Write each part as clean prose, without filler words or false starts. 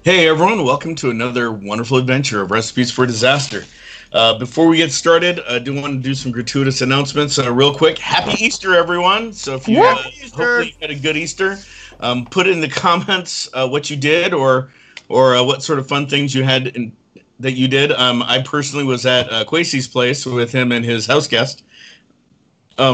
Hey everyone, welcome to another wonderful adventure of Recipes for Disaster. Before we get started, I do want to do some gratuitous announcements real quick. Happy Easter, everyone! So if you hopefully you had a good Easter, put in the comments what you did or what sort of fun things you had that you did. I personally was at Quasey's place with him and his house guest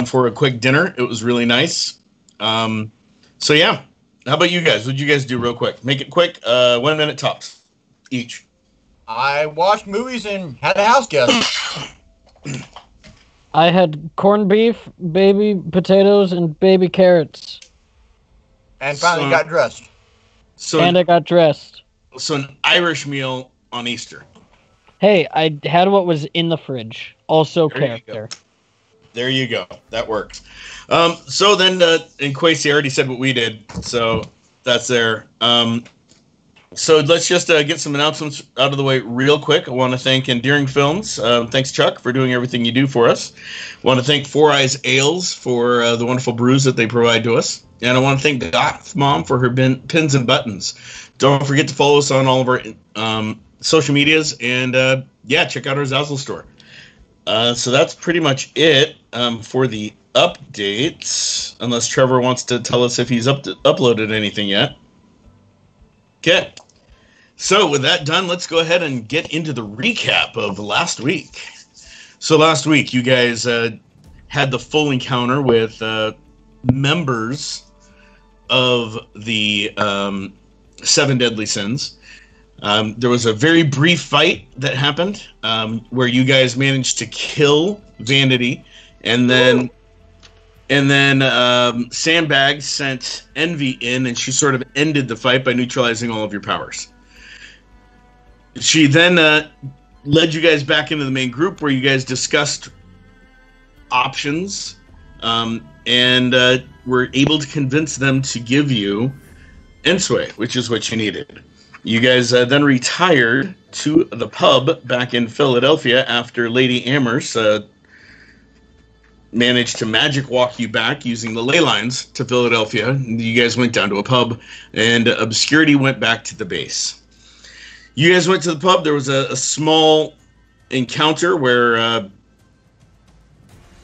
for a quick dinner. It was really nice. So yeah. How about you guys? What'd you guys do real quick? Make it quick. 1 minute tops each. I watched movies and had a house guest. I had corned beef, baby potatoes, and baby carrots. And finally got dressed. And I got dressed. So an Irish meal on Easter. Hey, I had what was in the fridge. Also character. There you go. That works. So then, and Quasey already said what we did, so that's there. So let's just get some announcements out of the way real quick. I want to thank Endearing Films. Thanks, Chuck, for doing everything you do for us. I want to thank Four Eyes Ales for the wonderful brews that they provide to us. And I want to thank Goth Mom for her pins and buttons. Don't forget to follow us on all of our social medias. And, check out our Zazzle store. So that's pretty much it for the updates, unless Trevor wants to tell us if he's uploaded anything yet. Okay. So with that done, let's go ahead and get into the recap of last week. So last week, you guys had the full encounter with members of the Seven Deadly Sins. There was a very brief fight that happened where you guys managed to kill Vanity, and then Sandbag sent Envy in, and she sort of ended the fight by neutralizing all of your powers. She then led you guys back into the main group where you guys discussed options and were able to convince them to give you Ensway, which is what you needed. You guys then retired to the pub back in Philadelphia after Lady Amherst managed to magic walk you back using the ley lines to Philadelphia. You guys went down to a pub, and Obscurity went back to the base. You guys went to the pub. There was a small encounter where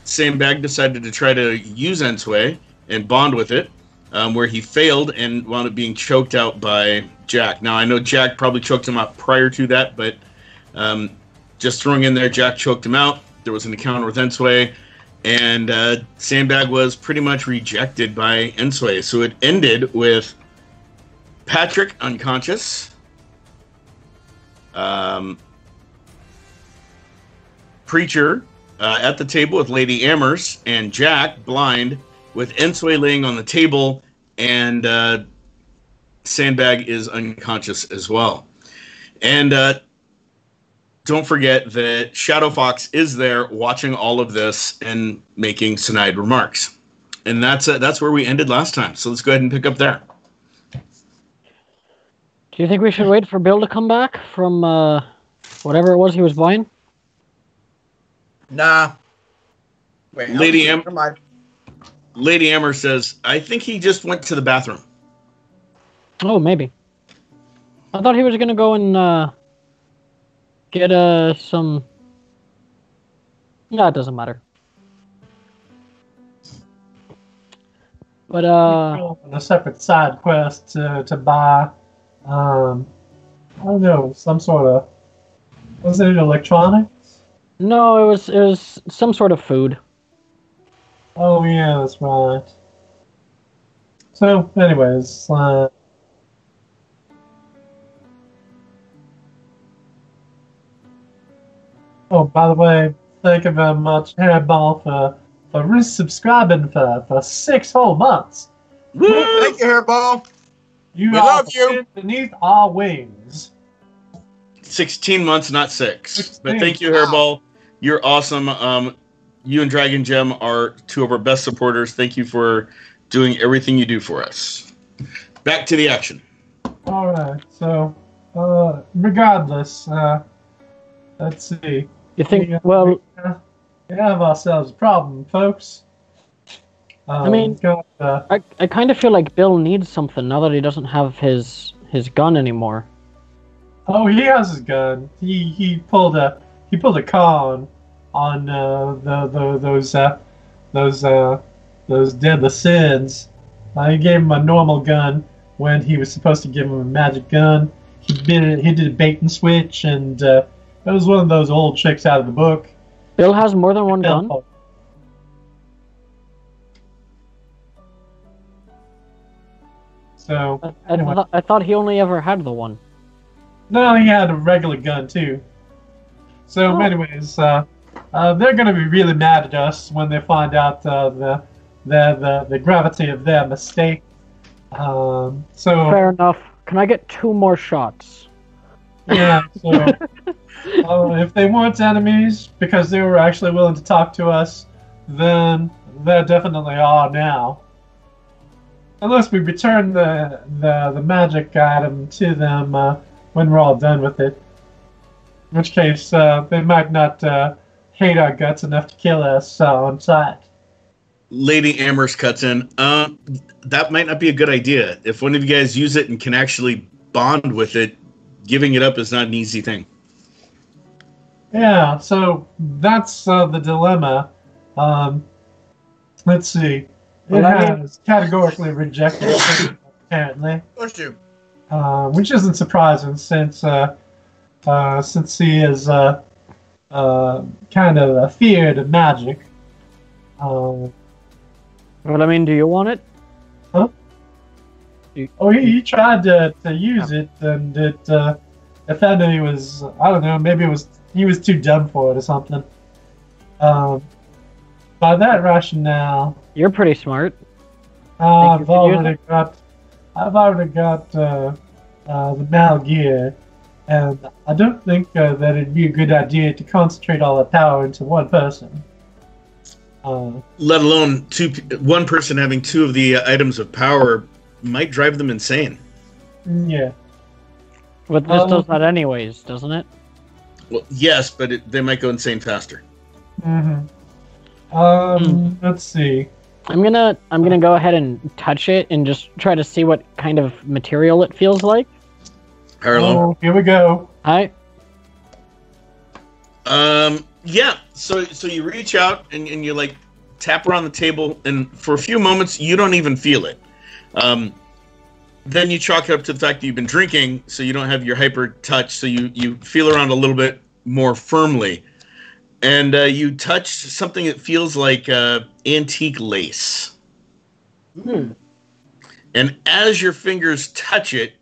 Sandbag decided to try to use Ensway and bond with it, where he failed and wound up being choked out by Jack. Now, I know Jack probably choked him out prior to that, but just throwing in there, Jack choked him out. There was an encounter with Ensway, and Sandbag was pretty much rejected by Ensway. So it ended with Patrick unconscious, Preacher at the table with Lady Amherst, and Jack blind with Ensway laying on the table, and Sandbag is unconscious as well. And don't forget that Shadow Fox is there watching all of this and making snide remarks. And that's where we ended last time. So let's go ahead and pick up there. Do you think we should wait for Bill to come back from whatever it was he was buying? Nah. Wait, Lady Amber says, I think he just went to the bathroom. Oh, maybe. I thought he was going to go and get some... No, it doesn't matter. But, on a separate side quest to buy, I don't know, some sort of... Was it electronics? No, it was some sort of food. Oh, yeah, that's right. So, anyways, oh, by the way, thank you very much, Hairball, for resubscribing for 6 whole months. Woo! Thank you, Hairball. We love you. Beneath our wings. 16 months, not 6. 16. But thank you, Hairball. You're awesome. You and Dragon Gem are two of our best supporters. Thank you for doing everything you do for us. Back to the action. All right. So, regardless, let's see. You think, we have ourselves a problem, folks. I mean, I kind of feel like Bill needs something now that he doesn't have his gun anymore. Oh, he has his gun. He pulled a con on those deadly sins. He gave him a normal gun when he was supposed to give him a magic gun. He did a bait and switch, and it was one of those old tricks out of the book. Bill has more than one gun? So I thought he only ever had the one. no, he had a regular gun too. So, Oh. anyways, they're gonna be really mad at us when they find out the gravity of their mistake. So Fair enough. Can I get 2 more shots? yeah, so if they weren't enemies because they were actually willing to talk to us, then they definitely are now. Unless we return the magic item to them when we're all done with it. In which case, they might not hate our guts enough to kill us on sight. Lady Amherst cuts in. That might not be a good idea. If one of you guys use it and can actually bond with it, giving it up is not an easy thing. Yeah, so that's the dilemma. Let's see. It Well, I mean- has categorically rejected it, apparently. Push you. Which isn't surprising since he is kind of feared of magic. Well, I mean, do you want it? Oh, he tried to use it, and it found that he was, I don't know, maybe he was too dumb for it or something. By that rationale, You're pretty smart. I've you can use already got the Mal Gear, and I don't think that it'd be a good idea to concentrate all the power into one person. Let alone one person having 2 of the items of power might drive them insane. Yeah. But this does that anyways, doesn't it? Well, yes, but they might go insane faster. Mm-hmm. Let's see. I'm gonna go ahead and touch it and just try to see what kind of material it feels like. Harlow. Oh, here we go. Hi. Yeah. So you reach out and you like tap around the table, and for a few moments you don't even feel it. Then you chalk it up to the fact that you've been drinking, so you don't have your hyper touch. So you feel around a little bit more firmly, and you touch something that feels like antique lace. And as your fingers touch it,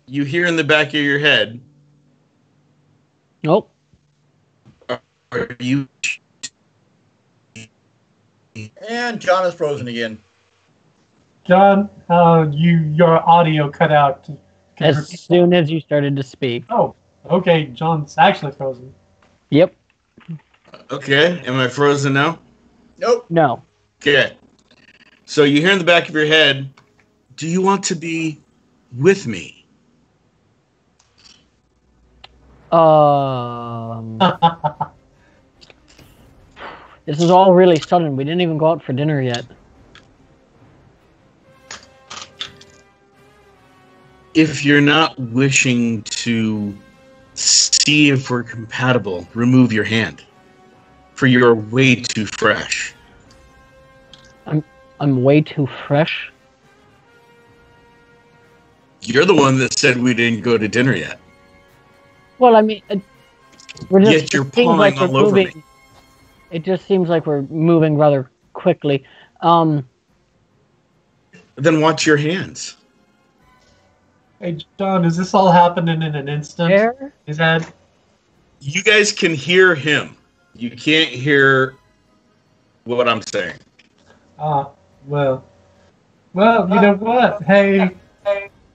you hear in the back of your head, Nope. "Are you?" And John is frozen again. John, your audio cut out. Can you As repeat? soon as you started to speak. Oh, okay. John's actually frozen. Yep. Okay. Am I frozen now? Nope. No. Okay. So you hear in the back of your head, "Do you want to be with me?" This is all really sudden. We didn't even go out for dinner yet. If you're not wishing to see if we're compatible, remove your hand. For you're way too fresh. I'm way too fresh. You're the one that said we didn't go to dinner yet. Well, I mean, we're just. Yet you're it seems pawing we're all over moving. me. It just seems like we're moving rather quickly. Then watch your hands. Hey, John, is this all happening in an instant? There. Is that? You guys can hear him. You can't hear what I'm saying. Well, you know what? Hey,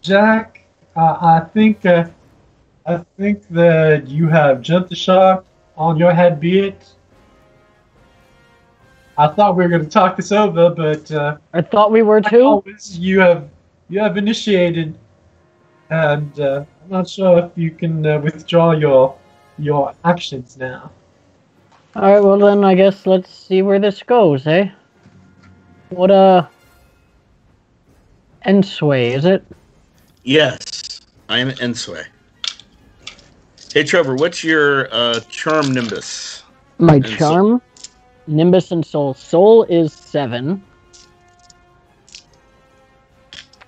Jack, I think that you have jumped the shark on your head, be it. I thought we were going to talk this over, but I thought we were like too. always, you have initiated, and I'm not sure if you can withdraw your actions now. All right. Well, then I guess let's see where this goes, eh? What Ensway, is it? Yes, I am Ensway. Hey, Trevor, what's your charm Nimbus? My And charm, Nimbus and Soul. Soul is 7.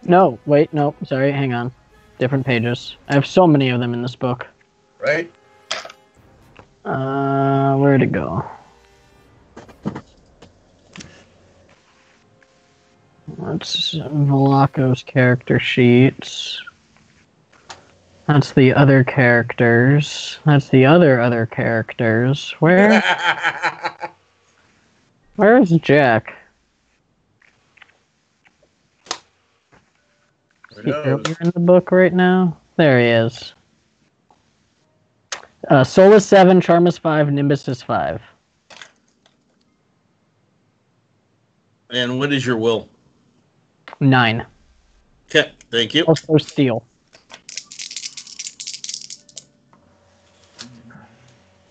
No, wait, no, sorry, hang on. Different pages. I have so many of them in this book. Right? Where'd it go? That's Velaco's character sheets. That's the other characters. That's the other characters. Where is Jack? Is he earlier in the book right now? There he is. Soul is 7, Charm is 5, Nimbus is 5. And what is your will? 9. Okay, thank you. Also Steel.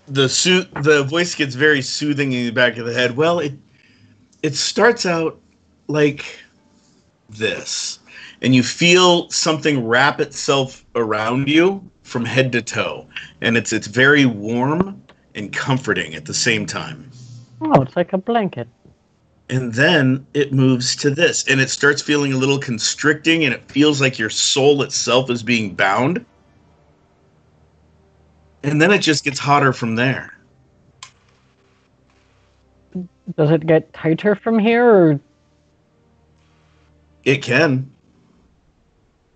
The voice gets very soothing in the back of the head. Well, it starts out like this, and you feel something wrap itself around you from head to toe, and it's very warm and comforting at the same time. Oh, it's like a blanket. And then it moves to this, and it starts feeling a little constricting, and it feels like your soul itself is being bound. And then it just gets hotter from there. Does it get tighter from here, or? It can.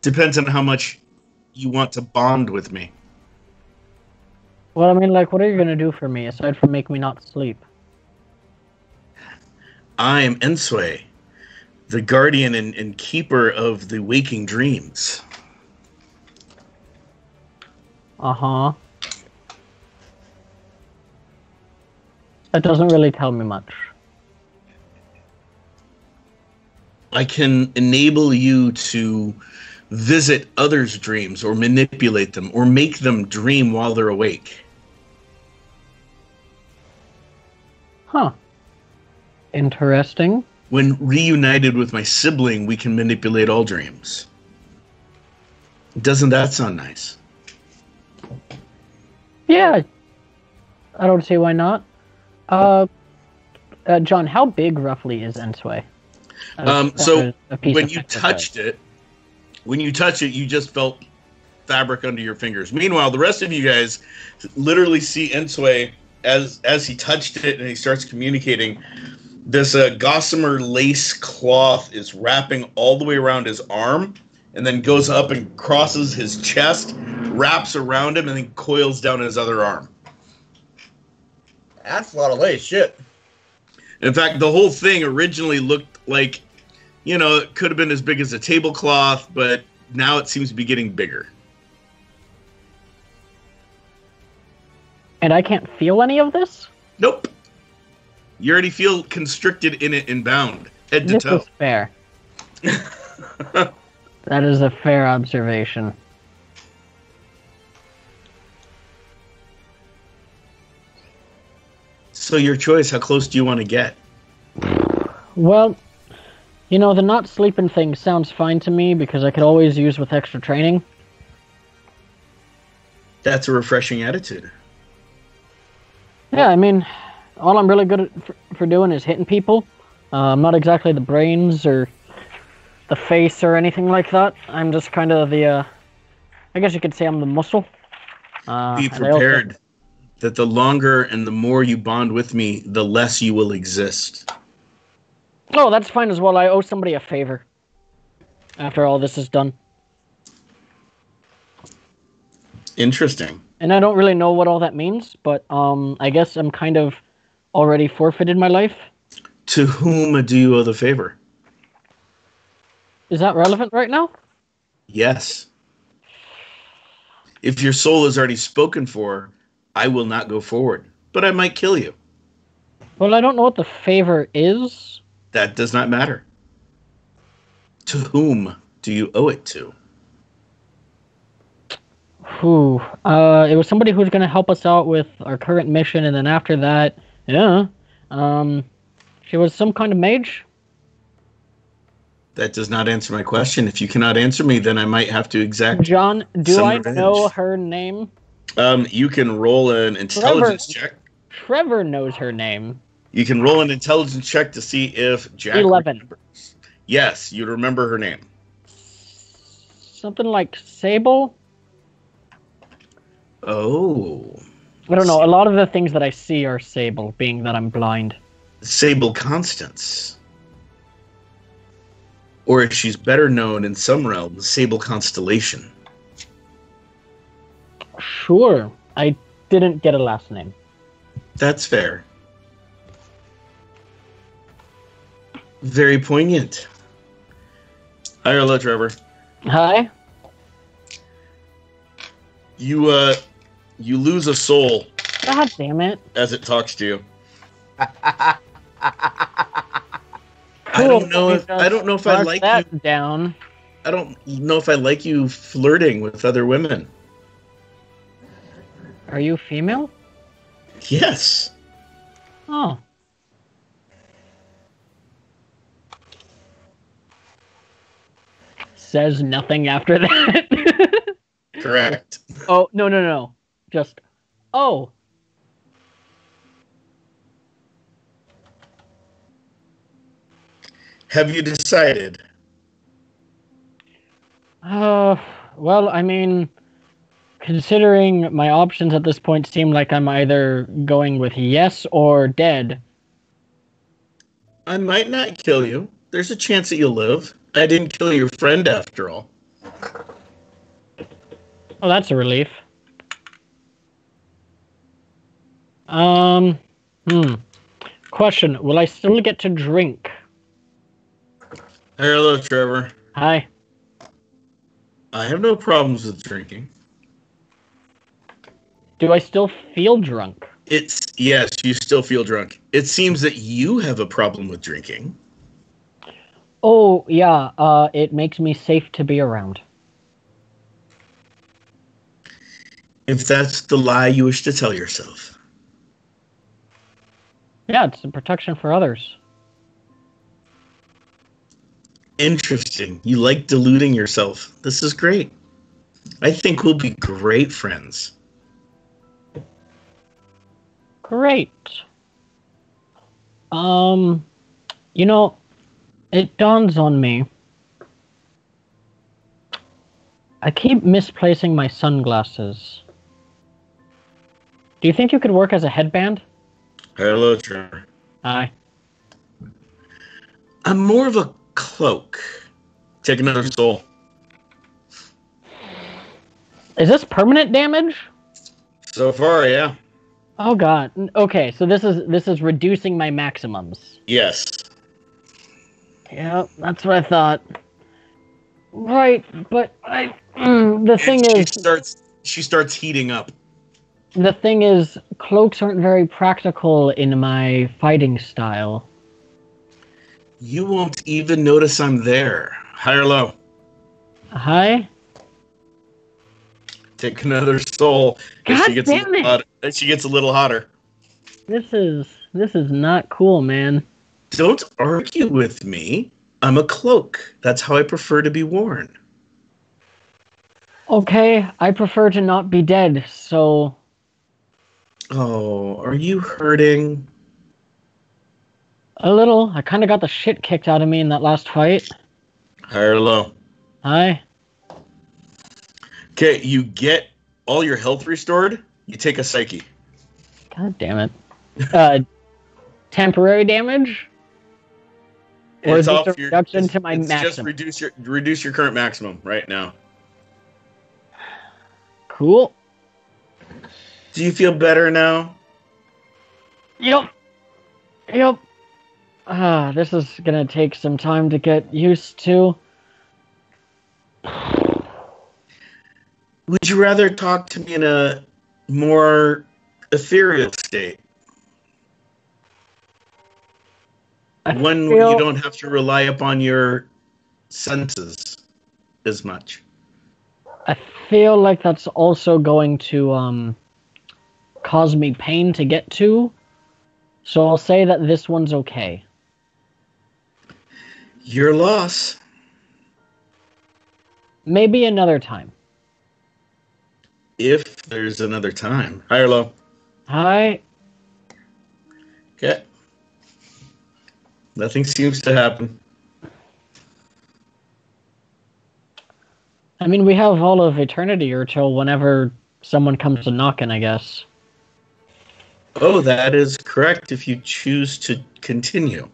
Depends on how much you want to bond with me. Well, I mean, like, what are you gonna do for me, aside from make me not sleep? I am Ensway, the guardian and keeper of the waking dreams. Uh-huh. That doesn't really tell me much. I can enable you to visit others' dreams or manipulate them or make them dream while they're awake. Huh. Interesting. When reunited with my sibling, we can manipulate all dreams. Doesn't that sound nice? Yeah. I don't see why not. John, how big roughly is Ensway? So when you touched it, you just felt fabric under your fingers. Meanwhile, the rest of you guys literally see Ensway as he touched it and he starts communicating. This gossamer lace cloth is wrapping all the way around his arm and then goes up and crosses his chest, wraps around him, and then coils down his other arm. That's a lot of lace. Shit. In fact, the whole thing originally looked like, it could have been as big as a tablecloth, but now it seems to be getting bigger. And I can't feel any of this? Nope. You already feel constricted in it and bound, head to toe. This is fair. That is a fair observation. So your choice, how close do you want to get? Well, the not sleeping thing sounds fine to me because I could always use with extra training. That's a refreshing attitude. Yeah, I mean, all I'm really good at for doing is hitting people. I'm not exactly the brains or the face or anything like that. I'm just kind of the, I guess you could say I'm the muscle. Be prepared that the longer and the more you bond with me, the less you will exist. Oh, that's fine as well. I owe somebody a favor after all this is done. Interesting. And I don't really know what all that means, but I guess I'm kind of already forfeited my life. To whom do you owe the favor? Is that relevant right now? Yes. If your soul is already spoken for, I will not go forward, but I might kill you. Well, I don't know what the favor is. That does not matter. To whom do you owe it to? Whew. It was somebody who's going to help us out with our current mission, and then after that, she was some kind of mage. That does not answer my question. If you cannot answer me, then I might have to exact. John, do some I revenge. know her name? You can roll an intelligence check. Trevor knows her name. You can roll an intelligence check to see if Jack 11. remembers. Yes, you remember her name. Something like Sable? Oh. I don't know. A lot of the things that I see are Sable, being that I'm blind. Sable Constance. Or if she's better known in some realms, Sable Constellation. Sure. I didn't get a last name. That's fair. Very poignant. Hi, hello, Trevor. Hi? You lose a soul God damn it. as it talks to you. I I don't know if I Mark like that you. down. I don't know if I like you flirting with other women. Are you female? Yes. Oh. Says nothing after that. Correct. Oh, no. Just, oh. Have you decided? Well, I mean, considering my options at this point seem like I'm either going with yes or dead. I might not kill you. There's a chance that you'll live. I didn't kill your friend after all. Oh, that's a relief. Question, will I still get to drink? Hello, Trevor. Hi. I have no problems with drinking. Do I still feel drunk? Yes, you still feel drunk. It seems that you have a problem with drinking. Oh, yeah, it makes me safe to be around. If that's the lie you wish to tell yourself. Yeah, it's a protection for others. Interesting. You like deluding yourself. This is great. I think we'll be great friends. Great. You know, it dawns on me. I keep misplacing my sunglasses. Do you think you could work as a headband? Hello, Trevor. Hi. I'm more of a cloak. Take another soul. Is this permanent damage? So far, yeah. Oh god. Okay, so this is reducing my maximums. Yes. Yeah, that's what I thought. Right, but the thing And is, she starts heating up. the thing is, cloaks aren't very practical in my fighting style. You won't even notice I'm there. High or low? Hi? Take another soul. God damn it! As she gets a little hotter. This is not cool, man. Don't argue with me. I'm a cloak. That's how I prefer to be worn. Okay, I prefer to not be dead, so... Oh, are you hurting? A little. I kind of got the shit kicked out of me in that last fight. High or low? Hi? Okay, you get all your health restored. You take a psyche. God damn it. Temporary damage? Or is this a reduction to my maximum? Just reduce your current maximum right now. Cool. Do you feel better now? Yep. This is gonna take some time to get used to. Would you rather talk to me in a more ethereal state? One where you don't have to rely upon your senses as much. I feel like that's also going to cause me pain to get to. So I'll say that this one's okay. Your loss. Maybe another time. if there's another time. High or low? Hi. Okay. Nothing seems to happen. I mean, we have all of eternity or till whenever someone comes to knocking, I guess. Oh, that is correct if you choose to continue.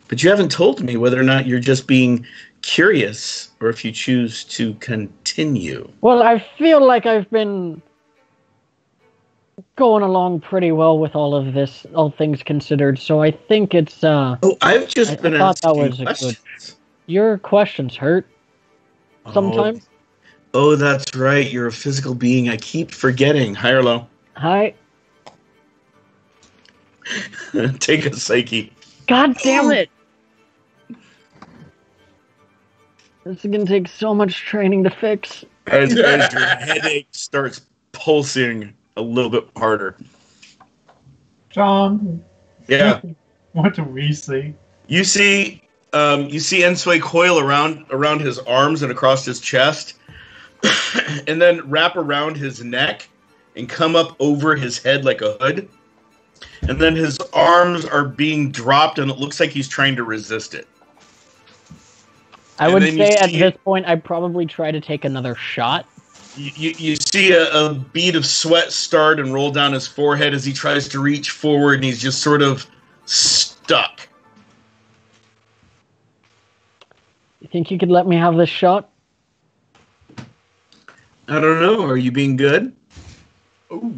But you haven't told me whether or not you're just being curious or if you choose to continue. Well, I feel like I've been going along pretty well with all of this, all things considered, so I think it's, Oh, I've just I been thought that asking was a questions. your questions hurt sometimes. Oh, that's right. You're a physical being. I keep forgetting. High or low? Hi. Take a psyche. God damn it! This is gonna take so much training to fix. As your headache starts pulsing a little bit harder. John, Yeah. what do we see? You see Ensway coil around his arms and across his chest, and then wrap around his neck and come up over his head like a hood. And then his arms are being dropped, and it looks like he's trying to resist it. I And would then you say at see- this point I'd probably try to take another shot. You see a bead of sweat start and roll down his forehead as he tries to reach forward, and he's just sort of stuck. You think you could let me have this shot? I don't know. Are you being good? Ooh.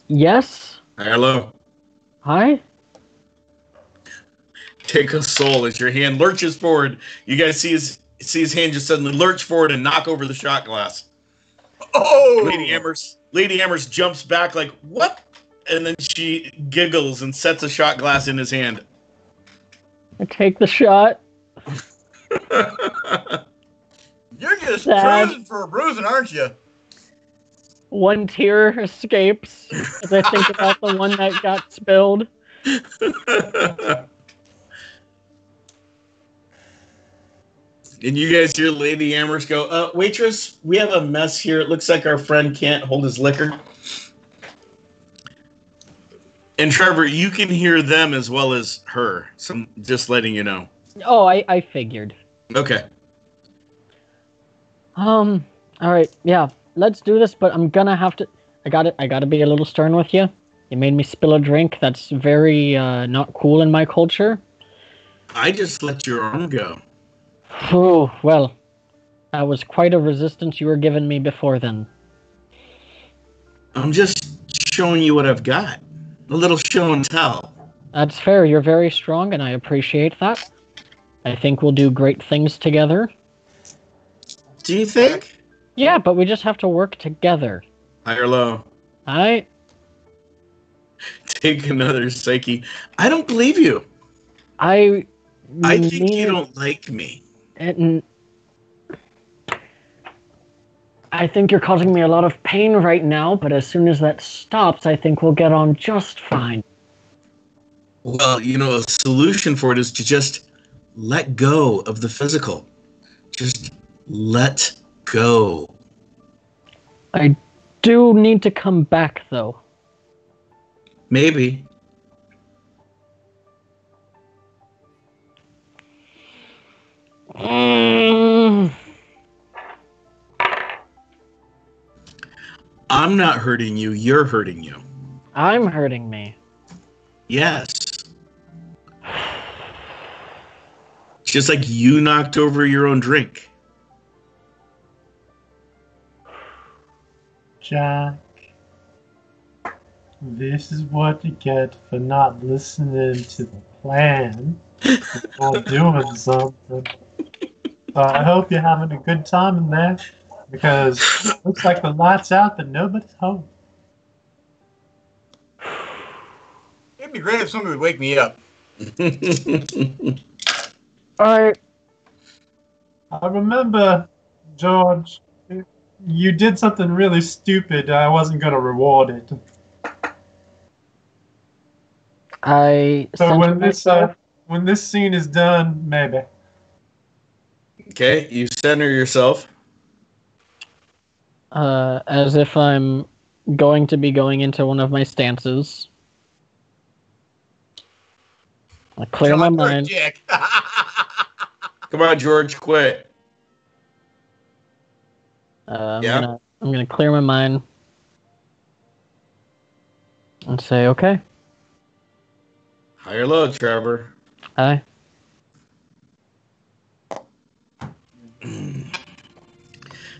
Yes? High or low? Hi? Take a soul as your hand lurches forward. You guys see his hand just suddenly lurch forward and knock over the shot glass. Oh! Lady Amherst jumps back like, what? And then she giggles and sets a shot glass in his hand. I take the shot. You're just Sad. cruising for a bruising, aren't you? One tear escapes as I think about the one that got spilled. And you guys hear Lady Amherst go, waitress, we have a mess here. It looks like our friend can't hold his liquor. And Trevor, you can hear them as well as her. So I'm just letting you know. Oh, I figured. Okay. All right, yeah, let's do this, but I'm gonna have to, I gotta be a little stern with you. You made me spill a drink. That's very, not cool in my culture. I just let your arm go. Oh, well, that was quite a resistance you were giving me before then. I'm just showing you what I've got. A little show and tell. That's fair. You're very strong, and I appreciate that. I think we'll do great things together. Do you think? Yeah, but we just have to work together. High or low? I Take another psyche. I don't believe you. I think mean you it- don't like me. And I think you're causing me a lot of pain right now, but as soon as that stops, I think we'll get on just fine. Well, a solution for it is to just let go of the physical. Just let go. I do need to come back, though. Maybe. I'm not hurting you. You're hurting you. I'm hurting me. Yes. Just like you knocked over your own drink. Jack, this is what you get for not listening to the plan or doing something. So I hope you're having a good time in there, because it looks like the light's out, but nobody's home. It'd be great if somebody would wake me up. Alright. I remember, George, you did something really stupid. I wasn't going to reward it. I So center when myself. when this scene is done, maybe. Okay, you center yourself. as if I'm going to be going into one of my stances. I clear my John, you're a mind. dick. Come on, George, quit. Yeah. I'm gonna clear my mind and say, okay, High or low, Trevor? hi.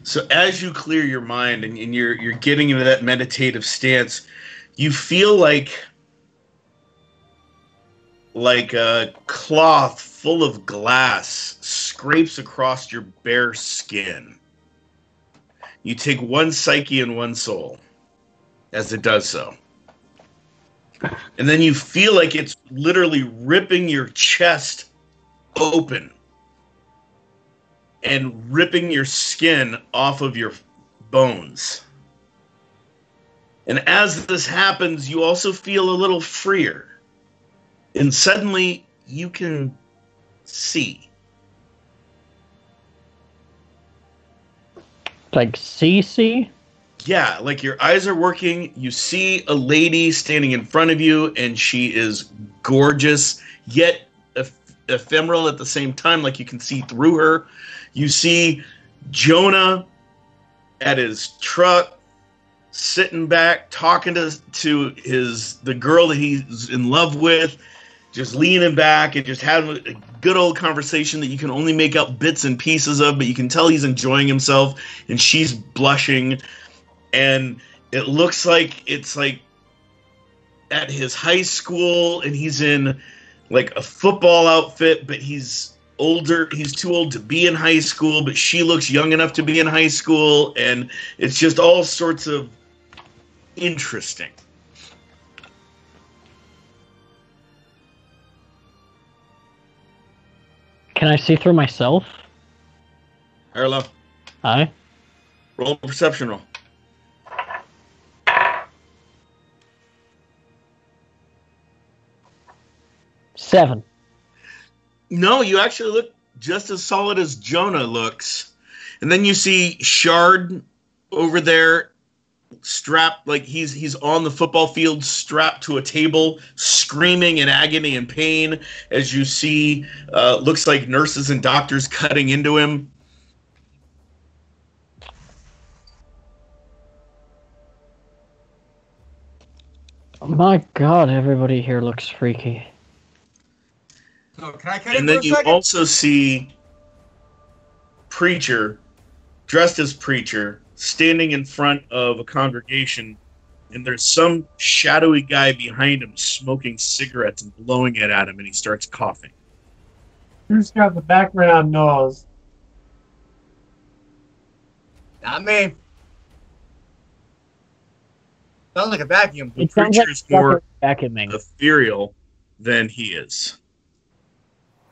So as you clear your mind and you're getting into that meditative stance, you feel like a cloth full of glass scrapes across your bare skin. You take one psyche and one soul as it does so. And then you feel like it's literally ripping your chest open and ripping your skin off of your bones. And as this happens, you also feel a little freer. And suddenly you can see. Like CC? Yeah, like your eyes are working. You see a lady standing in front of you, and she is gorgeous, yet ephemeral at the same time, like you can see through her. You see Jonah at his truck, sitting back, talking to the girl that he's in love with, just leaning back and just having a good old conversation that you can only make out bits and pieces of, but you can tell he's enjoying himself, and she's blushing, and it looks like it's like at his high school, and he's in like a football outfit, but he's older. He's too old to be in high school, but she looks young enough to be in high school, and it's just all sorts of interesting. Can I see through myself? Hello. Hi. Roll a perception roll. Seven. No, you actually look just as solid as Jonah looks. And then you see Shard over there strapped, like he's on the football field strapped to a table, screaming in agony and pain as you see looks like nurses and doctors cutting into him. My God, everybody here looks freaky. So can I cut And in then for a you second? also see Preacher, dressed as Preacher, standing in front of a congregation, and there's some shadowy guy behind him smoking cigarettes and blowing it at him, and he starts coughing. Who's got the background noise? Not me. Sounds like a vacuum. It sounds like Preacher's more vacuuming. ethereal than he is.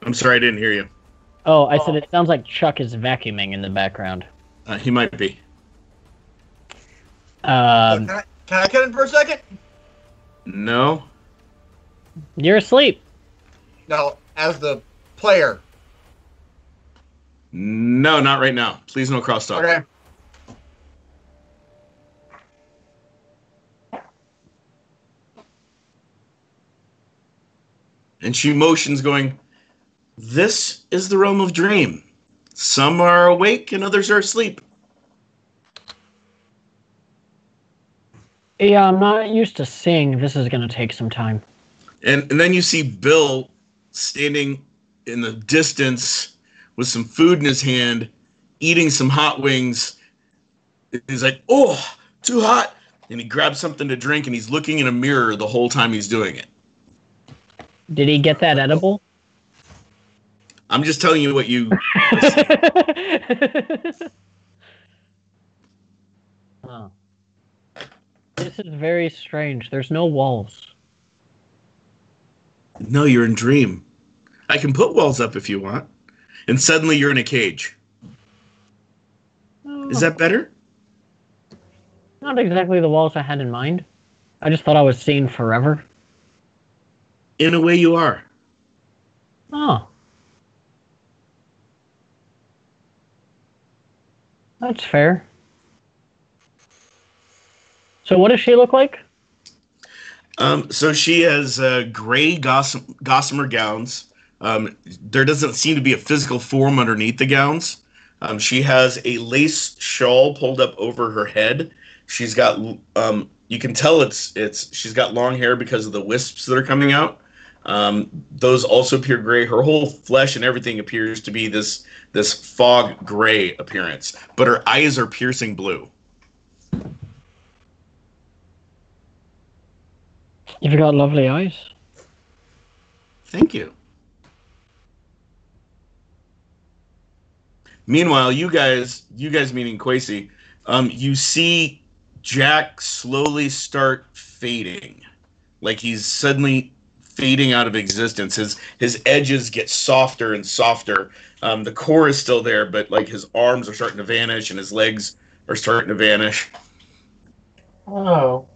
I'm sorry, I didn't hear you. Oh, I said it sounds like Chuck is vacuuming in the background. He might be. Can I cut in for a second? No. You're asleep. No, as the player. No, not right now. Please no crosstalk. Okay. And she motions going, this is the realm of dream. Some are awake and others are asleep. Yeah, I'm not used to seeing. This is going to take some time. And then you see Bill standing in the distance with some food in his hand, eating some hot wings. He's like, oh, too hot. And he grabs something to drink, and he's looking in a mirror the whole time he's doing it. Did he get that edible? I'm just telling you what you... Oh. This is very strange. There's no walls. No, you're in dream. I can put walls up if you want. And suddenly you're in a cage. Oh, Is that better? not exactly the walls I had in mind. I just thought I was seeing forever. In a way you are. Oh. That's fair. So what does she look like? So she has gray gossamer gowns. There doesn't seem to be a physical form underneath the gowns. She has a lace shawl pulled up over her head. She's got you can tell it's she's got long hair because of the wisps that are coming out. Those also appear gray. Her whole flesh and everything appears to be this fog gray appearance, but her eyes are piercing blue. You've got lovely eyes. Thank you. Meanwhile, you guys meaning Quasi, you see Jack slowly start fading, like he's suddenly fading out of existence. His edges get softer and softer. The core is still there, but like his arms are starting to vanish and his legs are starting to vanish. Oh.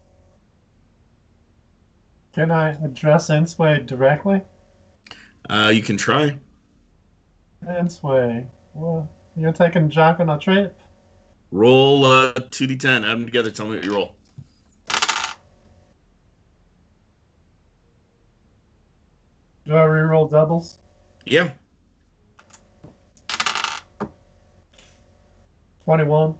Can I address Ensway directly? You can try. Ensway, well, you're taking Jack on a trip? Roll 2d10. Add them together. Tell me what you roll. Do I reroll doubles? Yeah. 21.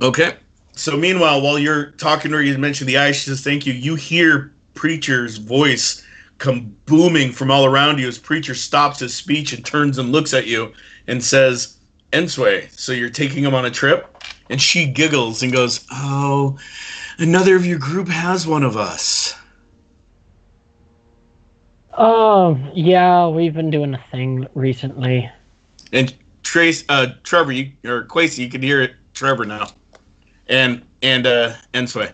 Okay. So meanwhile, while you're talking to her, you mentioned the eye. She says, "Thank you." You hear Preacher's voice come booming from all around you as Preacher stops his speech and turns and looks at you and says, "Ensway, so you're taking him on a trip?" And she giggles and goes, "Oh, another of your group has one of us." Yeah, we've been doing a thing recently. And Trevor, or Quasi, you can hear it. Trevor now, and Ensway.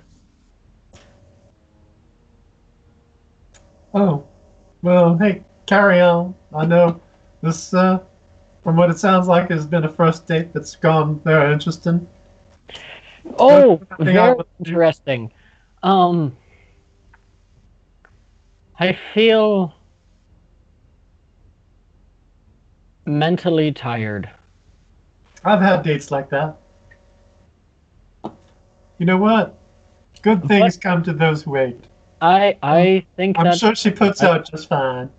Oh, well, hey, carry on. I know this, from what it sounds like, has been a first date that's gone very interesting. Oh, very interesting. I feel mentally tired. I've had dates like that. You know what? Good things come to those who wait. I think I'm sure she puts out just fine.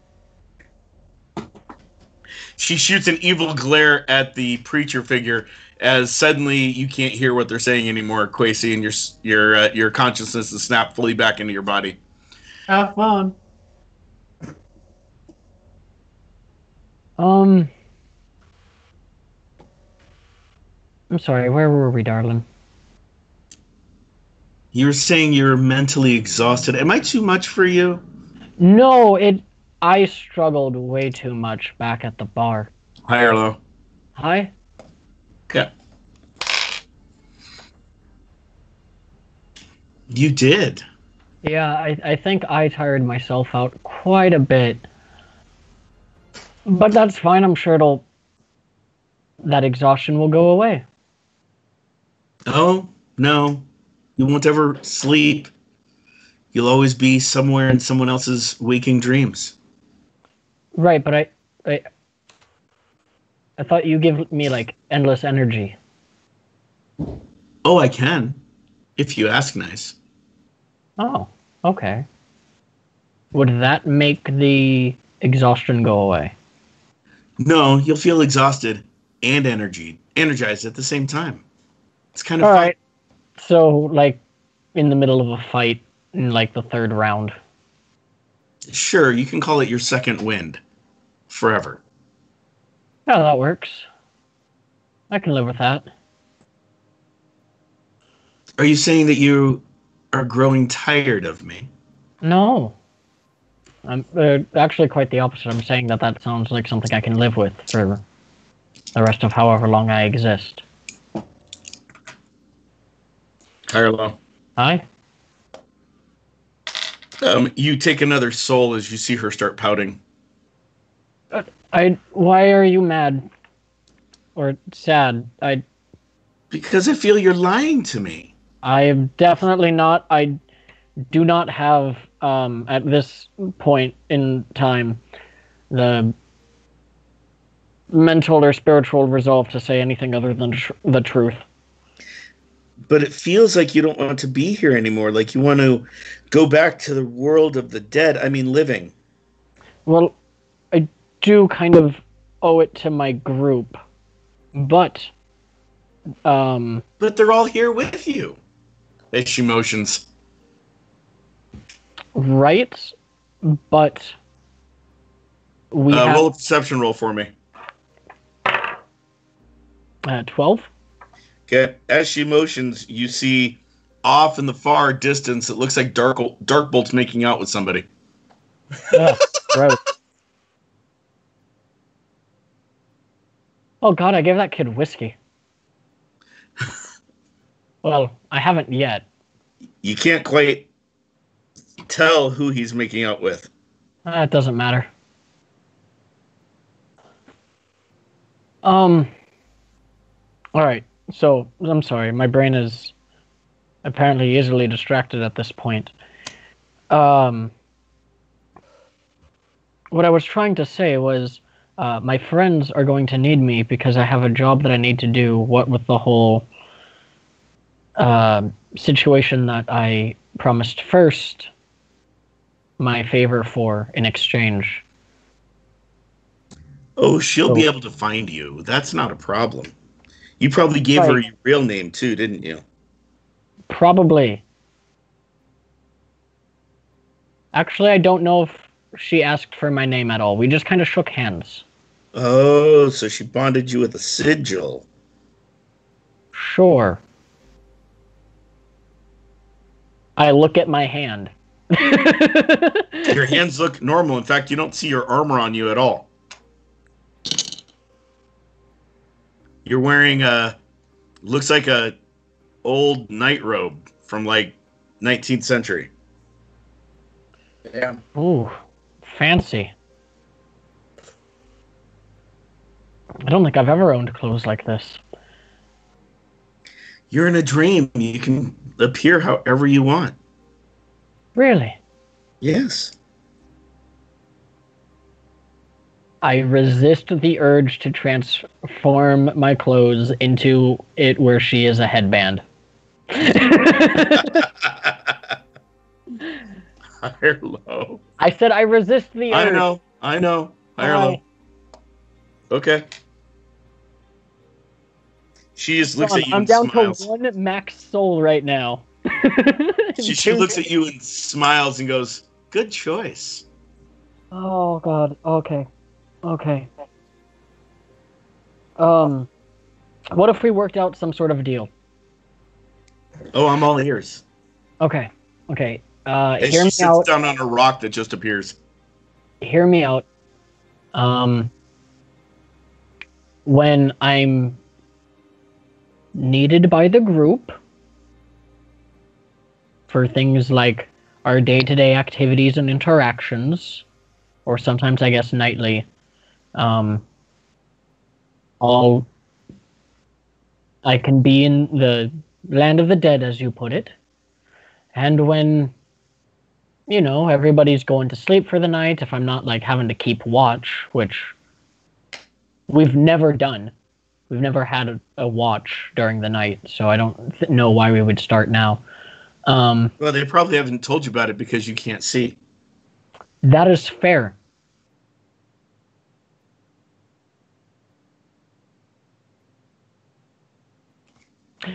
She shoots an evil glare at the Preacher figure as suddenly you can't hear what they're saying anymore, Quasi, and your consciousness is snapped fully back into your body. Have fun. I'm sorry, where were we, darling? You were saying you're mentally exhausted. Am I too much for you? No, I struggled way too much back at the bar. High or low? Hi? Okay. You did. Yeah, I think I tired myself out quite a bit. But that's fine, I'm sure that exhaustion will go away. Oh, no. You won't ever sleep. You'll always be somewhere in someone else's waking dreams. Right, but I thought you give me, like, endless energy. Oh, I can. If you ask nice. Oh, okay. Would that make the exhaustion go away? No, you'll feel exhausted and energized at the same time. It's kind of All fun. right. So, like, in the middle of a fight, in, like, the third round. Sure, you can call it your second wind. Forever. Yeah, that works. I can live with that. Are you saying that you are growing tired of me? No. I'm actually quite the opposite. I'm saying that sounds like something I can live with for the rest of however long I exist. High or low? Hi? You take another soul as you see her start pouting. Why are you mad? Or sad? Because I feel you're lying to me. I am definitely not. I do not have, at this point in time, the mental or spiritual resolve to say anything other than the truth. but it feels like you don't want to be here anymore. Like you want to go back to the world of the dead. I mean, living. Well, I do kind of owe it to my group, but But they're all here with you. As she motions. right, but we have roll a perception roll for me. 12. Okay. As she motions, you see off in the far distance, it looks like Darkbolt's making out with somebody. Ugh, gross. Oh god, I gave that kid whiskey. Well, I haven't yet. You can't quite tell who he's making out with. It doesn't matter. Alright, so, I'm sorry, my brain is apparently easily distracted at this point. What I was trying to say was, my friends are going to need me because I have a job that I need to do, what with the whole situation that I promised first my favor for in exchange. Oh, she'll be able to find you. That's not a problem. You probably gave her your real name too, didn't you? Probably. Actually, I don't know if she asked for my name at all. We just kind of shook hands. Oh, so she bonded you with a sigil. Sure. I look at my hand. Your hands look normal. In fact, you don't see your armor on you at all. You're wearing looks like a old night robe from like 19th century. Yeah. Ooh, fancy. I don't think I've ever owned clothes like this. You're in a dream. You can appear however you want. Really? Yes. I resist the urge to transform my clothes into it where she is a headband. Higher low. I said I resist the urge. I know. Higher low. Okay. She just looks at you I'm and down smiles. to 1 max soul right now. She looks at you and smiles and goes, "Good choice." Oh god. Okay. What if we worked out some sort of deal? Oh, I'm all ears. Okay. And Hear she me sits out. down on a rock that just appears. Hear me out. When I'm needed by the group for things like our day-to-day activities and interactions, or sometimes I guess nightly, I can be in the land of the dead, as you put it, and when everybody's going to sleep for the night, if I'm not like having to keep watch, which we've never done. We've never had a watch during the night, so I don't know why we would start now. Well, they probably haven't told you about it because you can't see. That is fair.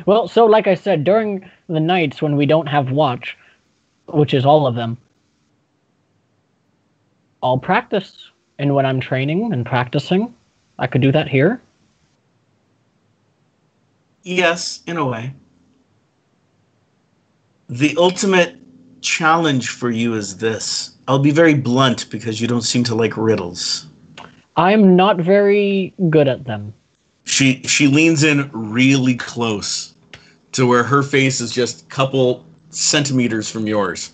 Well, so like I said, during the nights when we don't have watch, which is all of them, I'll practice. And when I'm training and practicing, I could do that here. Yes, in a way. The ultimate challenge for you is this. I'll be very blunt because you don't seem to like riddles. I'm not very good at them. She leans in really close to where her face is just a couple centimeters from yours.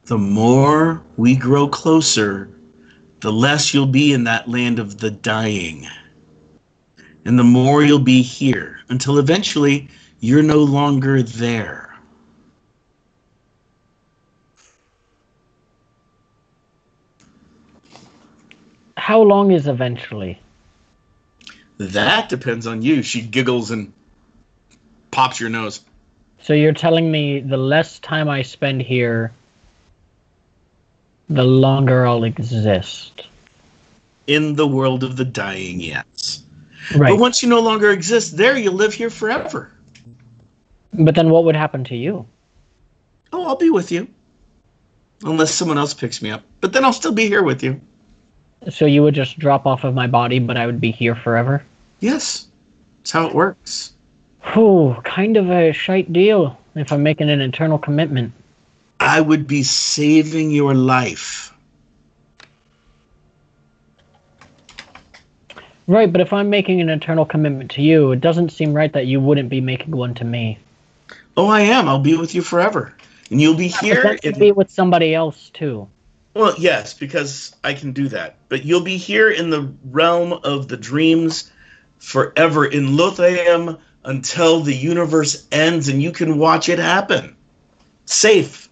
The more we grow closer, the less you'll be in that land of the dying. And the more you'll be here, until eventually you're no longer there. How long is eventually? That depends on you. She giggles and pops your nose. So you're telling me the less time I spend here, the longer I'll exist. In the world of the dying, yes. Right. But once you no longer exist there, you'll live here forever. But then what would happen to you? Oh, I'll be with you. Unless someone else picks me up. But then I'll still be here with you. So you would just drop off of my body, but I would be here forever? Yes. That's how it works. Whew, kind of a shite deal if I'm making an eternal commitment. I would be saving your life. Right, but if I'm making an eternal commitment to you, it doesn't seem right that you wouldn't be making one to me. Oh, I am. I'll be with you forever. And you'll be here. But be with somebody else, too. Well, yes, because I can do that. But you'll be here in the realm of the dreams forever in Lotham until the universe ends and you can watch it happen. Safe.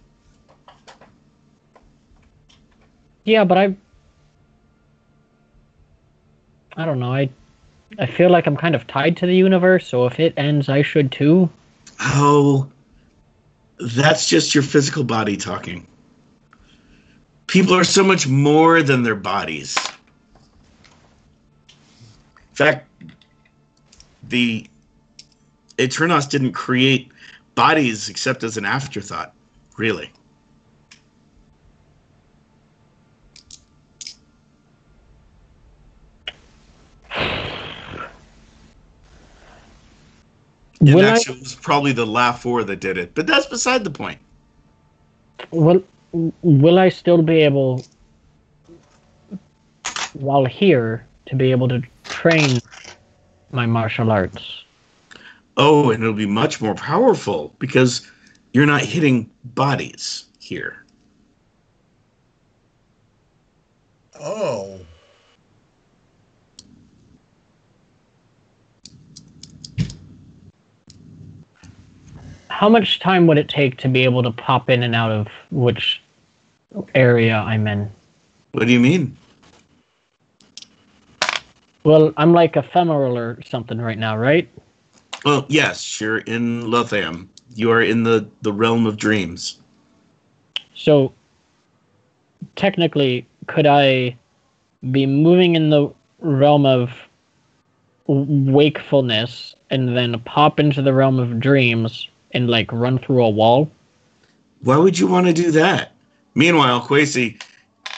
Yeah, but I don't know. I feel like I'm kind of tied to the universe, so if it ends, I should too. Oh, that's just your physical body talking. People are so much more than their bodies. In fact, the Eternos didn't create bodies except as an afterthought, really. And actually, it was probably the LaFour that did it, but that's beside the point. Will I still be able, while here, to be able to train my martial arts? Oh, and it'll be much more powerful because you're not hitting bodies here. Oh. How much time would it take to be able to pop in and out of which area I'm in? What do you mean? Well, I'm like ephemeral or something right now, right? Well, yes, you're in Lotham. You are in the realm of dreams. So, technically, could I be moving in the realm of wakefulness and then pop into the realm of dreams and, like, run through a wall? Why would you want to do that? Meanwhile, Quasi,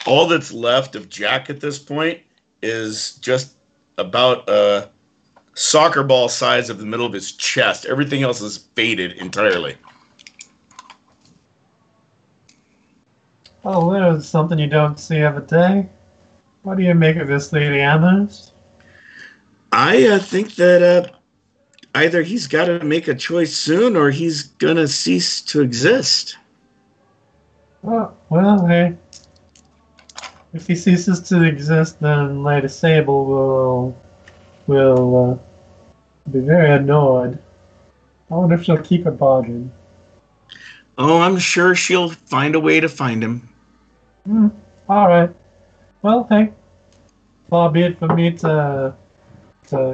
all that's left of Jack at this point is just about a soccer ball size of the middle of his chest. Everything else is faded entirely. Oh, there's something you don't see every day. What do you make of this, Lady Amherst? I think that either he's got to make a choice soon or he's going to cease to exist. Oh, well, hey. If he ceases to exist, then Lady Sable will be very annoyed. I wonder if she'll keep her bargain. Oh, I'm sure she'll find a way to find him. All right. Well, hey. Far be it for me to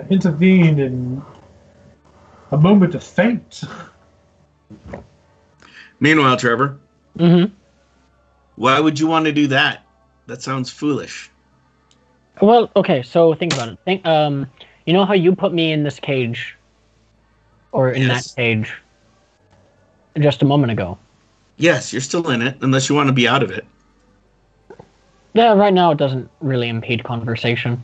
intervene in a moment of fate. Meanwhile, Trevor, Mm-hmm. why would you want to do that? That sounds foolish. Well, okay, so think about it. You know how you put me in this cage, or in Yes. that cage, just a moment ago? Yes, you're still in it, unless you want to be out of it. Yeah, right now it doesn't really impede conversation.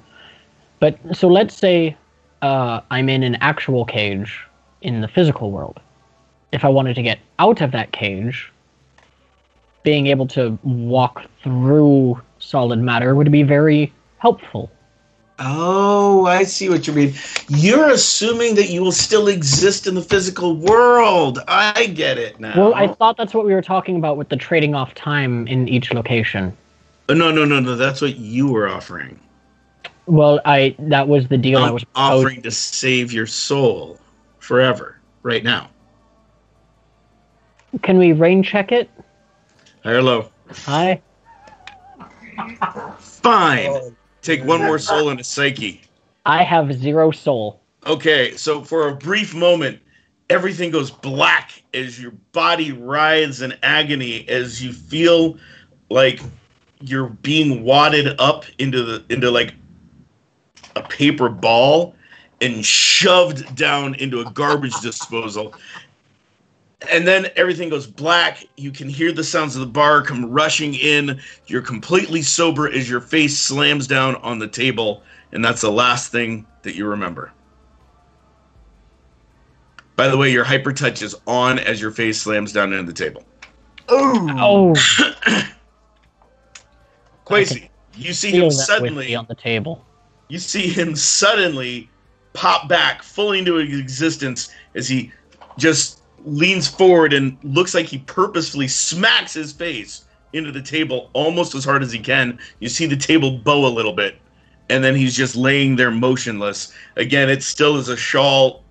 But, so let's say I'm in an actual cage in the physical world. If I wanted to get out of that cage, being able to walk through solid matter would be very helpful. Oh, I see what you mean. You're assuming that you will still exist in the physical world. I get it now. Well, I thought that's what we were talking about with the trading off time in each location. No. That's what you were offering. Well, that was the deal I was offering to save your soul forever, right now. Can we rain check it? High or low? Hi. Fine. Take one more soul and a psyche. I have 0 soul. Okay, so for a brief moment, everything goes black as your body writhes in agony as you feel like you're being wadded up into like a paper ball and shoved down into a garbage disposal. And then everything goes black. You can hear the sounds of the bar come rushing in. You're completely sober as your face slams down on the table. And that's the last thing that you remember. By the way, your hyper touch is on as your face slams down into the table. Oh, Quasi, you see feel him that suddenly. whiskey on the table. You see him suddenly pop back fully into existence as he just leans forward and looks like he purposefully smacks his face into the table almost as hard as he can. You see the table bow a little bit, and then he's just laying there motionless. Again, it still is a shawl,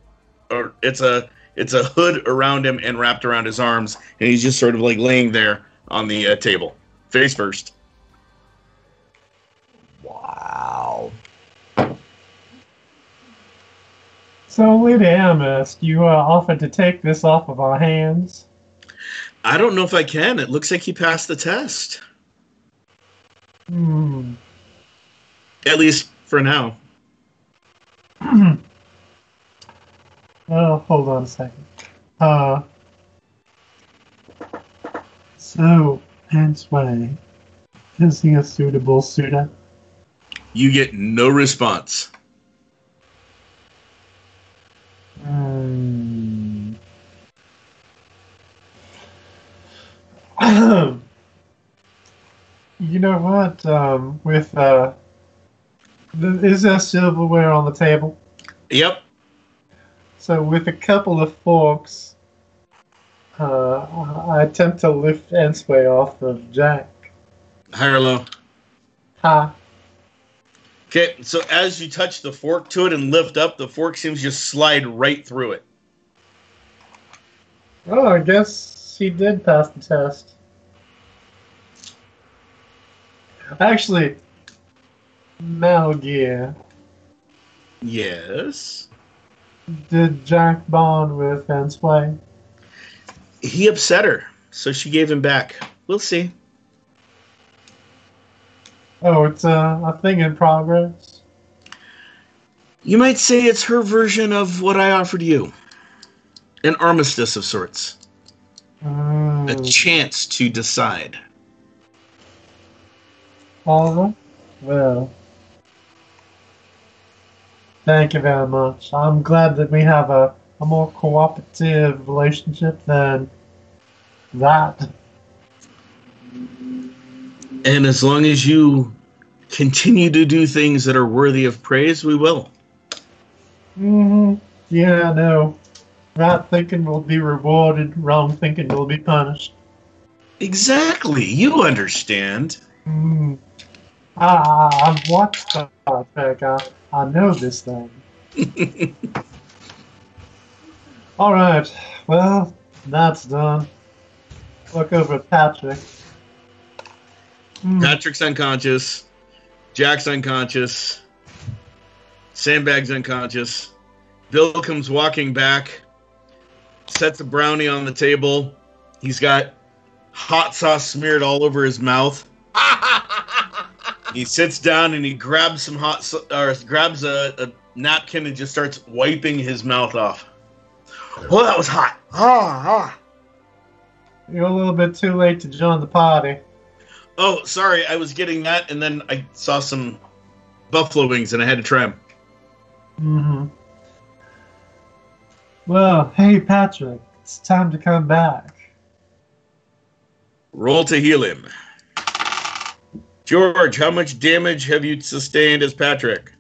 or it's a hood around him and wrapped around his arms, and he's just sort of like laying there on the table, face first. Wow. So, Lady Amherst, you offered to take this off of our hands. I don't know if I can. It looks like he passed the test. At least for now. Oh, hold on a second. So, Answay, is he a suitable suitor? You get no response. You know what? Is there silverware on the table? Yep. So with a couple of forks, I attempt to lift Ensway off of Jack. High or low? Ha. Okay, so as you touch the fork to it and lift up, the fork seems to just slide right through it. Oh, I guess he did pass the test. Actually, Metal Gear, Yes. did Jack bond with Ensway? He upset her, so she gave him back. We'll see. Oh, it's a thing in progress. You might say it's her version of what I offered you. An armistice of sorts. A chance to decide. Oliver? Well, thank you very much. I'm glad that we have a more cooperative relationship than that. And as long as you continue to do things that are worthy of praise, we will. Yeah, no. Right thinking will be rewarded, wrong thinking will be punished. Exactly. You understand. I've watched Star Trek. I know this thing. Alright, well, that's done. Look over at Patrick. Patrick's unconscious. Jack's unconscious. Sandbag's unconscious. Bill comes walking back. Sets a brownie on the table. He's got hot sauce smeared all over his mouth. He sits down and he grabs some grabs a napkin and just starts wiping his mouth off. Oh, that was hot. You're a little bit too late to join the party. Oh, sorry. I was getting that, and then I saw some buffalo wings, and I had to try them. Well, hey, Patrick. It's time to come back. Roll to heal him. George, how much damage have you sustained as Patrick?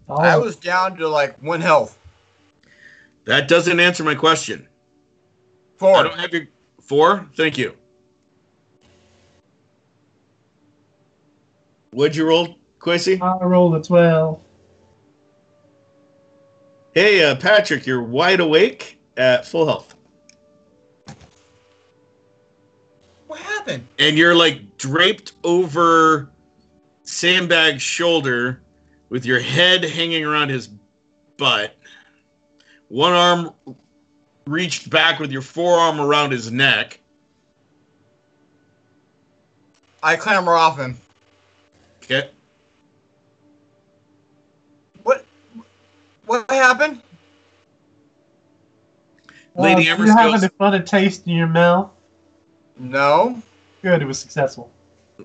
I was down to like 1 health. That doesn't answer my question. 4. I don't have your 4? Thank you. What'd you roll, Quincy? I rolled a 12. Hey, Patrick, you're wide awake at full health. What happened? And you're like draped over Sandbag's shoulder with your head hanging around his butt, one arm reached back with your forearm around his neck. I clamber off him. Okay. What happened? Lady Do Amherst you have goes, any funny taste in your mouth? No. Good, it was successful.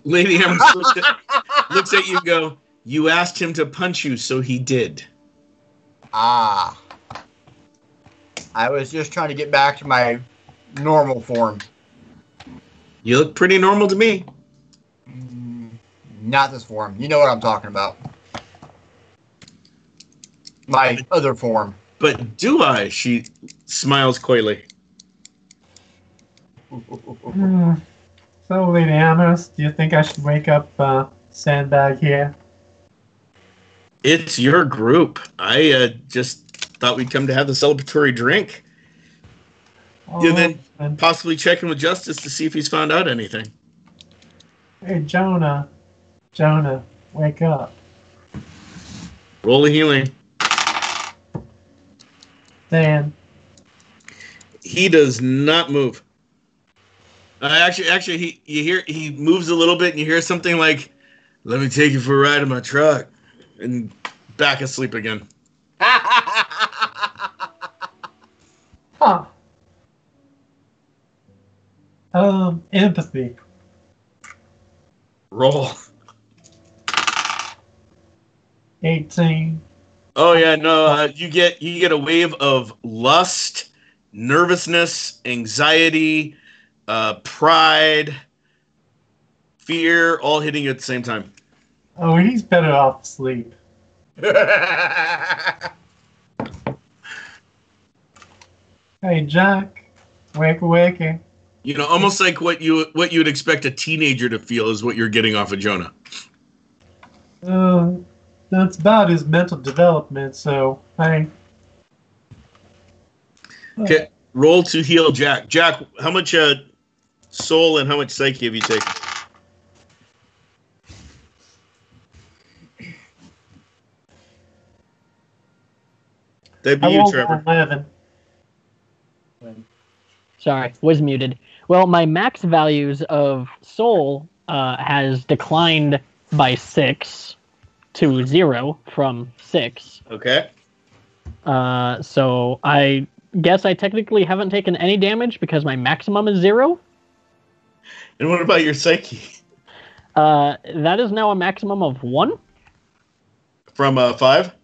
Lady Amherst looks at you and go, you asked him to punch you, so he did. Ah. I was just trying to get back to my normal form. You look pretty normal to me. Not this form. You know what I'm talking about. My other form. But do I? She smiles coyly. So, Lady Amherst, do you think I should wake up Sandbag here? It's your group. I just thought we'd come to have the celebratory drink. Oh, then possibly check in with Justice to see if he's found out anything. Hey, Jonah. Jonah, wake up. Roll a healing. Dan. He does not move. Actually, he moves a little bit, and you hear something like, "Let me take you for a ride in my truck," and back asleep again. Huh. Empathy. Roll. 18. Oh yeah, no. You get a wave of lust, nervousness, anxiety, pride, fear, all hitting you at the same time. Oh, he's better off asleep. Hey, Jack. Wakey. You know, almost like what you would expect a teenager to feel is what you're getting off of Jonah. That's about his mental development, so hey. Okay, roll to heal Jack. Jack, how much soul and how much psyche have you taken? That'd be I you, rolled Trevor. 11. Sorry, was muted. Well, my max values of soul has declined by 6 to 0 from 6. Okay. So I guess I technically haven't taken any damage because my maximum is 0. And what about your psyche? That is now a maximum of 1. From 5?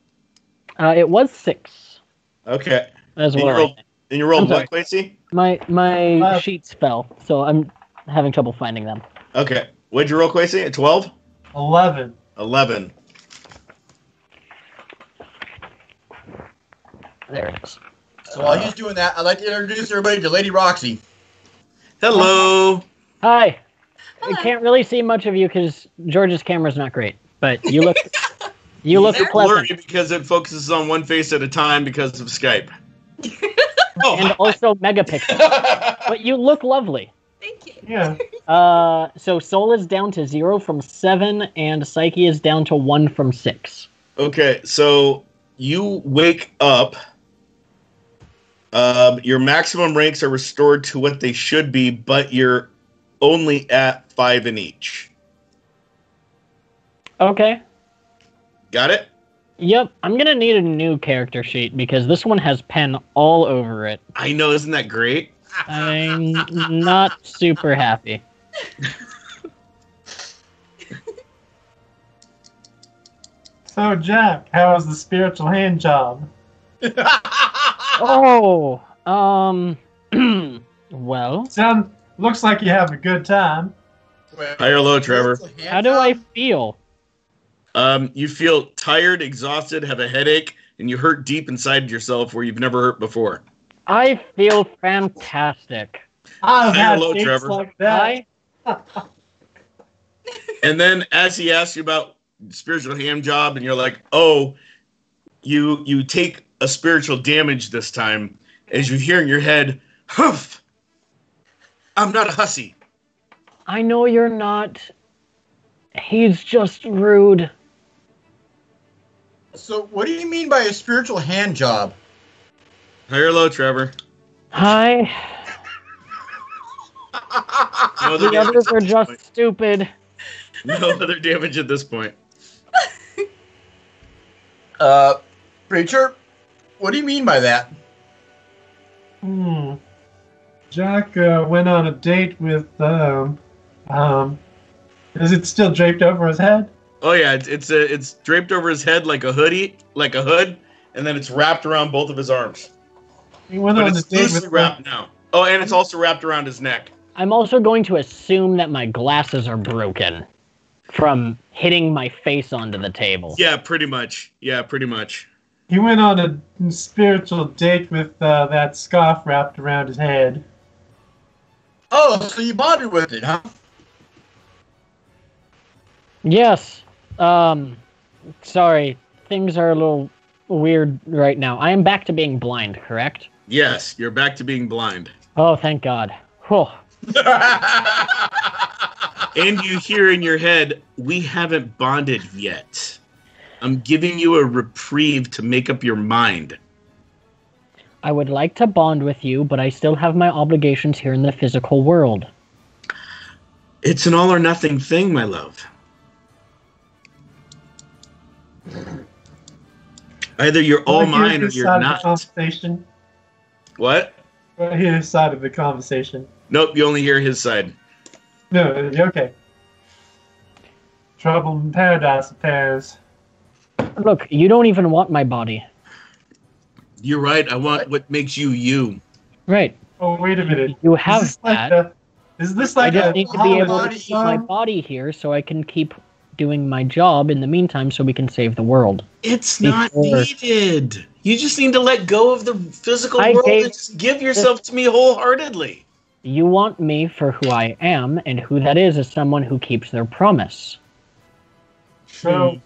It was 6. Okay. As And well. you rolled I'm sorry. what, Quincy? My sheets fell, so I'm having trouble finding them. Okay. What'd you roll, Quincy? A 12? 11. 11. There it is. So while he's doing that, I'd like to introduce everybody to Lady Roxy. Hello. Hi. Hello. I can't really see much of you because George's camera's not great, but you look you look It's pleasant, blurry because it focuses on one face at a time because of Skype. and also megapixel. But you look lovely. Thank you. Yeah. So soul is down to 0 from 7, and psyche is down to 1 from 6. Okay, so you wake up. Your maximum ranks are restored to what they should be, but you're only at 5 in each. Okay. Got it? Yep, I'm gonna need a new character sheet because this one has pen all over it. I know, isn't that great? I'm not super happy. So, Jack, how was the spiritual hand job? Oh, well, Looks like you have a good time. High or low, Trevor? how do I feel? You feel tired, exhausted, have a headache, and you hurt deep inside yourself where you've never hurt before. I feel fantastic. I've Say had hello, dates Trevor. like that. And then as he asks you about spiritual hand job, and you're like, oh, you take a spiritual damage this time, as you hear in your head, humph, I'm not a hussy. I know you're not. He's just rude. So what do you mean by a spiritual hand job? High or low, Trevor? Hi. No other The others damage are at this just point. stupid. No other damage at this point. Preacher, what do you mean by that? Jack went on a date with is it still draped over his head? Oh yeah, it's draped over his head like a hoodie, like a hood, and then it's wrapped around both of his arms. He went But on a it's date loosely with wrapped now. Oh, and it's also wrapped around his neck. I'm also going to assume that my glasses are broken from hitting my face onto the table. Yeah, pretty much. Yeah, pretty much. He went on a spiritual date with that scarf wrapped around his head. Oh, so you bonded with it, huh? Yes. Sorry. Things are a little weird right now. I am back to being blind, correct? Yes, you're back to being blind. Oh, thank God. Whew. And you hear in your head, we haven't bonded yet. I'm giving you a reprieve to make up your mind. I would like to bond with you, but I still have my obligations here in the physical world. It's an all or nothing thing, my love. Either you're all Wanna hear mine or his you're side of the not. conversation? What? Want to hear his side of the conversation? Nope, you only hear his side. No, you're okay. Trouble in paradise affairs. Look, you don't even want my body. You're right, I want what makes you you. Right. Oh, wait a minute. You Is have this like that. is this I like just a need to be able to body keep my song? body here so I can keep doing my job in the meantime so we can save the world. It's not Before- needed. You just need to let go of the physical I world gave- and just give yourself to me wholeheartedly. You want me for who I am, and who that is someone who keeps their promise. So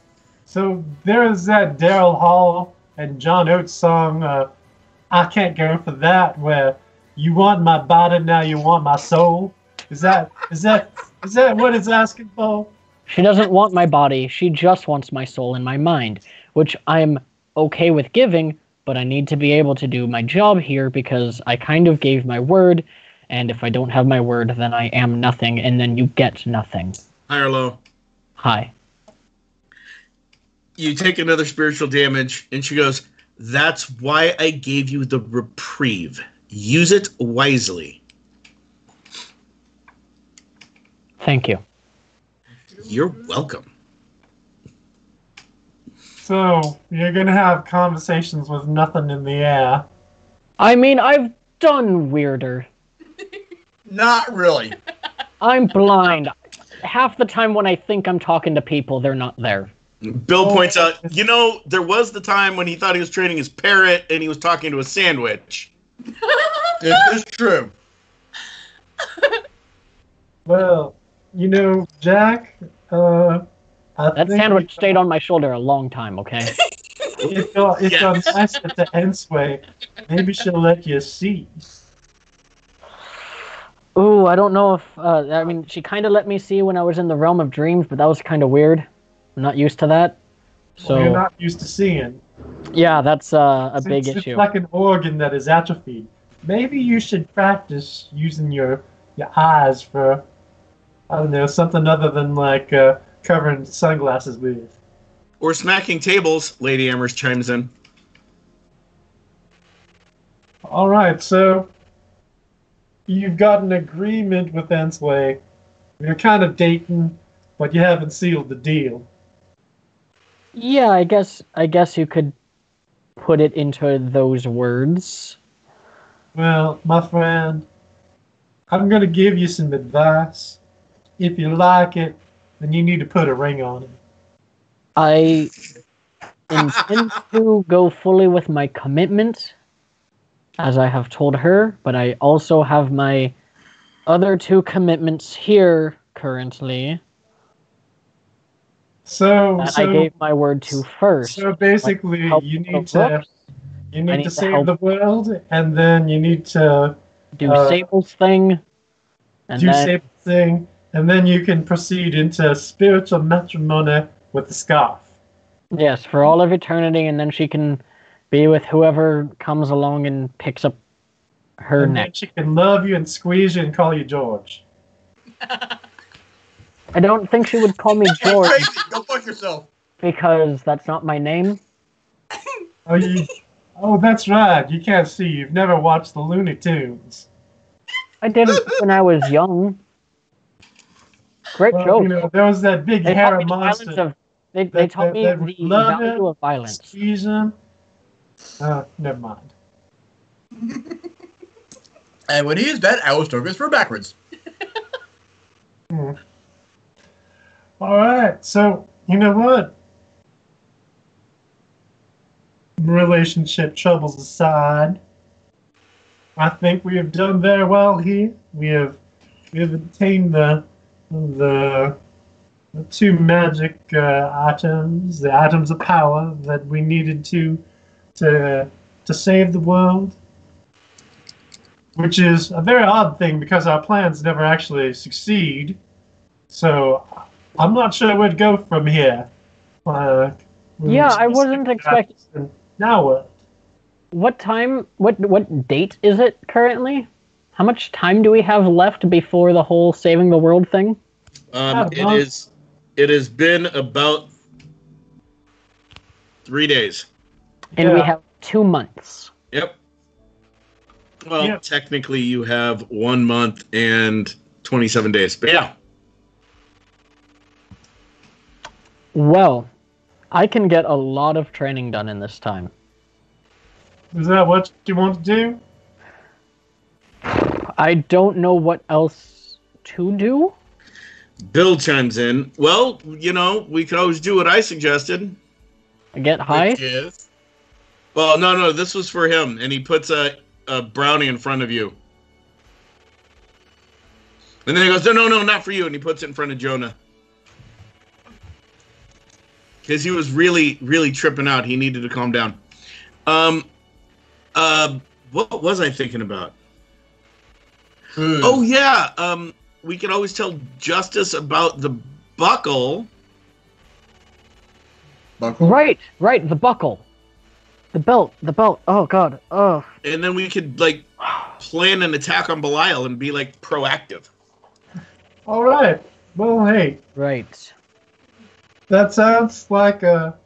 there's that Daryl Hall and John Oates song, I Can't Go For That, where you want my body, now you want my soul. Is that what it's asking for? She doesn't want my body, she just wants my soul and my mind, which I'm okay with giving, but I need to be able to do my job here because I kind of gave my word, and if I don't have my word, then I am nothing, and then you get nothing. High or low? Hi. You take another spiritual damage, and she goes, that's why I gave you the reprieve. Use it wisely. Thank you. You're welcome. So you're gonna have conversations with nothing in the air. I mean, I've done weirder. Not really. I'm blind. Half the time when I think I'm talking to people, they're not there. Bill Oh. points out, there was the time when he thought he was training his parrot and he was talking to a sandwich. This is true. Well, Jack, I That think sandwich stayed on my shoulder a long time, okay? if you're nice at the Ensway, maybe she'll let you see. Ooh, I don't know if, I mean, she kind of let me see when I was in the realm of dreams, but that was kind of weird. I'm not used to that. So, Well, you're not used to seeing. yeah, that's a big It's issue. like an organ that is atrophied. Maybe you should practice using your eyes for, I don't know, something other than like covering sunglasses with. Or smacking tables, Lady Amherst chimes in. All right, so you've got an agreement with Ensway. You're kind of dating, but you haven't sealed the deal. Yeah, I guess you could put it into those words. Well, my friend, I'm going to give you some advice. If you like it, then you need to put a ring on it. I intend to go fully with my commitment, as I have told her, but I also have my other two commitments here currently So, that I gave my word to first. so basically, Help you the need to Brooks, you I need need to to save help. the world, and then you need to do uh, Sable's thing, and do then save the thing, and then you can proceed into spiritual matrimony with the scarf. yes, for all of eternity, and then she can be with whoever comes along and picks up her And then next. she can love you and squeeze you and call you George. I don't think she would call me Hey, George crazy! Go fuck yourself. because that's not my name. Oh, that's right. You can't see. You've never watched the Looney Tunes. I did it when I was young. Great Well, joke. you know, there was that big They taught hairy me the violence monster. of. They taught me that the love value it, of violence. Squeeze him. Never mind. And when he is dead, I will stroke his fur backwards. All right. So, you know what? Relationship troubles aside, I think we have done very well here. We have obtained the two magic items, the items of power that we needed to save the world. Which is a very odd thing because our plans never actually succeed. So I'm not sure where to go from here. Yeah, I wasn't expecting. Now what? What time? What date is it currently? How much time do we have left before the whole saving the world thing? It has been about 3 days. And we Yeah. have 2 months. Yep. Well, Yep. technically you have 1 month and 27 days. But yeah. Well, I can get a lot of training done in this time. Is that what you want to do? I don't know what else to do. Bill chimes in. Well, you know, we could always do what I suggested. Get high. Which is... Well, no, this was for him, and he puts a brownie in front of you. And then he goes, no, not for you, and he puts it in front of Jonah. Because he was really, really tripping out. He needed to calm down. What was I thinking about? Oh, yeah, we could always tell Justice about the buckle. Buckle? Right, the buckle. The belt. Oh, God. Oh. And then we could, like, plan an attack on Belial and be, like, proactive. All right. Well, hey, Right. that sounds like a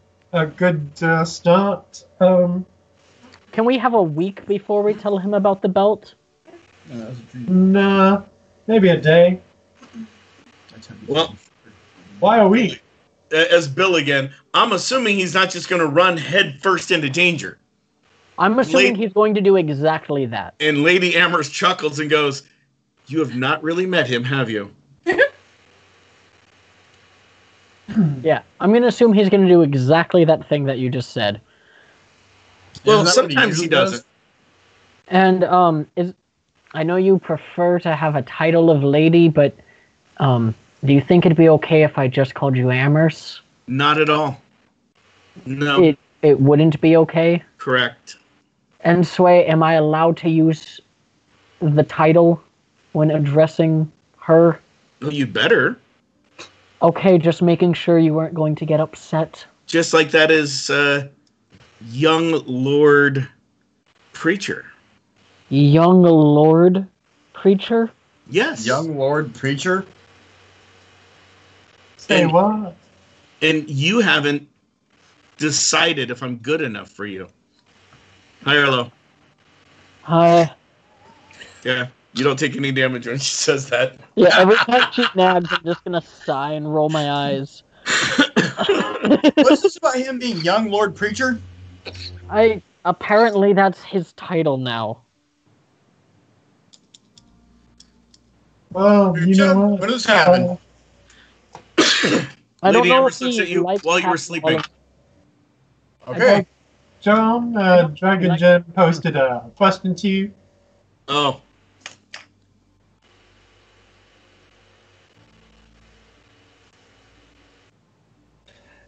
good start. Can we have a week before we tell him about the belt? Nah, maybe a day. Well, Why a week? as Bill again, I'm assuming he's not just going to run head first into danger. I'm assuming he's going to do exactly that. And Lady Amherst chuckles and goes, "You have not really met him, have you?" Yeah, I'm going to assume he's going to do exactly that thing that you just said. Well, Isn't that what sometimes he usually doesn't. And I know you prefer to have a title of lady, but do you think it'd be okay if I just called you Amherst? Not at all. No, It wouldn't be okay. correct. And Sway, am I allowed to use the title when addressing her? Well, you better. Okay, just making sure you weren't going to get upset. Just like that is young Lord Preacher. Young Lord Preacher? Yes. Young Lord Preacher? Say And- what? And you haven't decided if I'm good enough for you. Hi, Arlo. Hi. Yeah. You don't take any damage when she says that. Yeah, every time she nags, I'm just gonna sigh and roll my eyes. What's this about him being young Lord Preacher? Apparently that's his title now. Well, you know what? When does this happen? I don't Lady know Amherst if looks he at you likes while you were having sleeping. all of- Okay. John, Dragon like- Jen posted a question to you. Oh.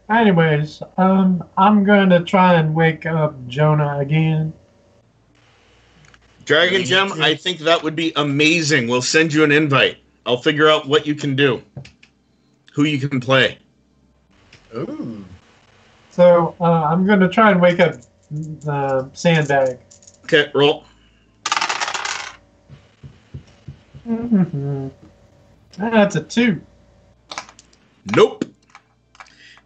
Anyways, I'm gonna try and wake up Jonah again. Dragon Gem, I think that would be amazing. We'll send you an invite. I'll figure out what you can do. Who you can play. Ooh. So I'm gonna try and wake up sandbag. Okay, roll. That's a 2. Nope.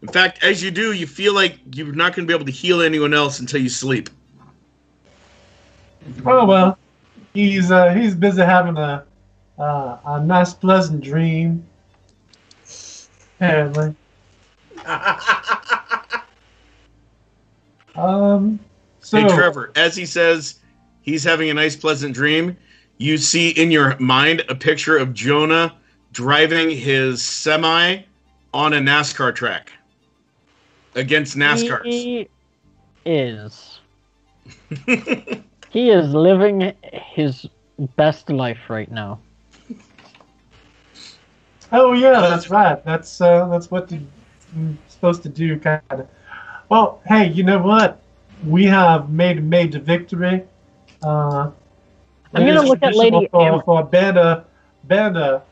In fact, as you do, you feel like you're not going to be able to heal anyone else until you sleep. Oh well, he's busy having a nice pleasant dream. Apparently. So Hey, Trevor, as he says he's having a nice, pleasant dream, you see in your mind a picture of Jonah driving his semi on a NASCAR track against NASCARs. He is. He is living his best life right now. Oh yeah, that's right. That's what you're supposed to do, kind of. Well, hey, you know what? We have made a major victory. I'm gonna look at Lady Amber. for a band of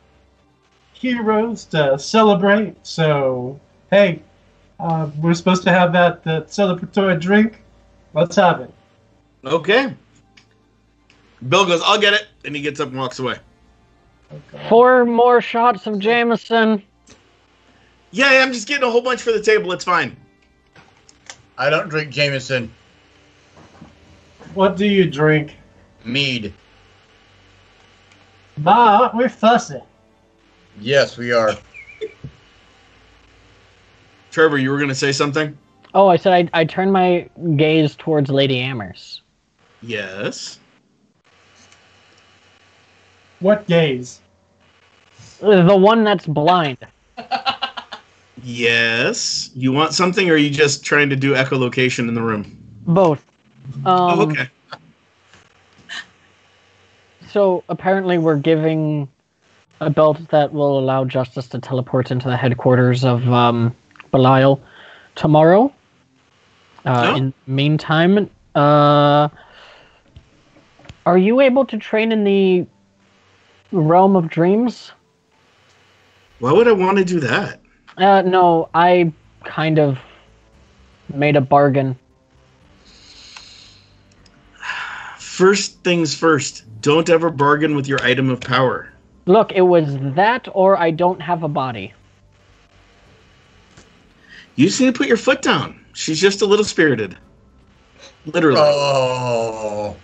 heroes to celebrate. So hey, we're supposed to have that celebratory drink. Let's have it. Okay. Bill goes, I'll get it. And he gets up and walks away. Okay. 4 more shots of Jameson. Yeah, I'm just getting a whole bunch for the table. It's fine. I don't drink Jameson. What do you drink? Mead. Ma, aren't we fussy? Yes, we are. Trevor, you were going to say something? Oh, I said I turned my gaze towards Lady Amherst. Yes. What gaze? The one that's blind. Yes. You want something, or are you just trying to do echolocation in the room? Both. Okay. So apparently we're giving a belt that will allow Justice to teleport into the headquarters of Belial tomorrow. In the meantime, are you able to train in the realm of dreams? Why would I want to do that? No, I kind of made a bargain. First things first. Don't ever bargain with your item of power. Look, it was that or I don't have a body. You just need to put your foot down. She's just a little spirited. Literally. Oh.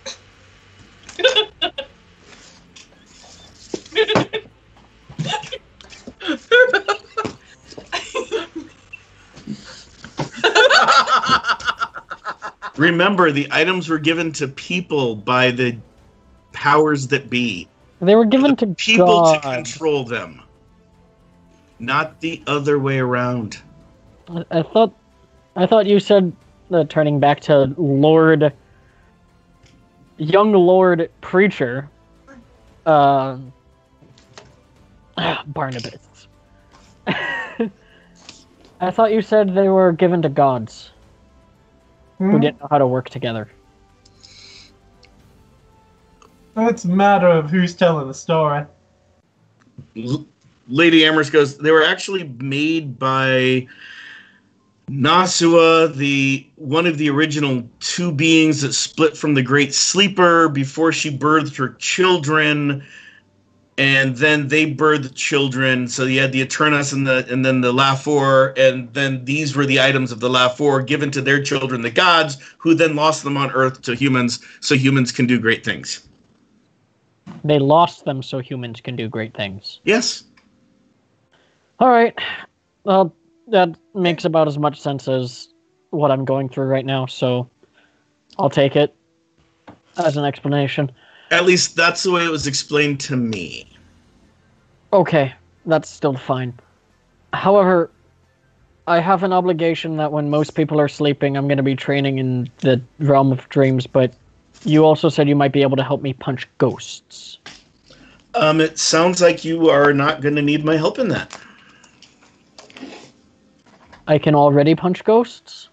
Remember, the items were given to people by the powers that be. They were given to People God. to control them. Not the other way around. I thought you said, turning back to young Lord Preacher, Barnabas. I thought you said they were given to gods who didn't know how to work together. It's a matter of who's telling the story. Lady Amherst goes, they were actually made by Nasua, one of the original two beings that split from the Great Sleeper before she birthed her children, and then they birthed children. So you had the Eternus and then the Lafor, and then these were the items of the Lafor given to their children, the gods, who then lost them on Earth to humans, so humans can do great things. They lost them so humans can do great things. Yes. All right. Well, that makes about as much sense as what I'm going through right now, so I'll take it as an explanation. At least that's the way it was explained to me. Okay, that's still fine. However, I have an obligation that when most people are sleeping, I'm going to be training in the realm of dreams, but you also said you might be able to help me punch ghosts. It sounds like you are not going to need my help in that. I can already punch ghosts?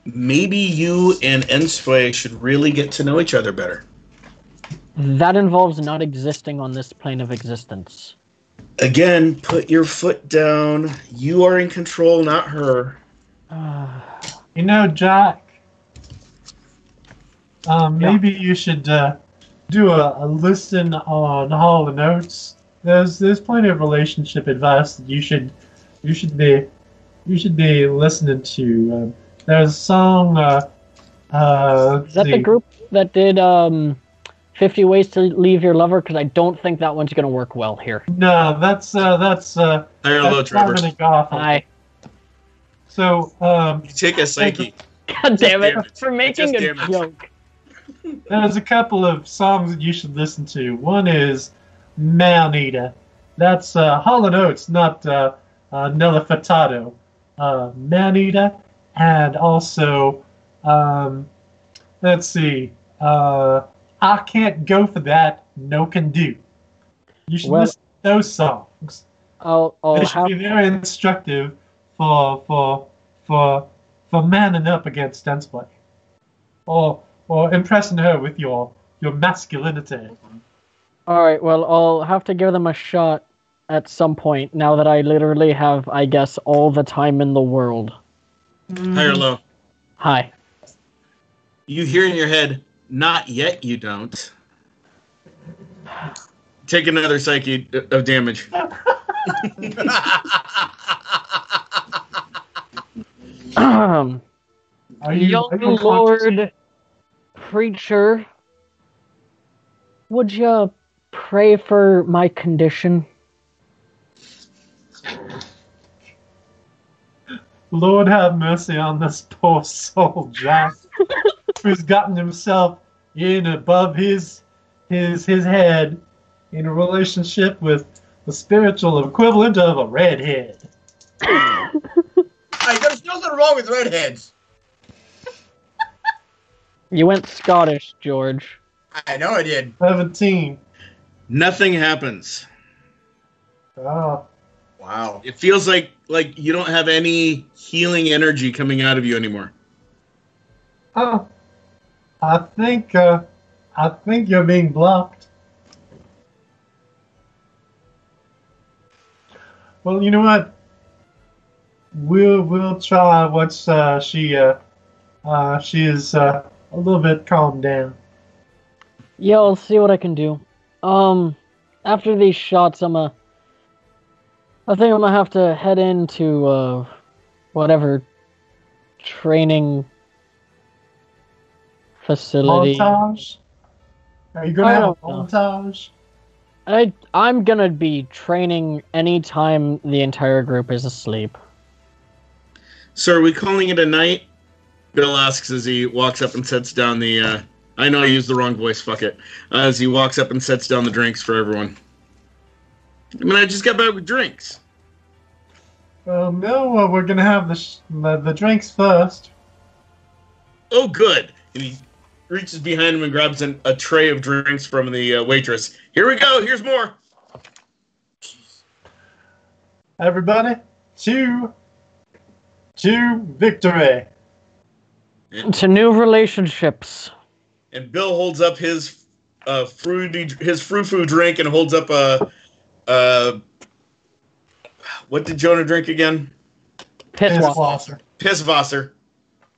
Maybe you and Ensway should really get to know each other better. That involves not existing on this plane of existence. Again, put your foot down. You are in control, not her. You know, Jack, maybe you should do a listen on Hall of Notes. There's plenty of relationship advice that you should be listening to. There's a song. Is that the group that did 50 Ways to Leave Your Lover? Because I don't think that one's going to work well here. No, that's Higher low, Trevor. Harmony Gotham. Hi. So You take a psyche. God damn it. damage. For making Just a damage. joke. there's a couple of songs that you should listen to. One is Man Eater. That's Hall & Oates, not Nella Furtado. Man Eater, and also let's see. I Can't Go For That, No Can Do. You should listen to those songs. I'll They should be very instructive for manning up against Densplay. Or impressing her with your masculinity. Alright, well, I'll have to give them a shot at some point, now that I literally have, I guess, all the time in the world. Higher low. Hi. You hear in your head, not yet you don't. Take another psyche of damage. Are you Young unconscious? Lord Preacher, would you pray for my condition? Lord have mercy on this poor soul, Jack, who's gotten himself in above his head in a relationship with the spiritual equivalent of a redhead. There's nothing wrong with redheads. You went Scottish, George. I know I did. 17. Nothing happens. Oh. Wow. It feels like you don't have any healing energy coming out of you anymore. Oh. I think you're being blocked. Well, you know what? We'll try once she is a little bit calmed down. Yeah, I'll see what I can do. After these shots, I think I'm gonna have to head into whatever training facility. Montage? Are you gonna I have a don't know. montage? I'm gonna be training anytime the entire group is asleep. So are we calling it a night? Bill asks as he walks up and sets down the... I know I used the wrong voice, fuck it. As he walks up and sets down the drinks for everyone. I mean, I just got back with drinks. No, we're gonna have the drinks first. Oh, good. And he reaches behind him and grabs a tray of drinks from the waitress. Here we go. Here's more. Everybody, to victory. To new relationships. And Bill holds up his frou-frou drink and holds up what did Jonah drink again? Pisswasser. Pisswasser.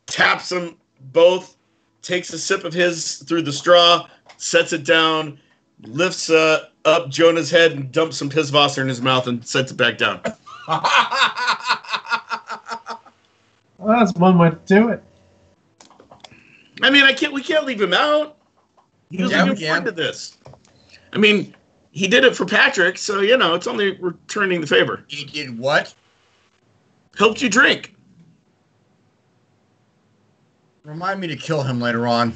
Taps them both, takes a sip of his through the straw, sets it down, lifts up Jonah's head and dumps some pisswasser in his mouth and sets it back down. Well, that's one way to do it. I mean, we can't leave him out. He was looking forward to this. I mean, he did it for Patrick, so, it's only returning the favor. He did what? Helped you drink. Remind me to kill him later on.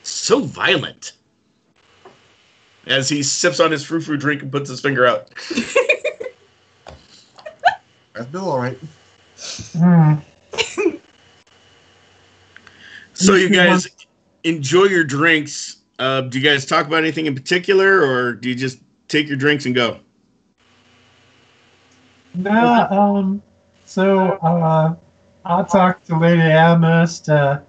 So violent. As he sips on his frou-frou drink and puts his finger out. That's Bill, all right. So you guys enjoy your drinks. Do you guys talk about anything in particular, or do you just take your drinks and go? No, so I talked to Lady Amherst and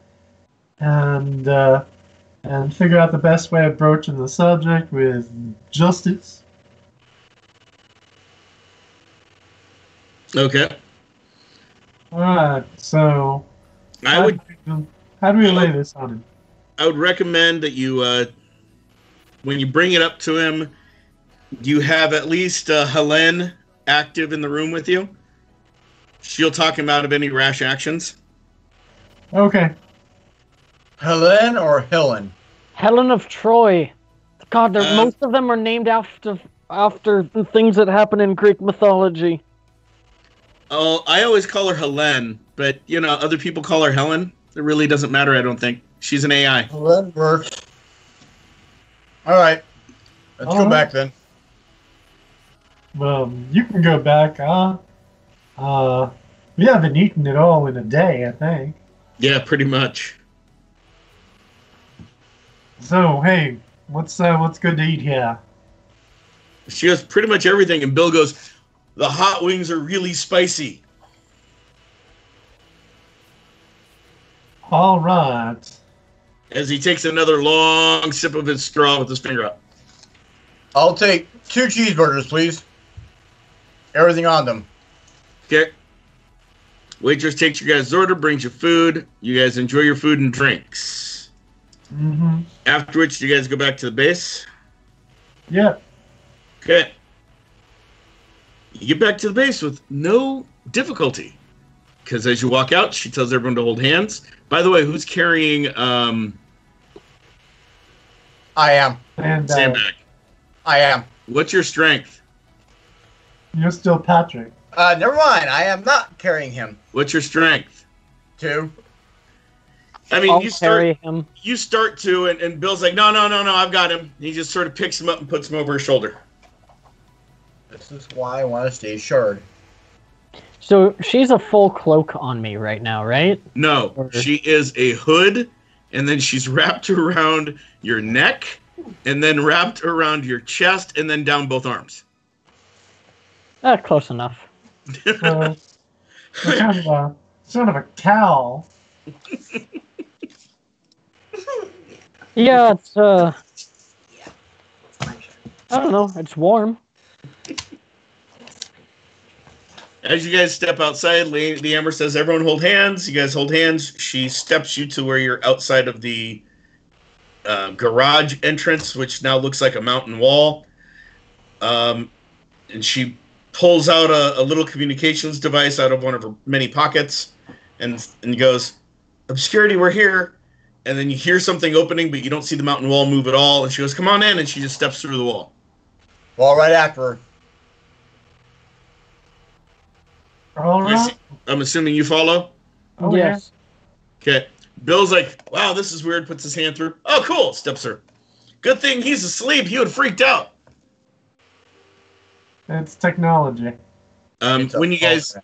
figure out the best way of broaching the subject with justice. Okay. All right, so I would How do we lay this on him? I would recommend that you, when you bring it up to him, you have at least Helene active in the room with you. She'll talk him out of any rash actions. Okay. Helen or Helen? Helen of Troy. God, most of them are named after the things that happen in Greek mythology. Oh, I always call her Helene, but other people call her Helen. It really doesn't matter, I don't think. She's an AI. Helen works. All right. Let's go back then. Well, you can go back. We haven't eaten it all in a day, I think. Yeah, pretty much. So, hey, what's good to eat here? She has pretty much everything, and Bill goes, "The hot wings are really spicy." All right. As he takes another long sip of his straw with his finger up. I'll take 2 cheeseburgers, please. Everything on them. Okay. Waitress takes your guys' order, brings you food. You guys enjoy your food and drinks. Mm-hmm. After which, you guys go back to the base. Yep. Okay. You get back to the base with no difficulty. Because as you walk out, she tells everyone to hold hands. By the way, who's carrying I am. And sandbag? I am. What's your strength? you're still Patrick. Never mind. I am not carrying him. What's your strength? 2. I mean, I'll you start. carry him. You start to, and Bill's like, no, I've got him. He just sort of picks him up and puts him over his shoulder. This is why I want to stay shard. So she's a full cloak on me right now, right? No, she is a hood, and then she's wrapped around your neck, and then wrapped around your chest, and then down both arms. Close enough. So, sort of a cowl. Yeah, it's I don't know. It's warm. As you guys step outside, Lady Amber says, everyone hold hands. You guys hold hands. She steps you to where you're outside of the garage entrance, which now looks like a mountain wall. And she pulls out a little communications device out of one of her many pockets and goes, "Obscurity, we're here." And then you hear something opening, but you don't see the mountain wall move at all. And she goes, "Come on in." And she just steps through the wall. Well, right after her. All right. I'm assuming you follow? Oh, Yes. Okay. Bill's like, "Wow, this is weird." Puts his hand through. "Oh, cool." Steps her. "Good thing he's asleep. He would have freaked out." It's technology. When you guys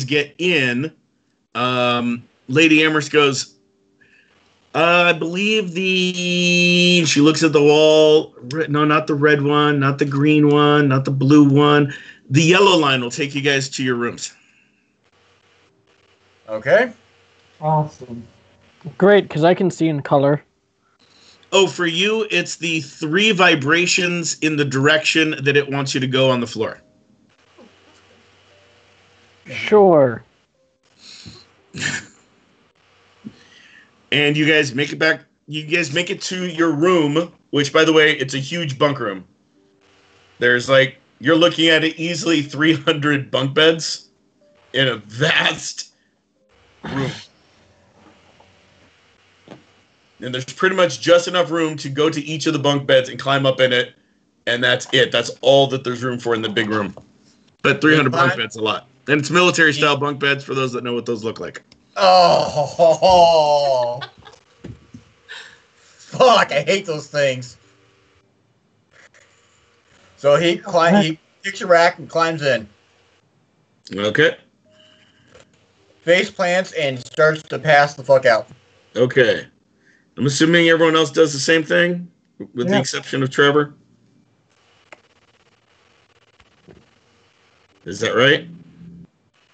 get in, Lady Amherst goes, "I believe she looks at the wall. No, not the red one, not the green one, not the blue one. The yellow line will take you guys to your rooms." Okay. Awesome. Great, because I can see in color. Oh, for you, it's the 3 vibrations in the direction that it wants you to go on the floor. Sure. And you guys make it back. You guys make it to your room, which, by the way, it's a huge bunk room. There's you're looking at it easily 300 bunk beds in a vast room. And there's pretty much just enough room to go to each of the bunk beds and climb up in it. And that's it. That's all that there's room for in the big room. But 300 bunk beds is a lot. And it's military-style bunk beds for those that know what those look like. Oh. Fuck, I hate those things. So he picks a rack and climbs in. Okay. Face plants and starts to pass the fuck out. Okay. I'm assuming everyone else does the same thing, with the exception of Trevor. Is that right?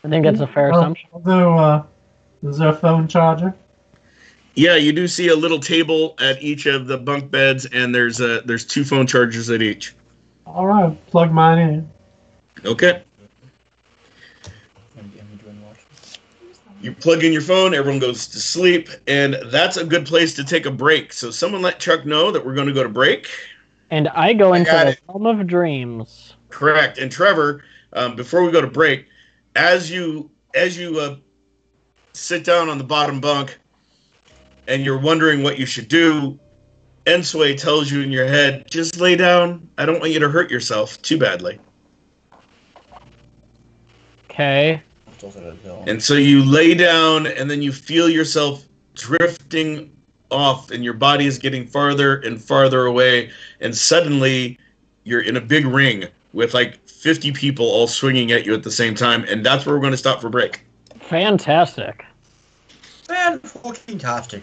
I think that's a fair assumption. Although, is there a phone charger? Yeah, you do see a little table at each of the bunk beds, and there's 2 phone chargers at each. All right, plug mine in. Okay. You plug in your phone, everyone goes to sleep, and that's a good place to take a break. So someone let Chuck know that we're going to go to break. And I go into got the it. realm of dreams. Correct. And Trevor, before we go to break, as you sit down on the bottom bunk and you're wondering what you should do, Ensway tells you in your head, just lay down. I don't want you to hurt yourself too badly. Okay. And so you lay down, and then you feel yourself drifting off, and your body is getting farther and farther away, and suddenly you're in a big ring with like 50 people all swinging at you at the same time, and that's where we're going to stop for break. Fantastic. Fan-fucking-tastic.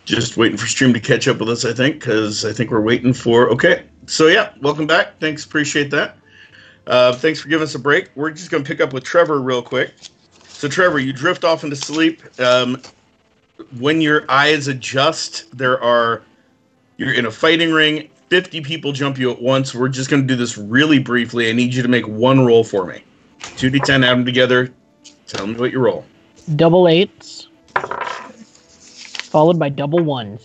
Just waiting for stream to catch up with us, I think, because I think we're waiting for... Okay, so yeah, welcome back. Thanks, appreciate that. Thanks for giving us a break. We're just going to pick up with Trevor real quick. So, Trevor, you drift off into sleep. When your eyes adjust, you're in a fighting ring. 50 people jump you at once. We're just going to do this really briefly. I need you to make one roll for me. 2d10, add them together. Tell me what you roll. Double 8s, followed by double 1s.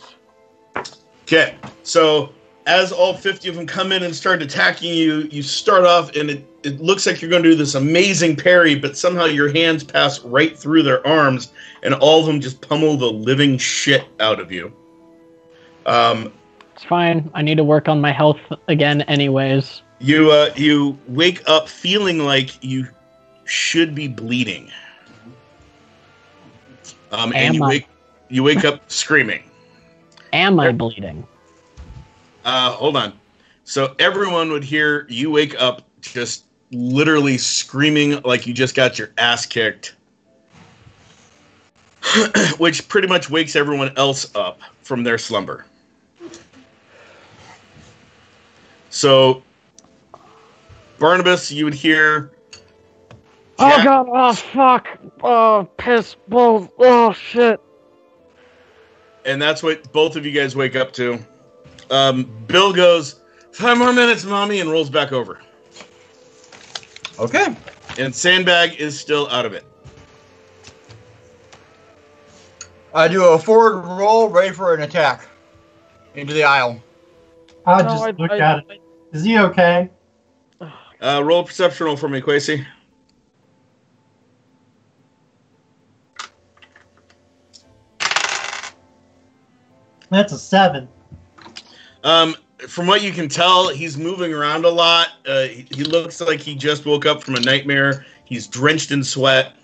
Okay, so as all 50 of them come in and start attacking you, you start off, and it looks like you're going to do this amazing parry, but somehow your hands pass right through their arms, and all of them just pummel the living shit out of you. It's fine. I need to work on my health again anyways. You wake up feeling like you should be bleeding. And you wake up screaming. Am I bleeding? Hold on. So everyone would hear you wake up just literally screaming like you just got your ass kicked. Which pretty much wakes everyone else up from their slumber. So, Barnabas, you would hear... Oh god, oh fuck, oh piss, balls, oh shit. And that's what both of you guys wake up to. Bill goes, 5 more minutes, mommy, and rolls back over. Okay. And Sandbag is still out of it. I do a forward roll, ready for an attack. Into the aisle. I'll just look at it. Is he okay? Roll a perception roll for me, Quasi. That's a 7. From what you can tell, he's moving around a lot. He looks like he just woke up from a nightmare. He's drenched in sweat.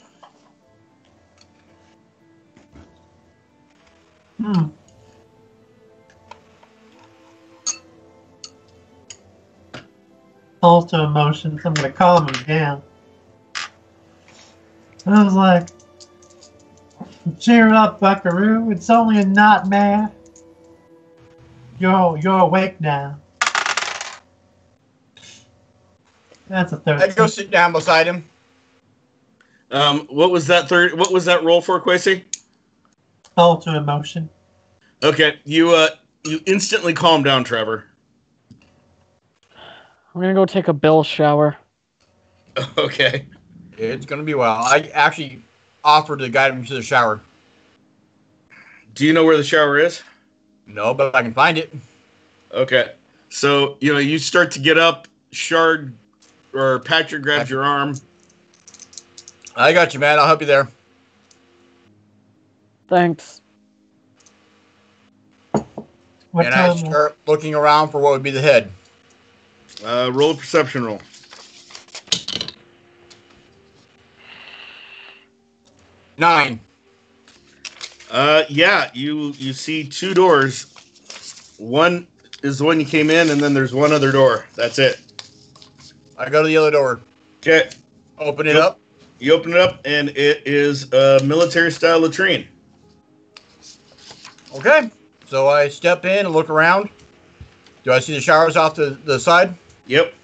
Also emotions. I'm going to calm him down. I was like, cheer up, buckaroo. It's only a nightmare. You're awake now. That's a 13. I go sit down beside him. What was that roll for, Quasi? Call to emotion. Okay, you instantly calm down, Trevor. I'm gonna go take a Bill shower. Okay. It's going to be well. I actually offered to guide him to the shower. Do you know where the shower is? No, but I can find it. Okay. So, you start to get up. Shard or Patrick grabs your arm. I got you, man. I'll help you there. Thanks. What And I time? start looking around for what would be the head. Roll a perception roll. Nine. Yeah, you see 2 doors. One is the one you came in, and then there's one other door. That's it. I go to the other door. Okay. Open it up. You open it up, and it is a military-style latrine. Okay. So I step in and look around. Do I see the showers off to the side? Yep.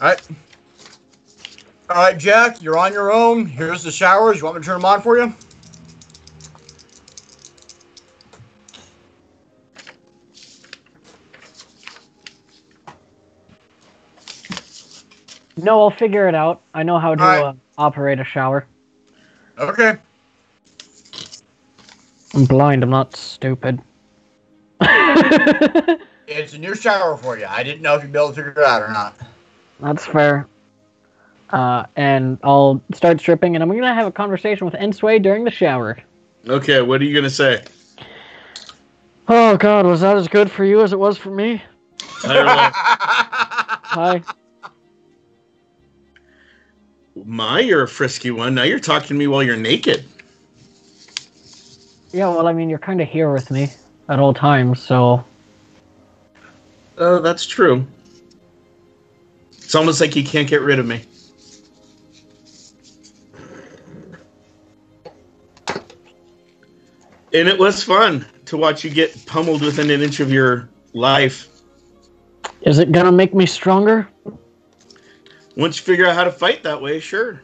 All right. All right, Jack, you're on your own. Here's the showers. You want me to turn them on for you? No, I'll figure it out. I know how to Alright. operate a shower. Okay. I'm blind, I'm not stupid. It's a new shower for you. I didn't know if you'd be able to figure it out or not. That's fair. And I'll start stripping, and I'm gonna have a conversation with Ensway during the shower. Okay, what are you going to say? Oh god, was that as good for you as it was for me? Hi. You're a frisky one. Now you're talking to me while you're naked. Yeah, well, I mean, you're kind of here with me at all times, so... Oh, that's true. It's almost like you can't get rid of me. And it was fun to to watch you get pummeled within an inch of your life. Is it gonna make me stronger? Once you figure out how to fight that way, sure.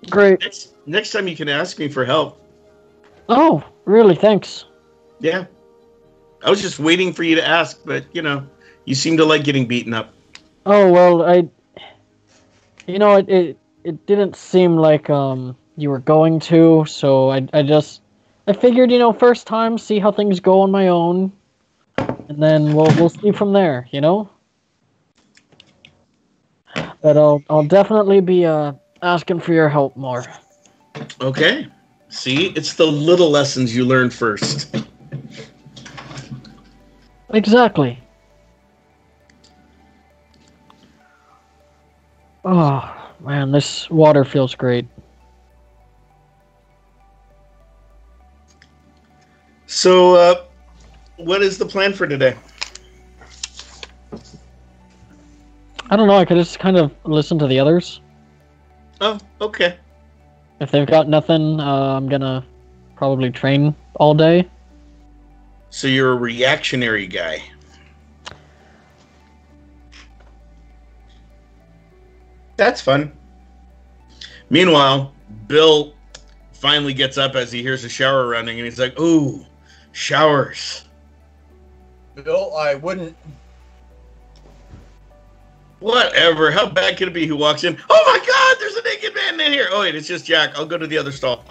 Great. Next time you can ask me for help. Oh, really? Thanks. Yeah. I was just waiting for you to ask, but, you seem to like getting beaten up. Oh, well, it didn't seem like you were going to, so I figured, first time, see how things go on my own, and then we'll see from there, But I'll definitely be asking for your help more. Okay. See, it's the little lessons you learn first. Exactly. Oh, man, this water feels great. So, what is the plan for today? I don't know, I could just kind of listen to the others. Oh, okay. If they've got nothing, I'm gonna probably train all day. So you're a reactionary guy. That's fun. Meanwhile, Bill finally gets up as he hears a shower running, and he's like, "Ooh, showers." Bill, I wouldn't. Whatever. How bad could it be? Who walks in? Oh my God! There's a naked man in here. Oh wait, it's just Jack. I'll go to the other stall.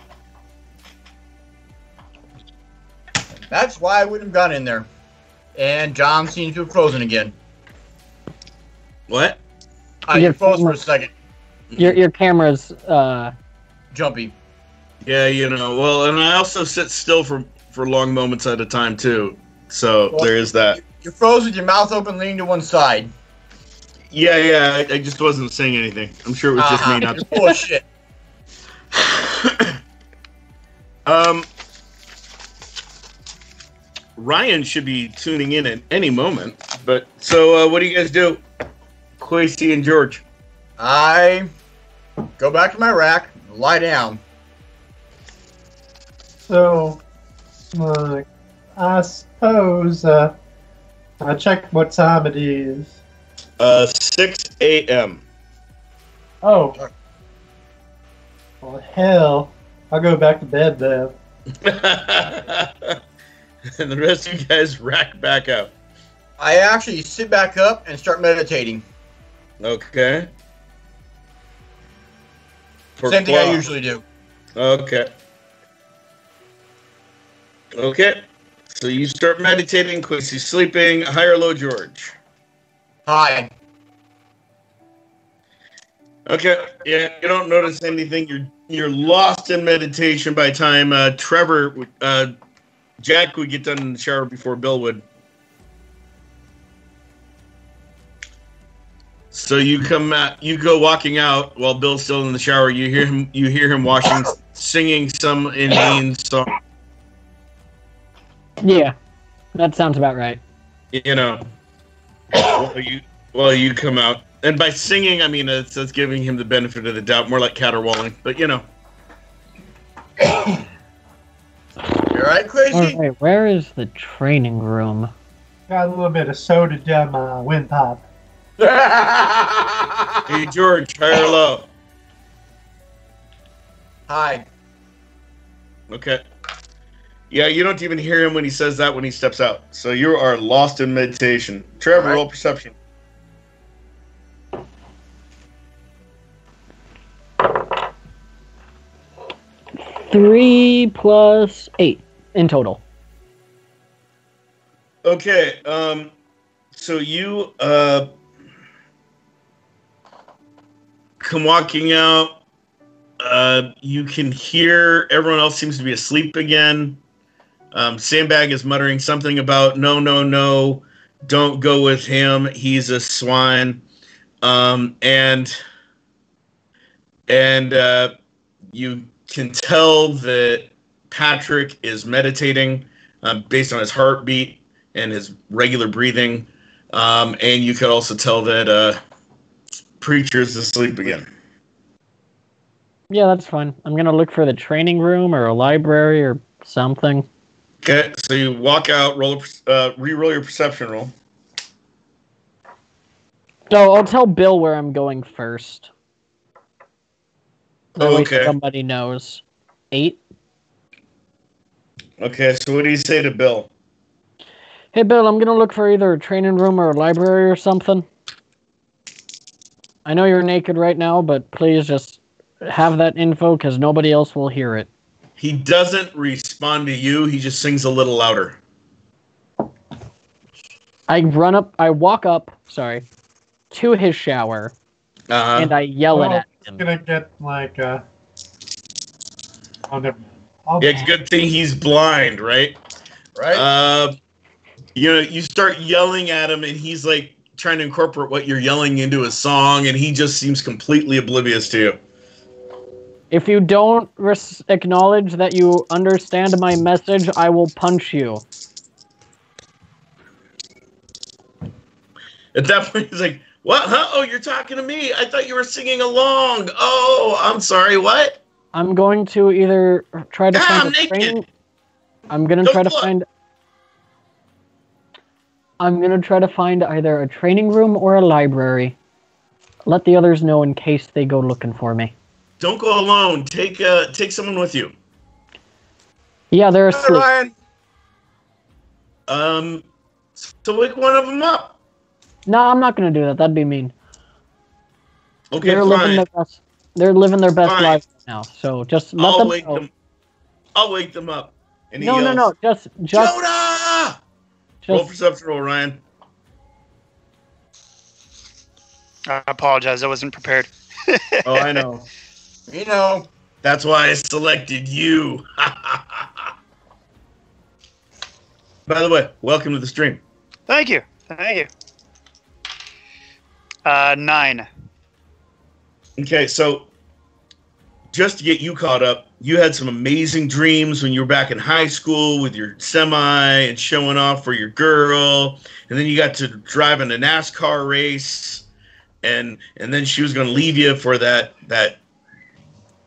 That's why I wouldn't have gone in there. And John seems to have frozen again. What? You froze for a second. Your camera's Jumpy. Yeah, Well, and I also sit still for long moments at a time too. So there is that. You're frozen with your mouth open, leaning to one side. Yeah. I just wasn't saying anything. I'm sure it was just me not. You're full of shit. Ryan should be tuning in at any moment. But so, what do you guys do, Quasi and George? I go back to my rack, lie down. So, I suppose I check what time it is. 6 a.m. Oh. Well, hell, I'll go back to bed then. And the rest of you guys rack back up. I actually sit back up and start meditating. Okay. Same thing I usually do. Okay. So you start meditating, Quincy sleeping. High or low, George? Hi. Okay. Yeah, you don't notice anything. You're lost in meditation by the time Jack would get done in the shower before Bill would. So you go walking out while Bill's still in the shower. You hear him washing, singing some inane song. Yeah, that sounds about right. While you come out, and by singing I mean it's giving him the benefit of the doubt, more like caterwauling, but You alright, Crazy? Alright, where is the training room? Got a little bit of soda down my windpipe. Hey George, high or low? Hi. Okay. Yeah, you don't even hear him when he says that when he steps out. So you are lost in meditation. Trevor, roll perception. Three plus 8 in total. Okay, so you come walking out. You can hear everyone else seems to be asleep again. Sandbag is muttering something about no, don't go with him. He's a swine. And you can tell that Patrick is meditating based on his heartbeat and his regular breathing. And you could also tell that Preacher's asleep again. Yeah, that's fine. I'm gonna look for the training room or a library or something. Okay, so you walk out, re-roll your perception roll. So I'll tell Bill where I'm going first. That way Okay. somebody knows. 8. Okay, so what do you say to Bill? Hey, Bill, I'm going to look for either a training room or a library or something. I know you're naked right now, but please just have that info because nobody else will hear it. He doesn't respond to you. He just sings a little louder. I walk up, to his shower, and I yell it at It's him. gonna get like oh, never mind. It's a good thing he's blind, right? Right? You start yelling at him, and he's like trying to incorporate what you're yelling into a song, and he just seems completely oblivious to you. If you don't acknowledge that you understand my message, I will punch you. At that point, he's like, "What? Huh? Oh, you're talking to me? I thought you were singing along. Oh, I'm sorry. What?" I'm going to either try to find I'm a naked. training. I'm gonna Don't try to look. find. I'm gonna try to find either a training room or a library. Let the others know in case they go looking for me. Don't go alone. Take someone with you. Yeah, they're Hi, asleep. Ryan. So wake one of them up. No, I'm not gonna do that. That'd be mean. Okay, They're living fine. their best. They're living their best Fine. lives right now. So just let I'll them wake know. them. I'll wake them up. And he No, yells, Just Jonah! Roll just perception roll, Ryan. I apologize. I wasn't prepared. Oh, I know. You know. That's why I selected you. By the way, welcome to the stream. Thank you. 9. Okay, so just to get you caught up, you had some amazing dreams when you were back in high school with your semi and showing off for your girl, and then you got to drive in a NASCAR race, and then she was going to leave you for that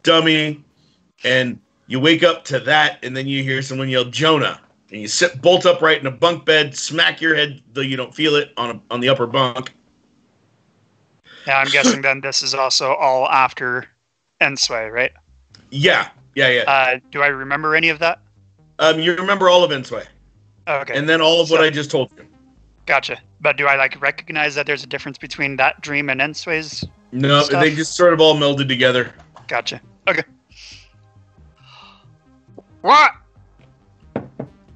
dummy, and you wake up to that, and then you hear someone yell Jonah, and you sit bolt upright in a bunk bed, smack your head though you don't feel it on the upper bunk. Yeah, I'm guessing then this is also all after Ensway, right? Yeah. Do I remember any of that? You remember all of Ensway, Okay. and then all of what I just told you. Gotcha. But do I recognize that there's a difference between that dream and Ensway's? No, Stuff. they just sort of all melded together. Gotcha. Okay. What? Why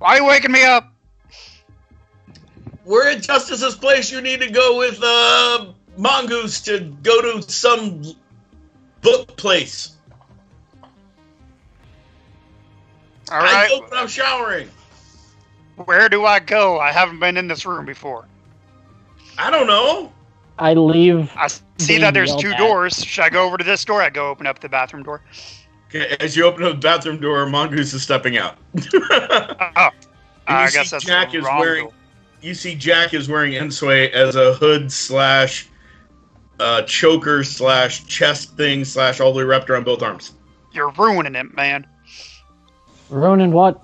are you waking me up? We're at Justice's place. You need to go with Mongoose to go to some book place. All I right. go when I'm showering. Where do I go? I haven't been in this room before. I don't know. I leave. I see Being that there's yelled 2 at. doors. Should I go over to this door? I go open up the bathroom door. Okay, as you open up the bathroom door, Mongoose is stepping out. Oh. And I you guess see that's Jack the is wrong wearing. door. You see Jack is wearing Ensway as a hood / choker / chest thing / all the way wrapped around both arms. You're ruining it, man. Ronan, what?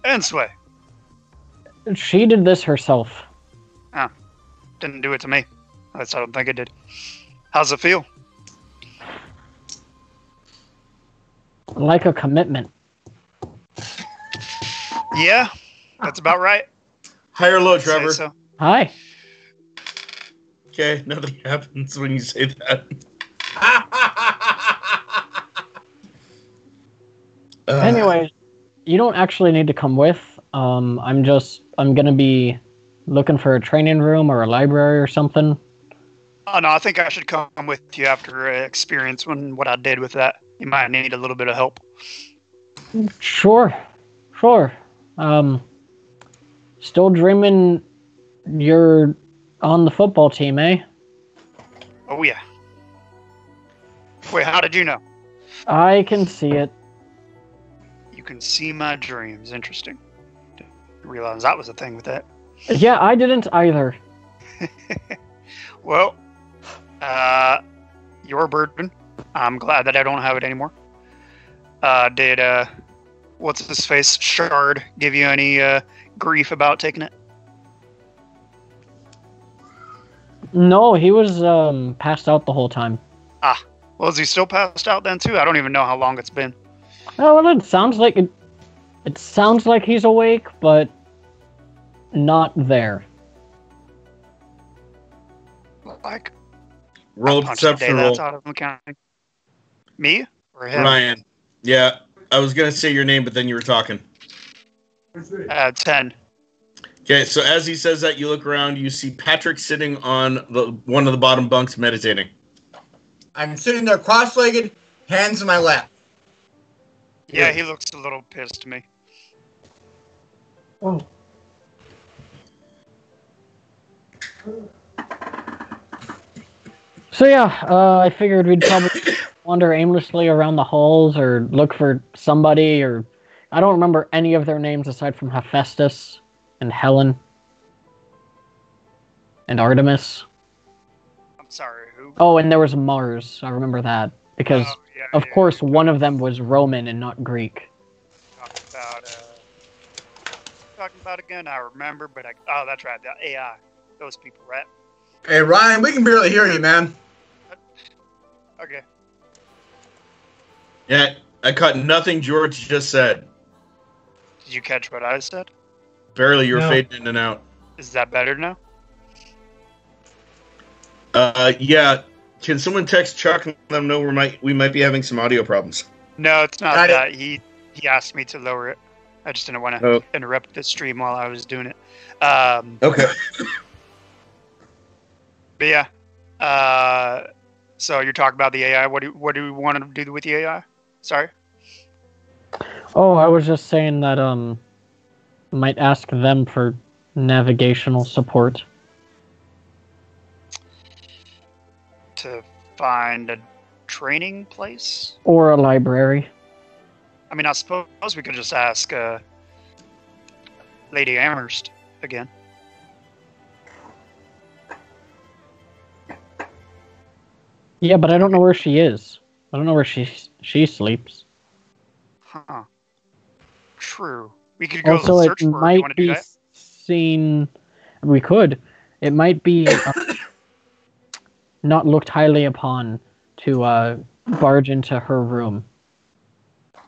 Ensway. She did this herself. Didn't do it to me. At least I don't think it did. How's it feel? Like a commitment. Yeah, that's about right. High or low, I'd say Trevor? so. Hi. Okay, nothing happens when you say that. Anyways, you don't actually need to come with. I'm gonna be looking for a training room or a library or something. Oh no, I think I should come with you after experience what I did with that. You might need a little bit of help. Sure. Still dreaming you're on the football team, eh? Oh yeah. Wait, how did you know? I can see it. You can see my dreams. Interesting. Didn't realize that was a thing with that. Yeah, I didn't either. Well, your burden. I'm glad that I don't have it anymore. Did what's his face Shard give you any grief about taking it? No, he was passed out the whole time. Well, is he still passed out then too? I don't even know how long it's been. Oh, well, it sounds like it sounds like he's awake, but not there. Like, Roll I punched the perception day roll. that's out of him counting. Me or him? Ryan. Yeah, I was gonna say your name, but then you were talking. 10. Okay, so as he says that, you look around. You see Patrick sitting on one of the bottom bunks, meditating. I'm sitting there cross-legged, hands in my lap. Yeah, he looks a little pissed to me. Oh, So yeah, I figured we'd probably wander aimlessly around the halls or look for somebody, or I don't remember any of their names aside from Hephaestus and Helen and Artemis. I'm sorry, who? Oh, and there was Mars. I remember that because, Oh, yeah, of yeah, course, you're one of them was Roman and not Greek. talking about again. I remember, but that's right. The AI, those people, right? Hey, Ryan, we can barely hear you, man. Okay. Yeah, I caught nothing George just said. Did you catch what I said? Barely, you were No. fading in and out. Is that better now? Yeah. Can someone text Chuck and let them know we might be having some audio problems? No, it's not Got it. that. He asked me to lower it. I just didn't want to Oh, interrupt the stream while I was doing it. okay. But yeah. So you're talking about the AI. What do we want to do with the AI? Sorry. Oh, I was just saying that might ask them for navigational support. To find a training place? Or a library. I mean, I suppose we could just ask Lady Amherst again. Yeah, but I don't know where she is. I don't know where she sleeps. Huh. True. We could go Also, it search for her. You might want to do be that? seen. We could. It might be not looked highly upon to barge into her room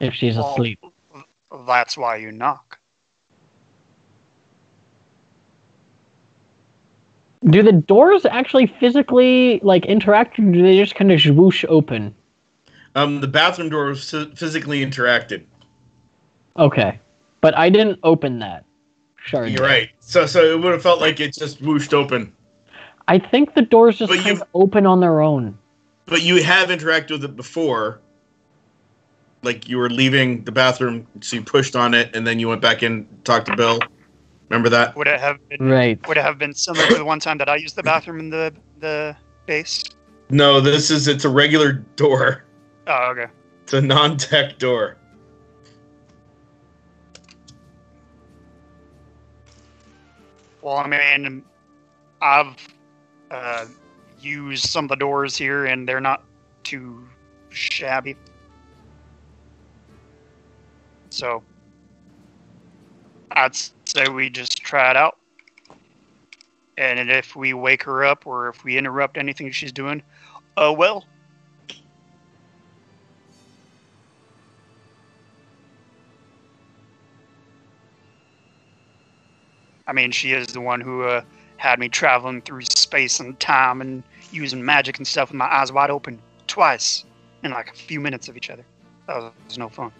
if she's Well, asleep. That's why you knock. Do the doors actually physically interact, or do they just kind of zwoosh open? The bathroom door was physically interacted. Okay, but I didn't open that. Sure. You're right. So it would have felt like it just whooshed open. I think the doors just But kind of open on their own. But you have interacted with it before. Like you were leaving the bathroom, so you pushed on it, and then you went back in, talked to Bill. Remember that? Would it have been Right. Would it have been similar to the one time that I used the bathroom in the base? No, it's a regular door. Oh, okay. It's a non-tech door. Well, I mean, I've used some of the doors here, and they're not too shabby. So, I'd say we just try it out. And if we wake her up, or if we interrupt anything she's doing, oh well. I mean, she is the one who had me traveling through space and time and using magic and stuff with my eyes wide open twice in like a few minutes of each other. That was no fun.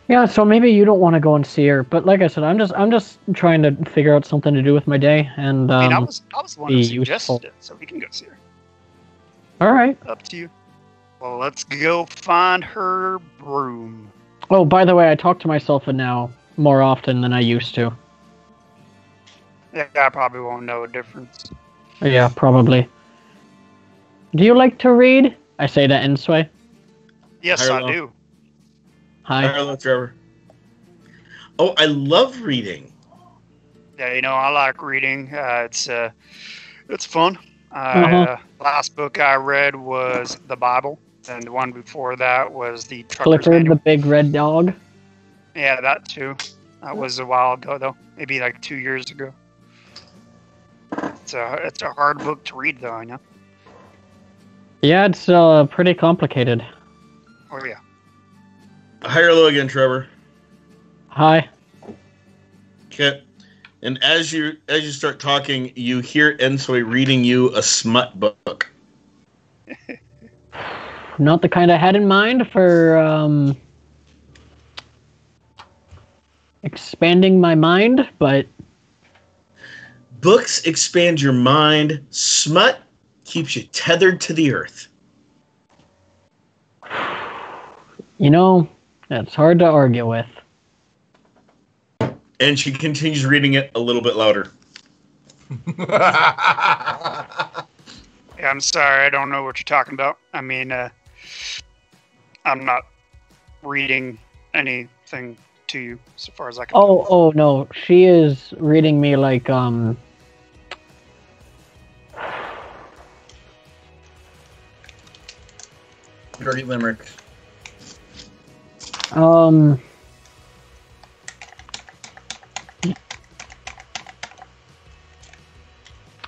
Yeah, so maybe you don't want to go and see her, but like I said, I'm just trying to figure out something to do with my day, and I mean, I was the one who be suggested useful. it, so we can go see her. all right. Up to you. Well, let's go find her broom. Oh, by the way, I talk to myself now more often than I used to. Yeah, I probably won't know a difference. Yeah, probably. Do you like to read? I say to Ensway. Yes, Hi, I Arlo. do. Hi. Hello, Trevor. Oh, I love reading. Yeah, I like reading. It's fun. Last book I read was the Bible, and the one before that was the Trucker's Clifford the Manual. Big Red Dog. Yeah, that too. That was a while ago, though. Maybe like 2 years ago. It's a hard book to read, though, I know. Yeah, it's pretty complicated. Oh, yeah. High or low again, Trevor? Hi. Okay. And as you start talking, you hear Ensoi reading you a smut book. Not the kind I had in mind for expanding my mind, but Books expand your mind. Smut keeps you tethered to the earth. you know, that's hard to argue with. And she continues reading it a little bit louder. Yeah, I'm sorry, I don't know what you're talking about. I mean, I'm not reading anything to you, so far as I can tell. Oh no, she is reading me like Dirty limericks.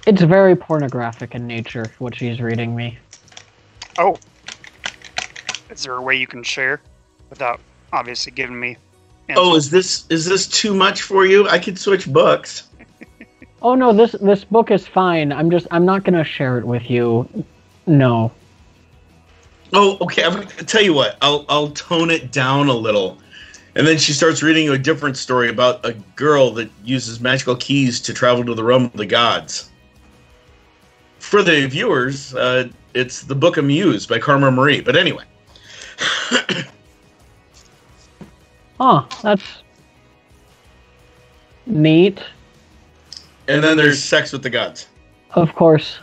It's very pornographic in nature, what she's reading me. Oh. Is there a way you can share without obviously giving me Oh, is this too much for you? I could switch books. Oh no, this book is fine. I'm not gonna share it with you. No. Oh, okay. I'm gonna tell you what. I'll tone it down a little, and then she starts reading you a different story about a girl that uses magical keys to travel to the realm of the gods. For the viewers, it's the Book of Muse by Karma Marie. But anyway. Huh, that's neat. And then there's sex with the gods. Of course.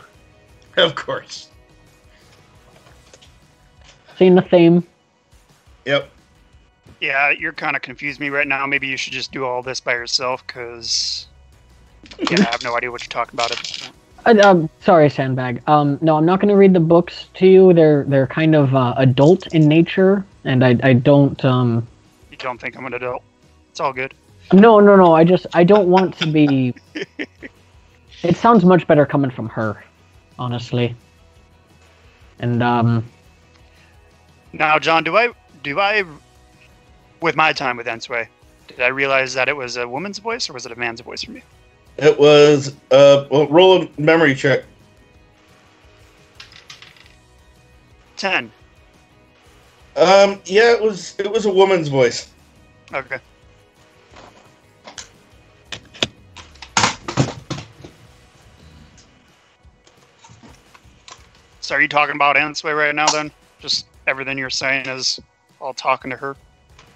Of course. Seen the theme. Yep. Yeah, you're kind of confused me right now. Maybe you should just do all this by yourself, because I have no idea what you're talking about at this point. Sorry, Sandbag. No, I'm not going to read the books to you. They're kind of adult in nature, and I don't. You don't think I'm an adult? It's all good. No. I don't want to be. It sounds much better coming from her, honestly. And Now, John, do I, with my time with Ensway, did I realize that it was a woman's voice or was it a man's voice for me? It was well, roll a memory check. 10. Yeah, it was a woman's voice. Okay. So are you talking about Ensway right now then? Just everything you're saying is all talking to her?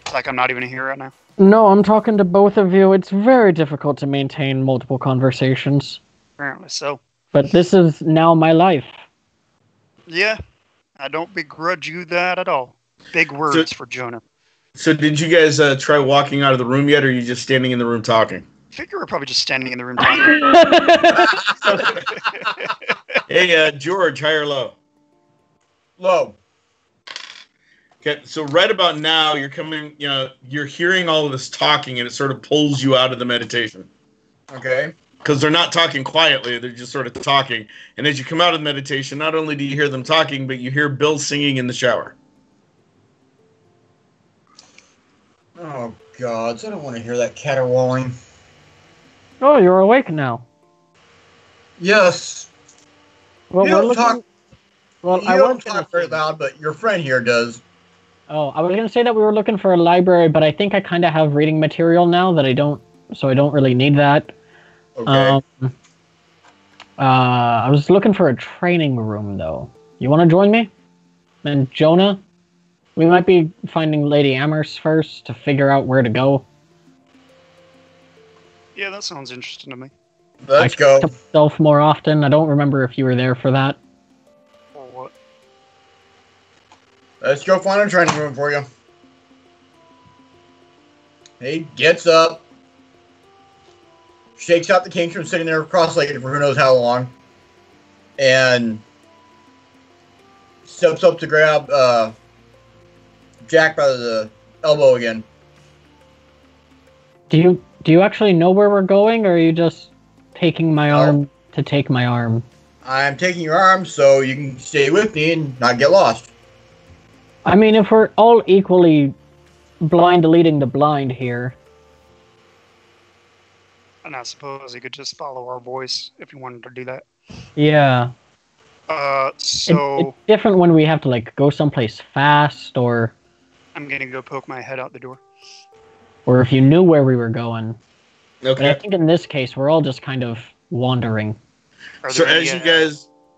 It's like I'm not even here right now? no, I'm talking to both of you. It's very difficult to maintain multiple conversations, Apparently so. but this is now my life. Yeah, I don't begrudge you that at all. Big words for Jonah. So did you guys try walking out of the room yet, or are you just standing in the room talking? I figure we're probably just standing in the room talking. Hey, George, high or low? Low. Okay, so right about now, you're hearing all of this talking, and it sort of pulls you out of the meditation. Okay. Because they're not talking quietly, they're just sort of talking. And as you come out of the meditation, not only do you hear them talking, but you hear Bill singing in the shower. Oh, gods. I don't want to hear that caterwauling. Oh, you're awake now. Yes. Well, You we're don't looking. talk- Well, You I don't was gonna talk very say- loud, but your friend here does. Oh, I was gonna say that we were looking for a library, but I think I kind of have reading material now that I don't really need that. Okay. I was looking for a training room though. You want to join me? And Jonah, we might be finding Lady Amherst first to figure out where to go. Yeah, that sounds interesting to me. Let's I go. talk to myself more often. I don't remember if you were there for that. Or what? Let's go find a training room for you. He gets up, shakes out the kinks from sitting there cross-legged for who knows how long, and steps up to grab Jack by the elbow again. Do you actually know where we're going, or are you just taking my arm to take my arm? I'm taking your arm so you can stay with me and not get lost. I mean, if we're all equally blind leading the blind here. And I suppose you could just follow our voice if you wanted to do that. Yeah. So it's different when we have to like go someplace fast, or I'm gonna go poke my head out the door. if you knew where we were going. But I Okay. think in this case, we're all just kind of wandering. Are So there any,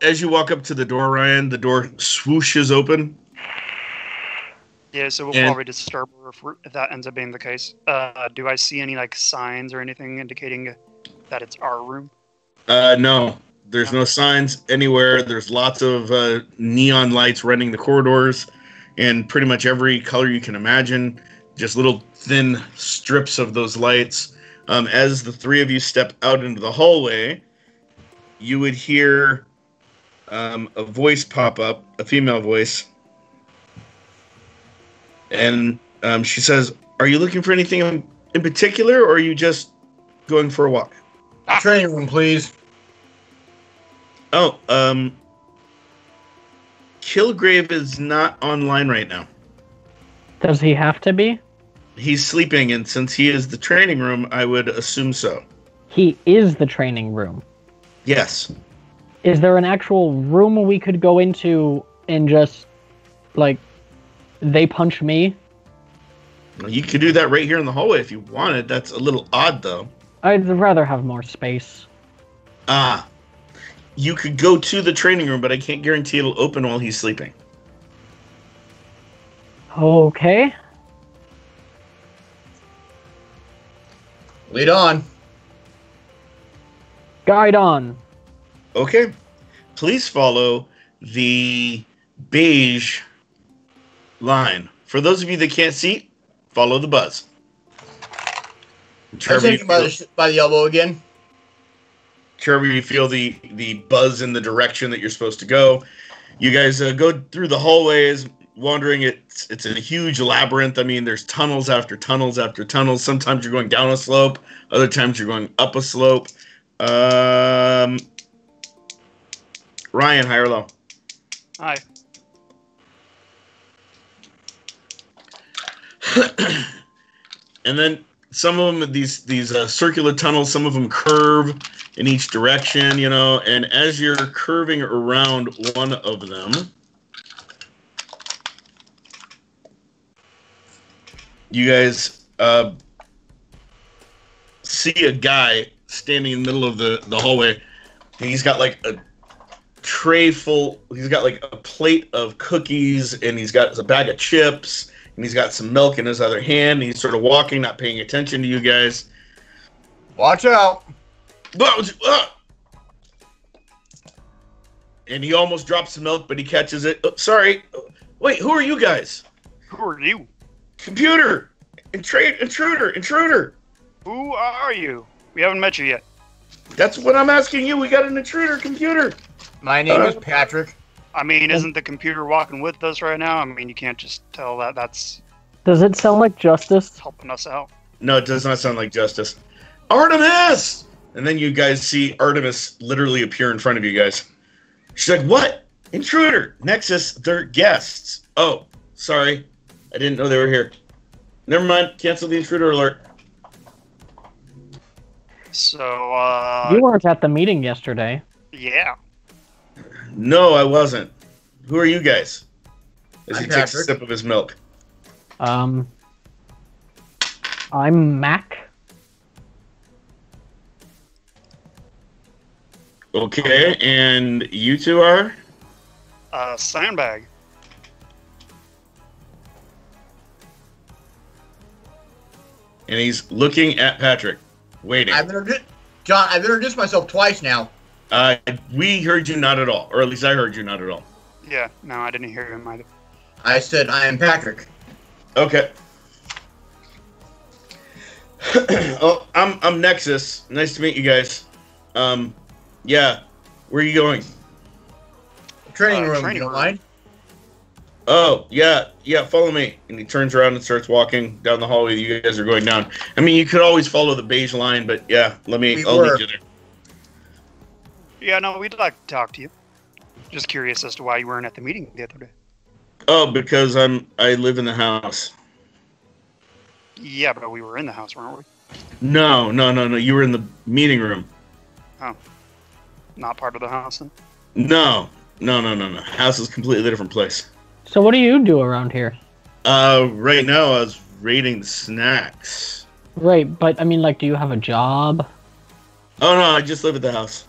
as you walk up to the door, Ryan, the door swooshes open. Yeah, so we'll And- probably disturb her if that ends up being the case. Do I see any like signs or anything indicating that it's our room? No, there's no signs anywhere. There's lots of neon lights running the corridors, and pretty much every color you can imagine. Just little thin strips of those lights. As the three of you step out into the hallway, you would hear a voice pop up, a female voice. And she says, "Are you looking for anything in particular, or are you just going for a walk?" Training room, please. Oh, Kilgrave is not online right now. Does he have to be? He's sleeping, and since he is the training room, I would assume so. He is the training room. Yes. Is there an actual room we could go into and just, like, they punch me? You could do that right here in the hallway if you wanted. That's a little odd, though. I'd rather have more space. Ah. You could go to the training room, but I can't guarantee it'll open while he's sleeping. Okay. Lead on. Guide on. Okay. Please follow the beige line. For those of you that can't see, follow the buzz. I'm Trevor, you taking by the elbow again. Trevor, you feel the buzz in the direction that you're supposed to go. You guys go through the hallways, wandering. It's a huge labyrinth. I mean, there's tunnels after tunnels after tunnels. Sometimes you're going down a slope. Other times you're going up a slope. Ryan, high or low? Hi. And then some of them, these circular tunnels, some of them curve in each direction, you know. And as you're curving around one of them, you guys see a guy standing in the middle of the hallway. He's got like a tray full. He's got like a plate of cookies, and he's got a bag of chips. And he's got some milk in his other hand. And he's sort of walking, not paying attention to you guys. Watch out. And he almost drops the milk, but he catches it. Oh, sorry. Wait, who are you guys? Who are you? Computer! Intruder! Who are you? We haven't met you yet. That's what I'm asking you. We got an intruder, computer. My name is Patrick. I mean, isn't the computer walking with us right now? I mean, you can't just tell that that's Does it sound like justice? helping us out. No, it does not sound like justice. Artemis! And then you guys see Artemis literally appear in front of you guys. She's like, what? Intruder! Nexus, they're guests. Oh, sorry. I didn't know they were here. Never mind. Cancel the intruder alert. So, You weren't at the meeting yesterday. yeah. No, I wasn't. Who are you guys? As he I'm takes a Patrick. sip of his milk. I'm Mac. Okay, and you two are? Sandbag. And he's looking at Patrick, waiting. I've introduced myself twice now. We heard you not at all, or at least I heard you not at all. Yeah, no, I didn't hear him either. I said I am Patrick. Okay. Oh, I'm Nexus. Nice to meet you guys. Yeah, where are you going? Training room, training you don't room. mind? Oh, yeah, follow me. And he turns around and starts walking down the hallway you guys are going down. I mean, you could always follow the beige line, but yeah, I'll lead you there. Yeah, no, we'd like to talk to you. Just curious as to why you weren't at the meeting the other day. Oh, because I live in the house. Yeah, but we were in the house, weren't we? No. You were in the meeting room. Oh. Not part of the house, then? No. House is a completely different place. So what do you do around here? Right now I was raiding the snacks. Right, but I mean, like, do you have a job? Oh, no, I just live at the house.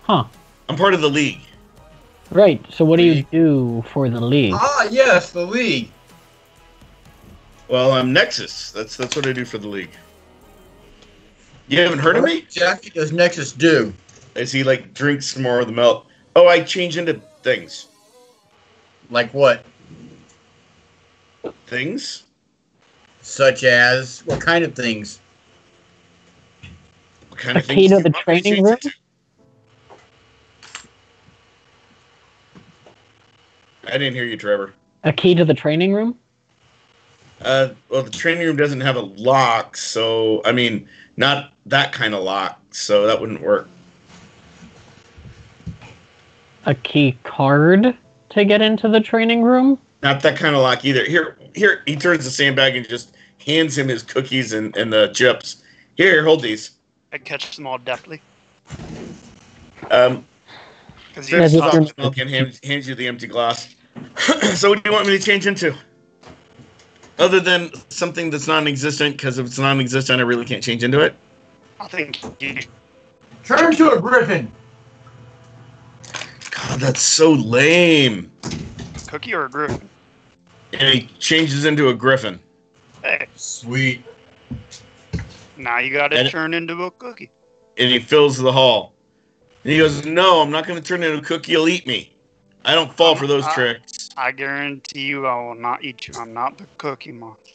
Huh. I'm part of the league. Right, so what do you do for the league? Ah, yes, the league. Well, I'm Nexus. That's what I do for the league. You haven't heard of me? What exactly does Nexus do? As he, like, drinks some more of the milk. Oh, I change into things. Like what? Things? Such as what kind of things? What kind of The key things to do the you want me to training change room? into? I didn't hear you, Trevor. A key to the training room? Well, the training room doesn't have a lock, so, I mean, not that kind of lock, so that wouldn't work. A key card to get into the training room? Not that kind of lock either. Here, he turns the sandbag and just hands him his cookies and the chips. Here, hold these. I catch them all deftly. Because he Yeah, stops just- the milk and hands you the empty glass. So what do you want me to change into? Other than something that's non-existent, because if it's non-existent, I really can't change into it. I think you Turn to a griffin. God, that's so lame. cookie or a griffin. And he changes into a griffin. Hey, Sweet. now you gotta And- turn into a cookie. And he fills the hall. And he goes, no, I'm not going to turn into a cookie. You'll eat me. I don't fall for those tricks. I guarantee you I will not eat you. I'm not the cookie monster.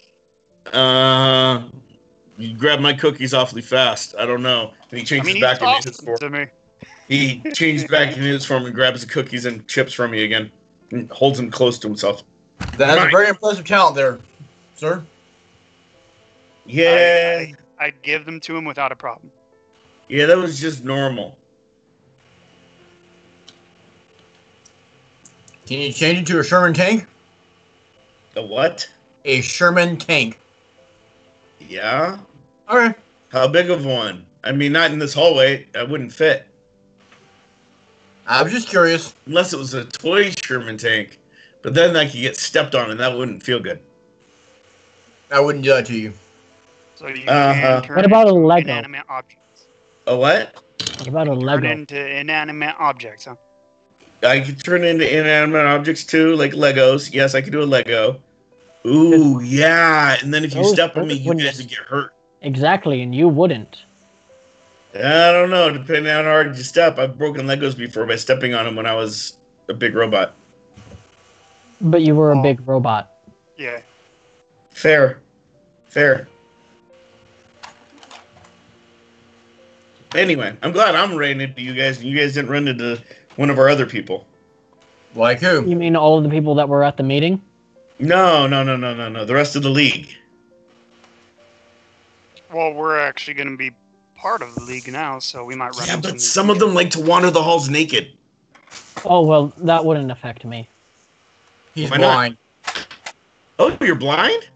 You grab my cookies awfully fast. I don't know. And he I changes mean, back he's into his awesome form. to me. He changes back into his form and grabs the cookies and chips from me again. And holds them close to himself. That is a Mine. very impressive talent there, sir. Yeah. I'd give them to him without a problem. Yeah, that was just normal. Can you change into a Sherman tank? A what? A Sherman tank. Yeah? Okay. How big of one? I mean, not in this hallway. I wouldn't fit. I was just curious. Unless it was a toy Sherman tank. But then I could get stepped on and that wouldn't feel good. I wouldn't do that to you. So you Uh-huh. can turn What about a into Lego? inanimate objects. A what? What about a Turn Lego? into inanimate objects, huh? I could turn into inanimate objects too, like Legos. Yes, I could do a Lego. Ooh, yeah. And then if you Those- step on me, those you wouldn't- guys would get hurt. Exactly, and you wouldn't. I don't know. Depending on how hard you step. I've broken Legos before by stepping on them when I was a big robot. But you were a Oh. big robot. Yeah. Fair. Anyway, I'm glad I'm running into you guys, and you guys didn't run into one of our other people. Like who? You mean all of the people that were at the meeting? No. The rest of the league. Well, we're actually going to be part of the league now, so we might run Yeah, into but some of them like to wander the halls naked. Oh, well, that wouldn't affect me. He's Why not? blind. Oh, you're blind?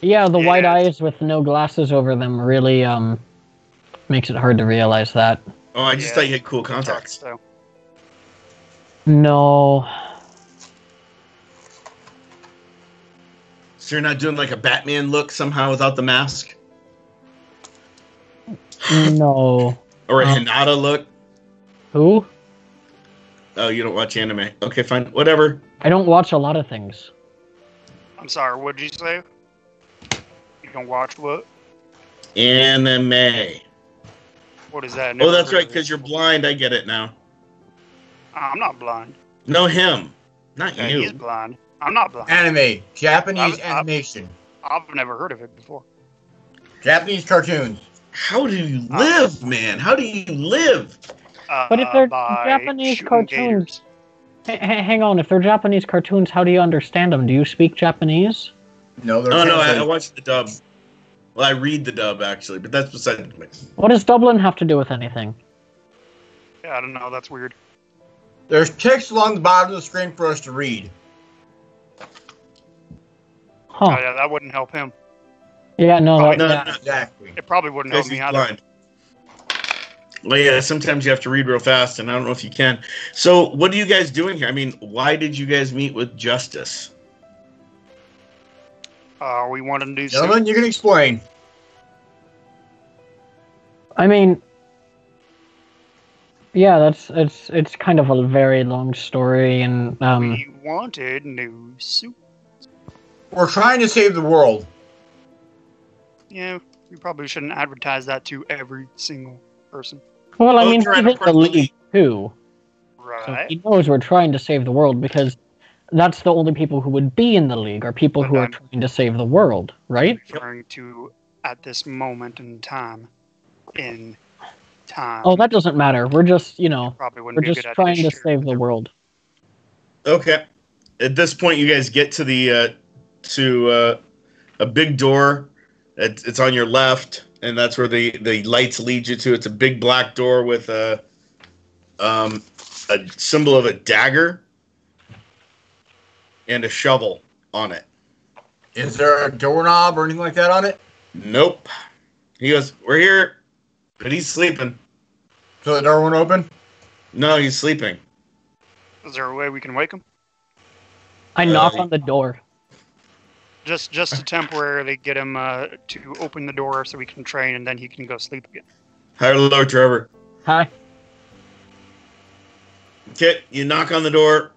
Yeah, the white Yeah. eyes with no glasses over them really makes it hard to realize that. Oh, I just Yeah. thought you had cool contacts. So, No. So you're not doing like a Batman look somehow without the mask? No. Or a Um, Hinata look? Who? Oh, you don't watch anime. Okay, fine. Whatever. I don't watch a lot of things. I'm sorry, what'd you say? You don't watch what? Anime. What is that? Oh, Never that's heard right, of it. because you're blind. I get it now. I'm not blind. No, him. Not Yeah, you. he's blind. I'm not blind. Anime. Japanese I've- animation. I've never heard of it before. Japanese cartoons. How do you live, man? How do you live? But if they're By Japanese shooting cartoons- gators. Hang on, if they're Japanese cartoons, how do you understand them? Do you speak Japanese? No, they're Oh no, I translated. watched the dub. Well, I read the dub actually, but that's beside the point. What does Dublin have to do with anything? Yeah, I don't know. That's weird. There's text along the bottom of the screen for us to read. Huh. Oh, yeah, that wouldn't help him. Yeah, no, Probably No, that, no, Exactly. It probably wouldn't help because me he's either. blind. Well, yeah, sometimes you have to read real fast, and I don't know if you can. So, what are you guys doing here? I mean, why did you guys meet with Justice? We wanted to do Gentlemen, you can explain. I mean, yeah, it's kind of a very long story, and we wanted new soup. We're trying to save the world. Yeah, we probably shouldn't advertise that to every single person. well, I Oh, mean, you're he's right, in of course, the the league league. too, so Right. he knows we're trying to save the world because that's the only people who would be in the league are people who are But trying to save the world, right? Referring to at this moment in time. Oh, that doesn't matter. We're just, probably wouldn't we're be a just good trying idea to save the world. Okay. At this point, you guys get to the a big door. It's on your left, and that's where the lights lead you to. It's a big black door with a symbol of a dagger and a shovel on it. Is there a doorknob or anything like that on it? Nope. He goes, "We're here," but he's sleeping. So the door won't open? No, he's sleeping. Is there a way we can wake him? I knock on the door. Just to temporarily get him to open the door so we can train, and then he can go sleep again. Hello, Trevor. Hi. Okay, you knock on the door.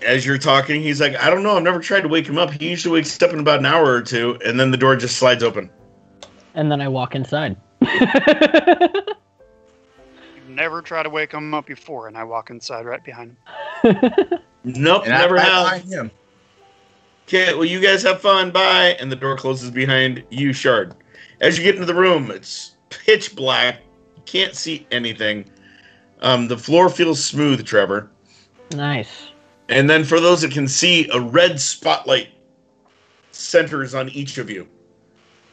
As you're talking, he's like, "I don't know. I've never tried to wake him up. He usually wakes up in about an hour or two," and then the door just slides open. And then I walk inside. You've never tried to wake him up before, and I walk inside right behind him. Nope, And never I'm right have. behind him. Okay, well, you guys have fun. Bye. And the door closes behind you, Shard. As you get into the room, it's pitch black. You can't see anything. The floor feels smooth, Trevor. Nice. And then for those that can see, a red spotlight centers on each of you.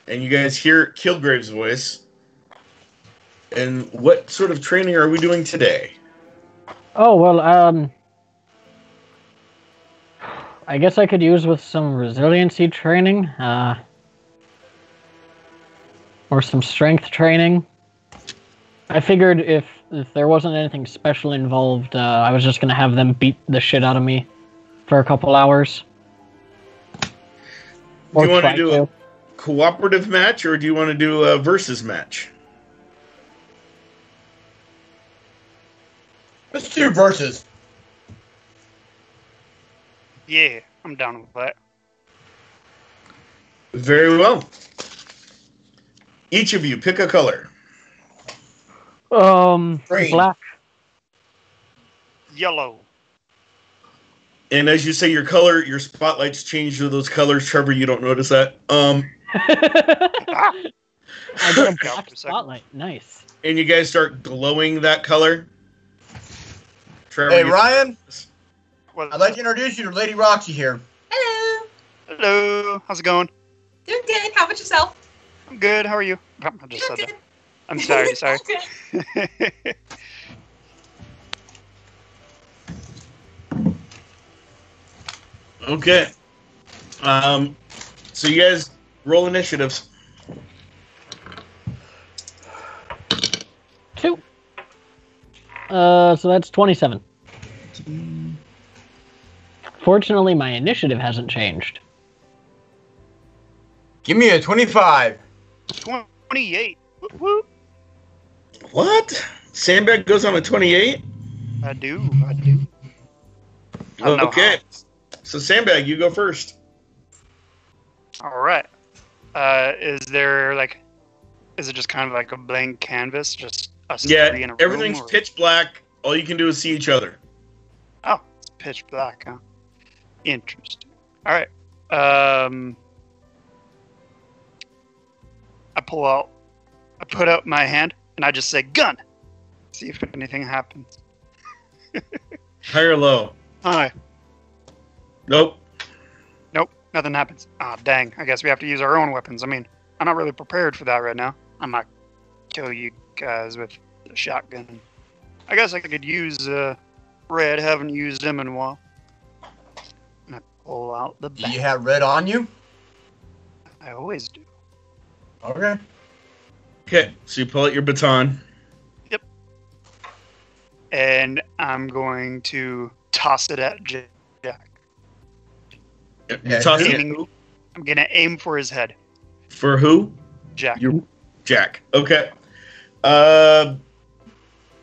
And you guys hear Kilgrave's voice. And what sort of training are we doing today? Oh, well, I guess I could use with some resiliency training, or some strength training. I figured if there wasn't anything special involved, I was just going to have them beat the shit out of me for a couple hours. Do you want try to do a cooperative match, or do you want to do a versus match? Let's do verses. Yeah, I'm down with that. Very well. Each of you, pick a color. Green. Black. Yellow. And as you say your color, your spotlights change to those colors. Trevor, you don't notice that. Ah, I get a Yeah, black for a second. spotlight. Nice. And you guys start glowing that color. Trevor, Hey, Ryan, Well, I'd like to introduce you to Lady Roxy here. Hello. hello. How's it going? Doing good. How about yourself? I'm good. How are you? I just said Doing that. I'm sorry. Sorry. good. Okay. So you guys roll initiatives. 2. So that's 27. Fortunately, my initiative hasn't changed. Give me a 25. 28. Whoop, whoop. What? Sandbag goes on a 28? I do. I don't know Okay. So Sandbag, you go first. how. All right. Is it just kind of like a blank canvas? Just us three in Yeah, a room? everything's or- pitch black. All you can do is see each other. Oh, it's pitch black, huh? Interesting. All right. I put out my hand, and I just say, gun! See if anything happens. High or low? Hi. Nope. Nope, nothing happens. Ah, dang. I guess we have to use our own weapons. I mean, I'm not really prepared for that right now. I might kill you guys with a shotgun. I guess I could use Red. Haven't used him in a while. And I pull out the Do bat. you have red on you? I always do. Okay. Okay, so you pull out your baton. And I'm going to toss it at Jack. You're Yeah, tossing it aiming- I'm going to aim for his head. for who? Jack. Jack. Okay.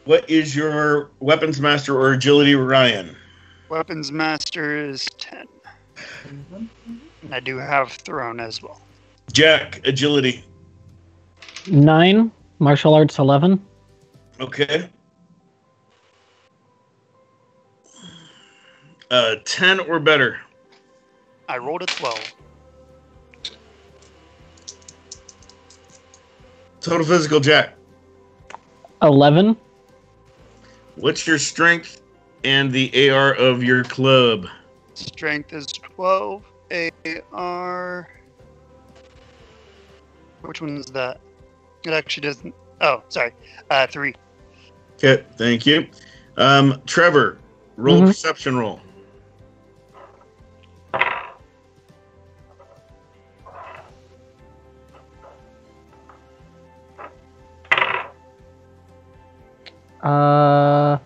What is your weapons master or agility, Ryan? Weapons master is 10. And I do have thrown as well. Jack, agility. 9. Martial arts 11. Okay. 10 or better. I rolled a 12. Total physical, Jack. 11. What's your strength and the AR of your club? Strength is 12. AR. Which one is that? It actually doesn't. Oh, sorry. 3. Okay, thank you. Trevor, roll Mhm. perception roll. Uh,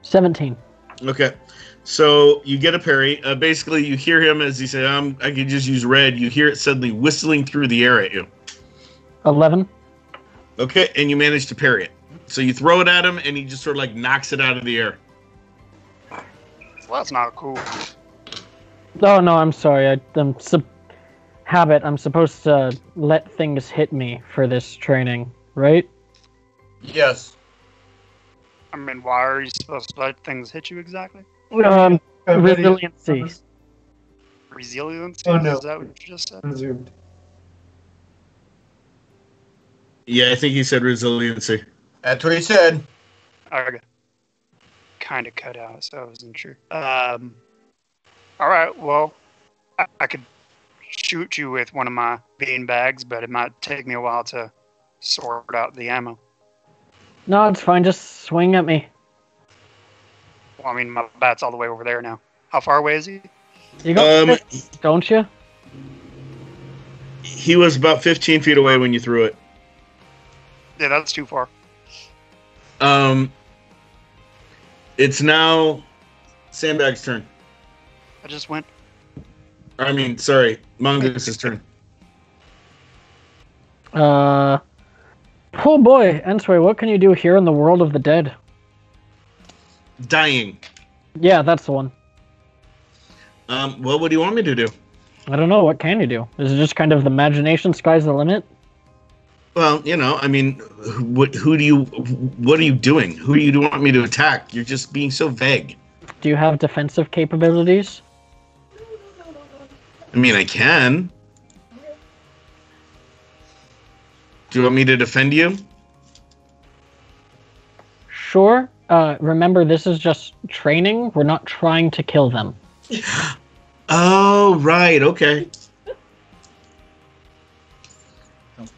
17. Okay. So you get a parry. Basically, you hear him as he said, I could just use red. You hear it suddenly whistling through the air at you. 11. Okay, and you manage to parry it. So you throw it at him, and he just sort of like knocks it out of the air. Well, that's not cool. Oh no, I'm sorry. Habit. I'm supposed to let things hit me for this training, right? Yes. I mean, why are you supposed to let things hit you exactly? Resiliency. Resilience? Oh, no. Is that what you just said? Resumed. Yeah, I think he said resiliency. That's what he said. Okay. Kind of cut out, so I wasn't sure. All right, well, I could shoot you with one of my bean bags, but it might take me a while to sort out the ammo. No, it's fine. Just swing at me. Well, I mean, my bat's all the way over there now. How far away is he? You got this, don't you? He was about 15 feet away when you threw it. Yeah, that's too far. It's now Sandbag's turn. I just went. I mean, sorry, Mongoose' turn. Oh boy, Ensway, what can you do here in the world of the dead? Dying. Yeah, that's the one. Well, what do you want me to do? I don't know. What can you do? Is it just kind of the imagination? Sky's the limit? Well, I mean, what are you doing? Who do you want me to attack? You're just being so vague. Do you have defensive capabilities? I mean, I can. Do you want me to defend you? Sure. Remember, this is just training. We're not trying to kill them. Oh, right. Okay.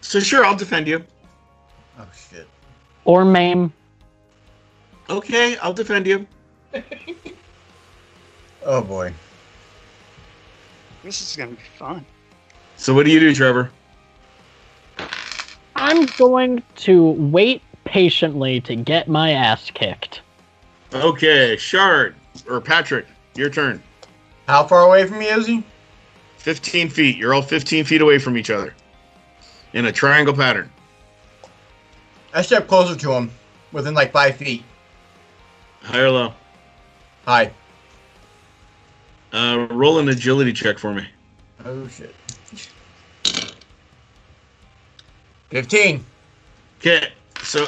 So sure, I'll defend you. Oh, shit. Or maim. Okay, I'll defend you. Oh, boy. This is gonna be fun. So what do you do, Trevor? I'm going to wait patiently to get my ass kicked. Okay, Shard, or Patrick, your turn. How far away from me is he? 15 feet. You're all 15 feet away from each other. In a triangle pattern. I step closer to him, within like 5 feet. High or low? Hi. Roll an agility check for me. Oh, shit. 15. Okay, so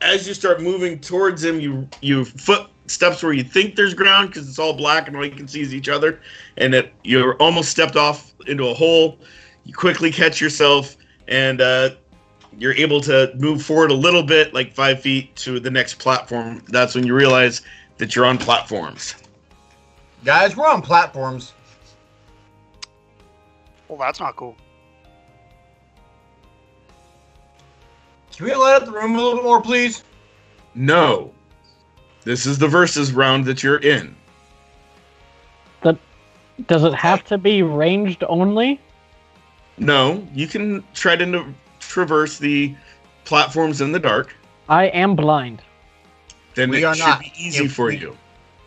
as you start moving towards him, you footsteps where you think there's ground because it's all black and all you can see is each other, and you're almost stepped off into a hole. You quickly catch yourself, and you're able to move forward a little bit, like 5 feet to the next platform. That's when you realize that you're on platforms. Guys, we're on platforms. Well, that's not cool. Can we light up the room a little bit more, please? No. This is the versus round that you're in. Does it have to be ranged only? No, you can try to traverse the platforms in the dark. I am blind. Then We it are should not. be easy If for we- you.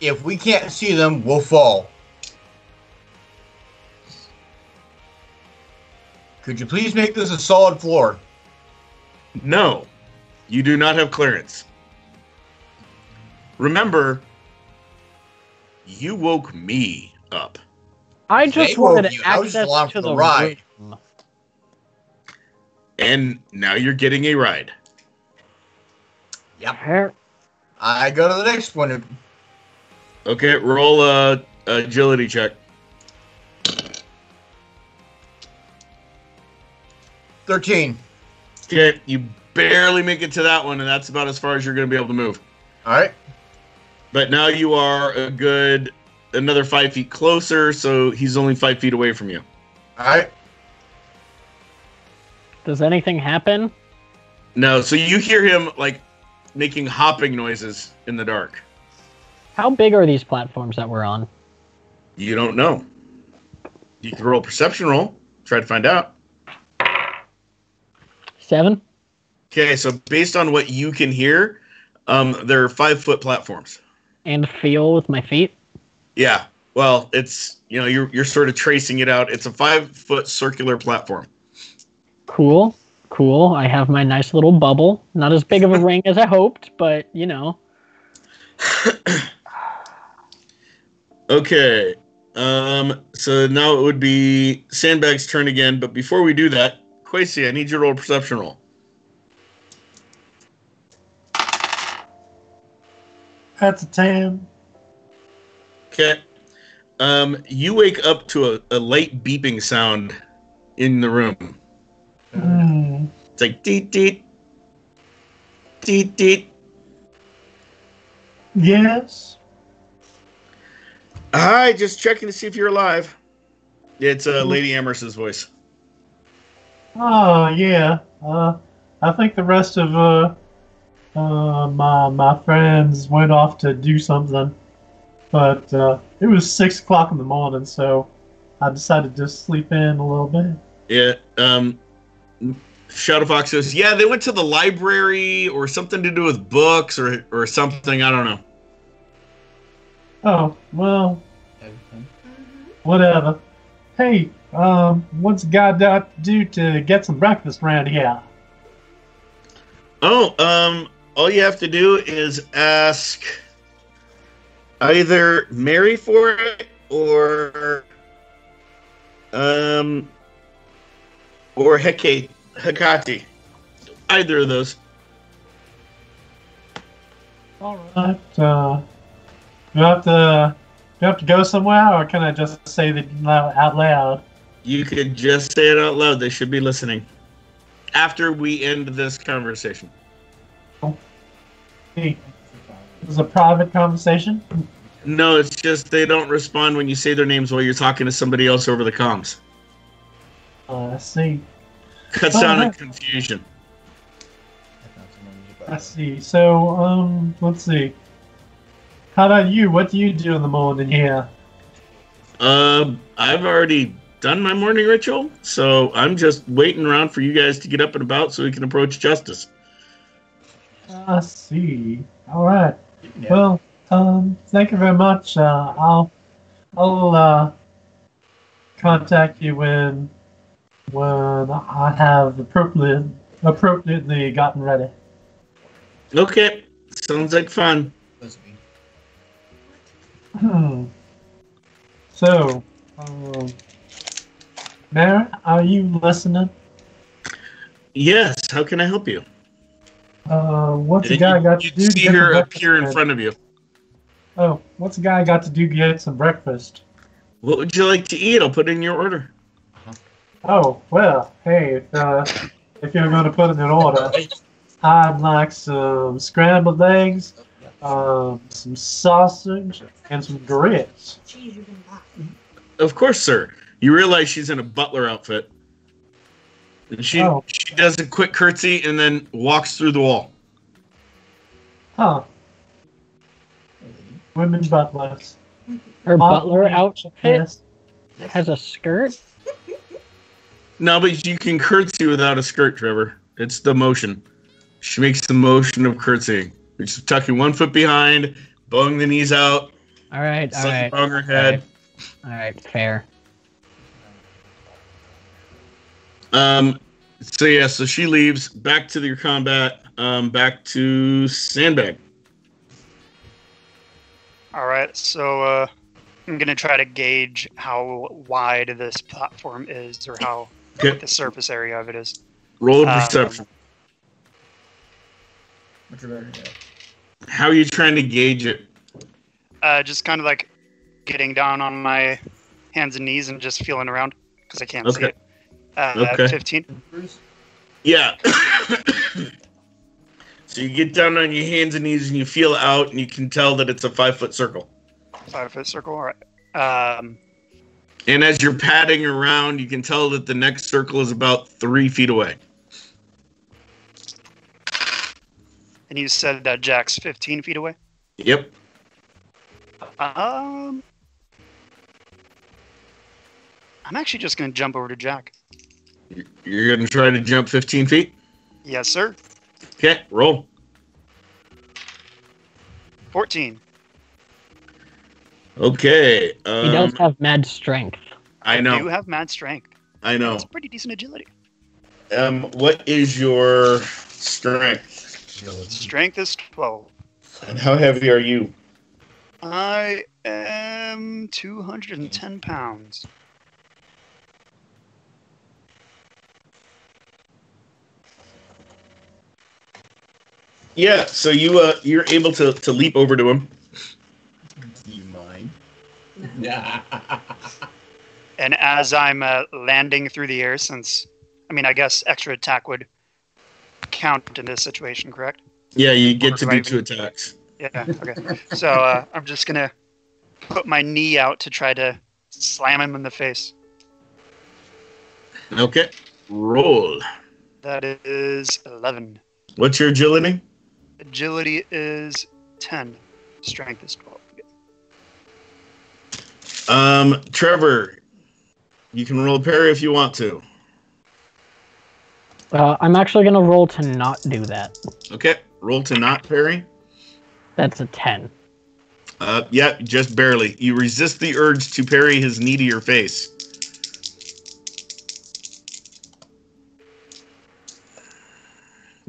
If we can't see them, we'll fall. Could you please make this a solid floor? No, you do not have clearance. Remember, you woke me up. I just They woke wanted you. I was just access along to for the the ride. room. And now you're getting a ride. Yep. Fair- I go to the next one. Okay, roll a agility check. 13. Okay, you barely make it to that one, and that's about as far as you're going to be able to move. All right. But now you are another 5 feet closer, so he's only 5 feet away from you. All right. Does anything happen? No, so you hear him like making hopping noises in the dark. How big are these platforms that we're on? You don't know. You can roll a perception roll, try to find out. 7? Okay, so based on what you can hear, there are 5-foot platforms. And feel with my feet? Yeah, well, it's you're sort of tracing it out. It's a 5-foot circular platform. Cool. Cool. I have my nice little bubble. Not as big of a ring as I hoped, but you know. Okay, so now it would be Sandbag's turn again, but before we do that, Quasi, I need you to roll a perception roll. That's a 10. Okay. You wake up to a light beeping sound in the room. Hmm. It's like deet deet deet deet. Yes. Hi, just checking to see if you're alive. It's Lady Amherst's voice. Oh, yeah. I think the rest of my friends went off to do something, but it was 6 o'clock in the morning, so I decided to sleep in a little bit. Yeah. Shadowfox says, yeah, they went to the library or something to do with books or something. I don't know. Oh, well, whatever. Hey, what's a guy got to do to get some breakfast around here? Oh, all you have to do is ask either Mary for it or Hecate. Either of those. All right. Do you have to go somewhere, or can I just say that out loud? You could just say it out loud. They should be listening. After we end this conversation. Hey, this is a private conversation. No, it's just they don't respond when you say their names while you're talking to somebody else over the comms. I see. Cuts down on confusion. I see. So, let's see. How about you? What do you do in the morning here? I've already done my morning ritual, so I'm just waiting around for you guys to get up and about so we can approach justice. I see. All right. Well, thank you very much. I'll contact you when I have appropriately gotten ready. Okay, sounds like fun. So, Mary, are you listening? Yes, how can I help you? What's a guy got to You'd do to see get her some breakfast? appear in front of you. Oh, what's a guy got to do to get some breakfast? What would you like to eat? I'll put it in your order. Oh, well, hey, if you're going to put it in order, I'd like some scrambled eggs, some sausage, and some grits. Cheese you can buy. Of course, sir. You realize she's in a butler outfit. And she does a quick curtsy and then walks through the wall. Huh. Women butlers. Her butler outfit Yes. has a skirt. No, but you can curtsy without a skirt, Trevor. It's the motion. She makes the motion of curtsying. She's tucking one foot behind, bowing the knees out, All right, all something right. on her head. All right, fair. So yeah, so she leaves back to your combat, back to Sandbag. All right, so I'm gonna try to gauge how wide this platform is, or how Okay. the surface area of it is. Roll a perception. What's your better guess? How are you trying to gauge it? Just kind of like getting down on my hands and knees and just feeling around because I can't see Okay. it. Okay. 15. Yeah. So you get down on your hands and knees and you feel out and you can tell that it's a 5-foot circle. 5-foot circle. All right. And as you're padding around, you can tell that the next circle is about 3 feet away. And you said that Jack's 15 feet away. Yep. I'm actually just gonna jump over to Jack. You're going to try to jump 15 feet? Yes, sir. Okay, roll. 14. Okay. He does have mad strength. I You know. have mad strength. I know. That's pretty decent agility. What is your strength? Strength is 12. And how heavy are you? I am 210 pounds. Yeah, so you're able to leap over to him. Do you mind? And as I'm landing through the air, since, I mean, I guess extra attack would count in this situation, correct? Yeah, you get to do Right. 2 attacks. Yeah, okay. So I'm just going to put my knee out to try to slam him in the face. Okay. Roll. That is 11. What's your agility? Agility is 10. Strength is 12. Trevor, you can roll a parry if you want to. I'm actually gonna roll to not do that. Okay. Roll to not parry. That's a 10. Yeah, just barely. You resist the urge to parry his knee to your face.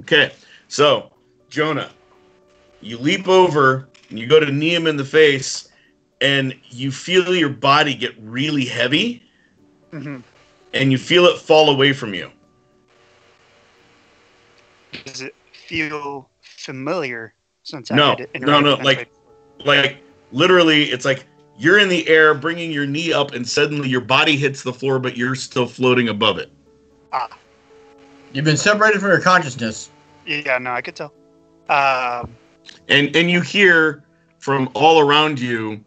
Okay, so Jonah, you leap over and you go to knee him in the face, and you feel your body get really heavy, Mm-hmm. and you feel it fall away from you. Does it feel familiar since No, I had it no, like literally, it's like you're in the air, bringing your knee up, and suddenly your body hits the floor, but you're still floating above it. You've been separated from your consciousness. Yeah, no, I could tell. And you hear from all around you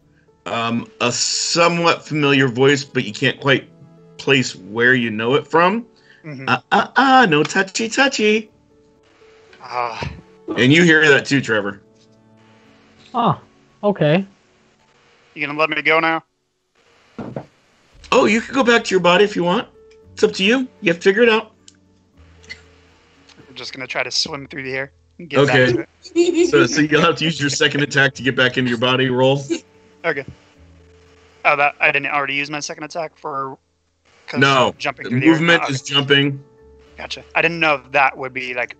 a somewhat familiar voice, but you can't quite place where you know it from. Mhm. No touchy. Ah, And you hear that too, Trevor. Oh, okay. you gonna let me go now? Oh, you can go back to your body if you want. It's up to you. You have to figure it out. I'm just gonna try to swim through the air and get Okay. back to it. So you'll have to use your second attack to get back into your body. Roll. Okay. Oh, that I didn't already use my second attack for. 'Cause No, jumping the through the air. movement Oh, okay. is jumping. Gotcha. I didn't know if that would be like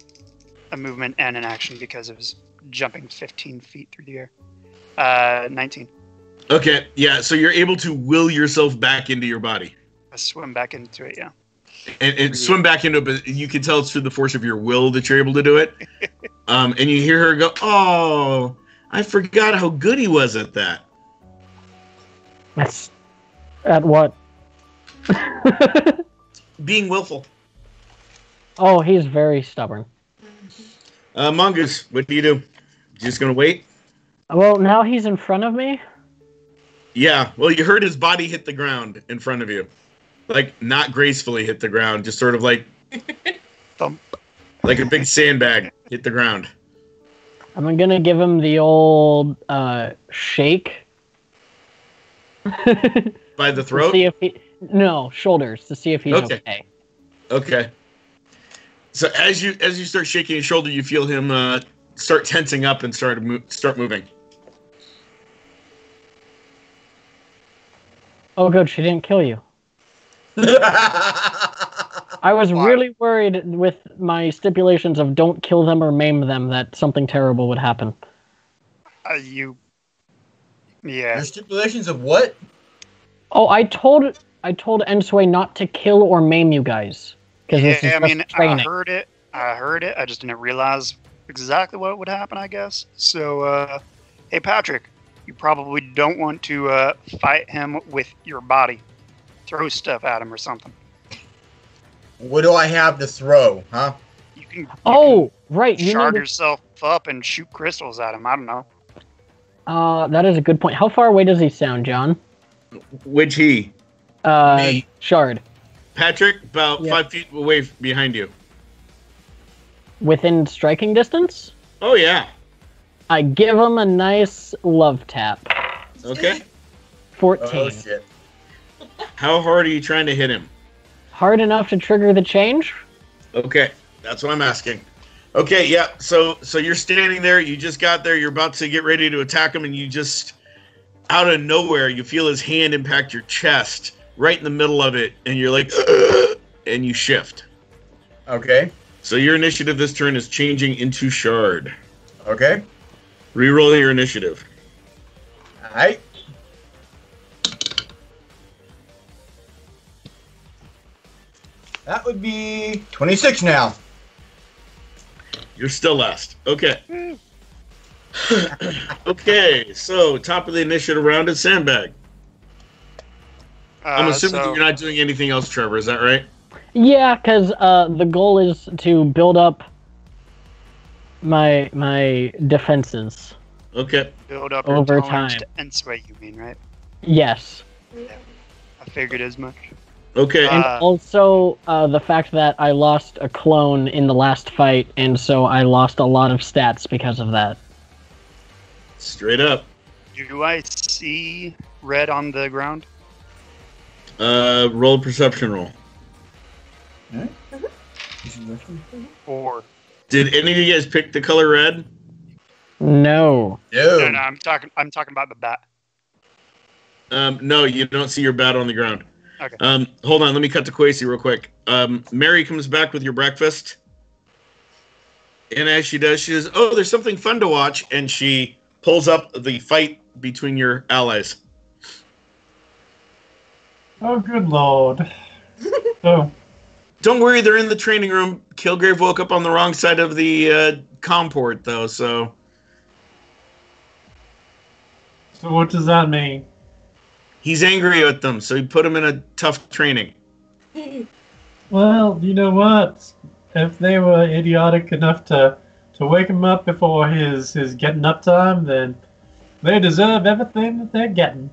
a movement and an action because it was jumping 15 feet through the air. 19. Okay, yeah. So you're able to will yourself back into your body I swim back into it. Yeah. and swim back into it, but you can tell it's through the force of your will that you're able to do it. And you hear her go, "Oh, I forgot how good he was at that." That's at what? Being willful. Oh, he's very stubborn. Mongoose, what do? Just gonna wait? Well, now he's in front of me. Yeah, well, you heard his body hit the ground in front of you. Like, not gracefully hit the ground, just sort of like... Thump. Like a big sandbag hit the ground. I'm gonna give him the old shake. By the To throat? see if he... No, shoulders, to see if he's Okay. okay. Okay. So as you start shaking his shoulder, you feel him start tensing up and start moving. Oh, good, she didn't kill you. I was Why? really worried with my stipulations of don't kill them or maim them that something terrible would happen. Yeah. Your stipulations of what? Oh, I told Ensway not to kill or maim you guys because this is Yeah, I just mean, training. I heard it. I just didn't realize exactly what would happen, I guess. So, hey, Patrick, you probably don't want to fight him with your body. Throw stuff at him or something. What do I have to throw, huh? You can Right. You shard need yourself up and shoot crystals at him. I don't know. that is a good point. How far away does he sound, John? Which he? Me. Shard. Patrick, about Yeah. 5 feet away behind you. Within striking distance? Oh, yeah. I give him a nice love tap. Okay. 14. Oh, shit. How hard are you trying to hit him? Hard enough to trigger the change? Okay. That's what I'm asking. Okay, yeah. So you're standing there. You just got there. You're about to get ready to attack him, and you just, out of nowhere, you feel his hand impact your chest right in the middle of it, and you're like, "Ugh," and you shift. Okay. So your initiative this turn is changing into Shard. Okay. Reroll your initiative. Alright. That would be 26 now. You're still last. Okay. Okay, so top of the initiative round is Sandbag. I'm assuming So, you're not doing anything else, Trevor. Is that right? Yeah, because the goal is to build up my defenses. Okay. build up over your tolerance time. to Ensway, you mean, right? Yes. I figured as much. Okay. And Uh, also the fact that I lost a clone in the last fight, and so I lost a lot of stats because of that. Straight up. Do I see red on the ground? Roll a perception roll. Or Did any of you guys pick the color red? No. no, No. I'm talking about the bat. No, you don't see your bat on the ground. Okay. Hold on, let me cut to Quasi real quick. Mary comes back with your breakfast. And as she does, she says, "Oh, there's something fun to watch." And she pulls up the fight between your allies. Oh, good lord. So, Don't worry, they're in the training room. Kilgrave woke up on the wrong side of the comport, though, so... so what does that mean? He's angry at them, so he put them in a tough training. Well, you know what? If they were idiotic enough to wake him up before his getting up time, then they deserve everything that they're getting.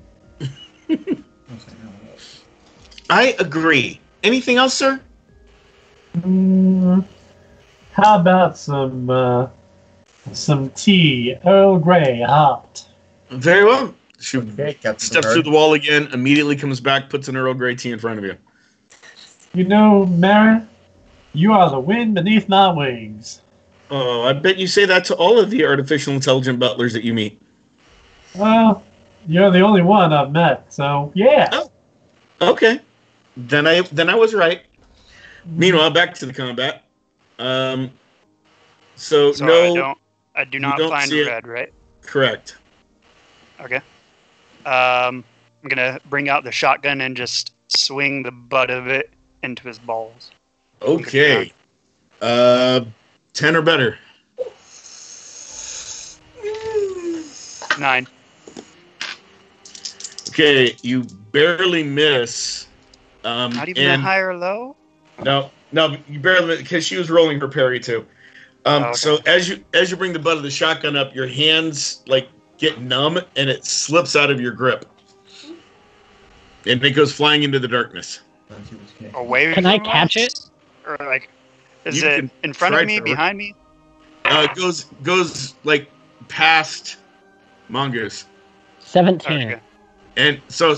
I agree. Anything else, sir? How about some tea, Earl Grey, hot? Very well. She Okay, Captain steps Picard. through the wall again, immediately comes back, puts an Earl Grey tea in front of you. You know, Mary, you are the wind beneath my wings. Oh, I bet you say that to all of the artificial intelligent butlers that you meet. Well, you're the only one I've met, so yeah. Oh. Okay. Then I was right. Meanwhile, back to the combat. So no, I do you not don't find see it. red, right? correct. Okay. I'm gonna bring out the shotgun and just swing the butt of it into his balls. Okay. 10 or better. 9. Okay, you barely miss. Not even a and high or low. no, you barely because she was rolling her parry too. Okay. So as you bring the butt of the shotgun up, your hands like get numb and it slips out of your grip. And it goes flying into the darkness. Away Can from I catch us? it? Or like, is You it can in front try of me, to. behind me? It goes like past Mongoose. 17. Okay. And so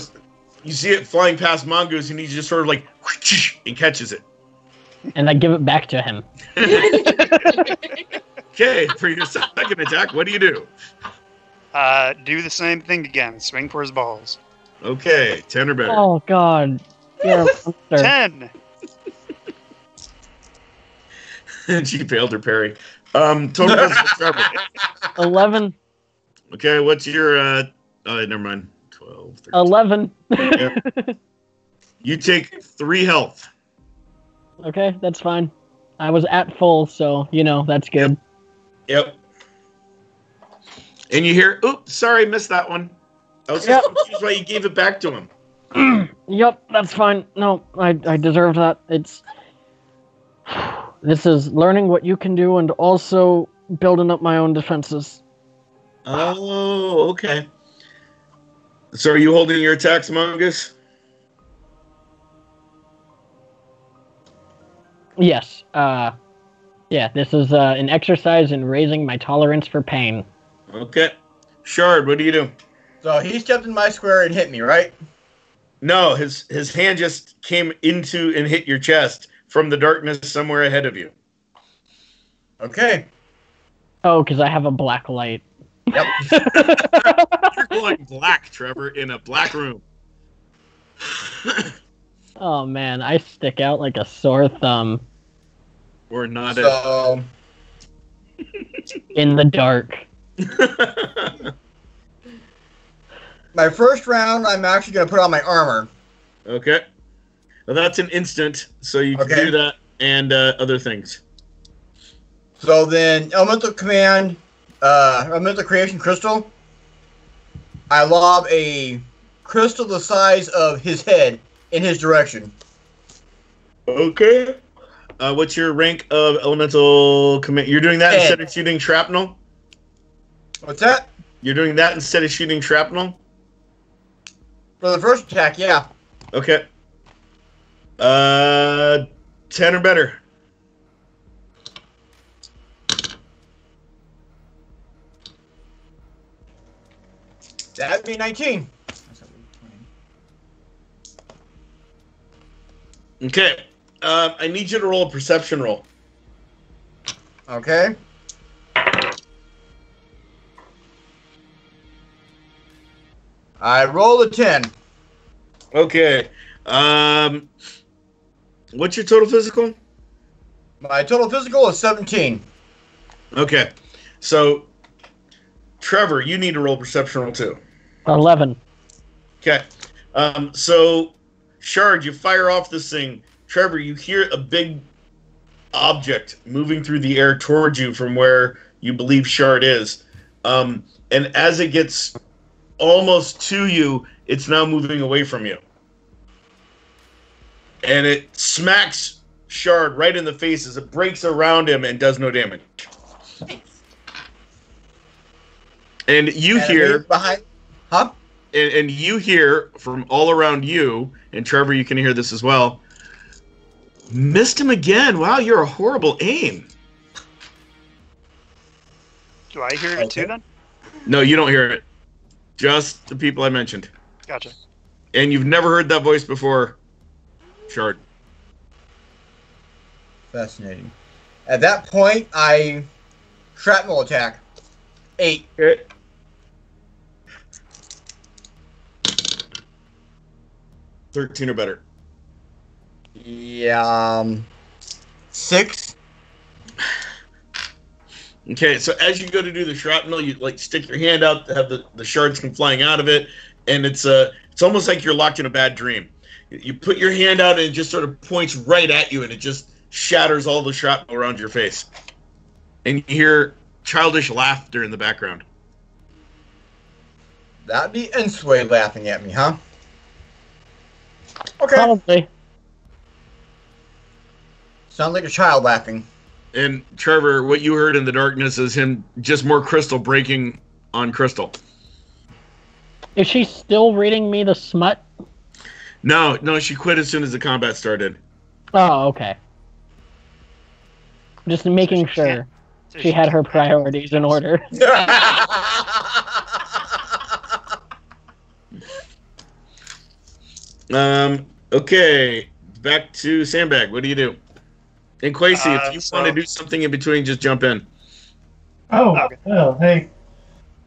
you see it flying past Mongoose and he just sort of like and catches it. And I give it back to him. Okay, for your second attack, what do you do? Do the same thing again. Swing for his balls. Okay, 10 or better. Oh, God. You're a monster. 10. And she failed her parry. Total physical Trevor. 11. Okay, what's your never mind. 12, 13. 11. You take 3 health. Okay, that's fine. I was at full, so, that's good. Yep. And you hear, oops, sorry, missed that one. I was just confused why you gave it back to him. Yep, that's fine. No, I deserve that. This is learning what you can do and also building up my own defenses. Oh, okay. So are you holding your attacks, Mongoose? Yes. Yeah, this is an exercise in raising my tolerance for pain. Okay. Shard, what do you do? So he stepped in my square and hit me, right? No, his hand just came into and hit your chest from the darkness somewhere ahead of you. Okay. Oh, because I have a black light. Yep. You're going black, Trevor, in a black room. Oh, man, I stick out like a sore thumb Or not So in the dark. my first round, I'm actually going to put on my armor. Okay. Well, that's an instant, so you can Okay. do that and other things. So then, elemental command, elemental creation crystal. I lob a crystal the size of his head in his direction. Okay. What's your rank of elemental command? You're doing that 10. instead of shooting shrapnel? What's that? You're doing that instead of shooting shrapnel? For the first attack, yeah. Okay. 10 or better. That'd be 19. Okay. I need you to roll a perception roll. Okay. I roll a 10. Okay. What's your total physical? My total physical is 17. Okay. So, Trevor, you need to roll perception roll too. 11. Okay. So, Shard, you fire off this thing. Trevor, you hear a big object moving through the air towards you from where you believe Shard is. And as it gets almost to you, it's now moving away from you. And it smacks Shard right in the face as it breaks around him and does no damage. And you hear... behind. Huh? And you hear from all around you, and Trevor, you can hear this as well. Missed him again. Wow, you're a horrible aim. Do I hear it too then? No, you don't hear it. Just the people I mentioned. Gotcha. And you've never heard that voice before, Shard. Fascinating. At that point, I shrapnel attack. 8. Okay. $13 or better. Yeah. 6. Okay, so as you go to do the shrapnel, you like stick your hand out to have the shards come flying out of it, and it's almost like you're locked in a bad dream. You put your hand out and it just sort of points right at you, and it just shatters all the shrapnel around your face. And you hear childish laughter in the background. That'd be Ensway laughing at me, huh? Okay. Probably. Sounds like a child laughing. And Trevor, what you heard in the darkness is him just more crystal breaking on crystal. Is she still reading me the smut? No, she quit as soon as the combat started. Oh, okay. Just making she sure can't- so she had her can't- priorities in order. Okay, back to Sandbag. What do you do? And Quasi, if you So- want to do something in between, just jump in. Oh, Okay. well, hey.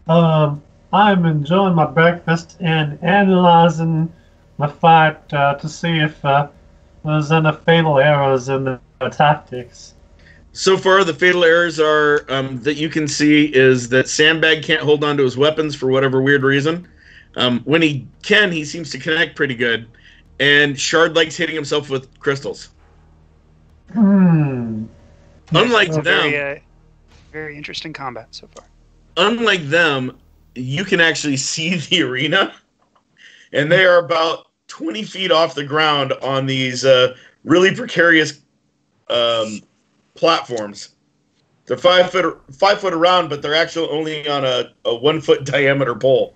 I'm enjoying my breakfast and analyzing my fight to see if there's any fatal errors in the tactics. So far, the fatal errors are that you can see is that Sandbag can't hold on to his weapons for whatever weird reason. When he can, he seems to connect pretty good. And Shard likes hitting himself with crystals. Hmm. Unlike them, Very interesting combat so far. unlike them, you can actually see the arena, and they are about 20 feet off the ground on these really precarious platforms. They're 5 foot around, but they're actually only on a 1 foot diameter pole,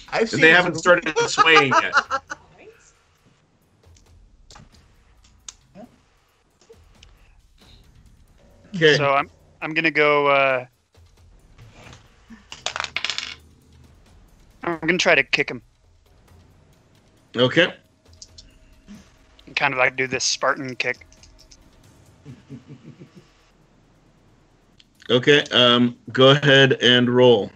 I've and they haven't started swaying yet. Okay. So I'm gonna go. I'm gonna try to kick him Okay. and kind of like do this Spartan kick. Okay. Go ahead and roll.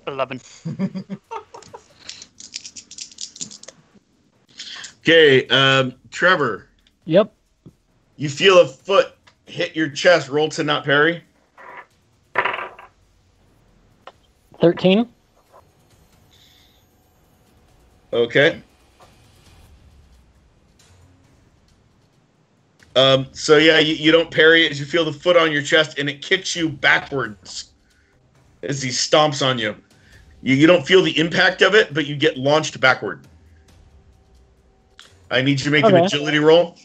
11. Okay. Trevor, Yep. you feel a foot hit your chest. Roll to not parry. 13. Okay. So yeah, you don't parry it as you feel the foot on your chest, and it kicks you backwards as he stomps on you. You don't feel the impact of it, but you get launched backward. I need you to make an Okay. agility roll.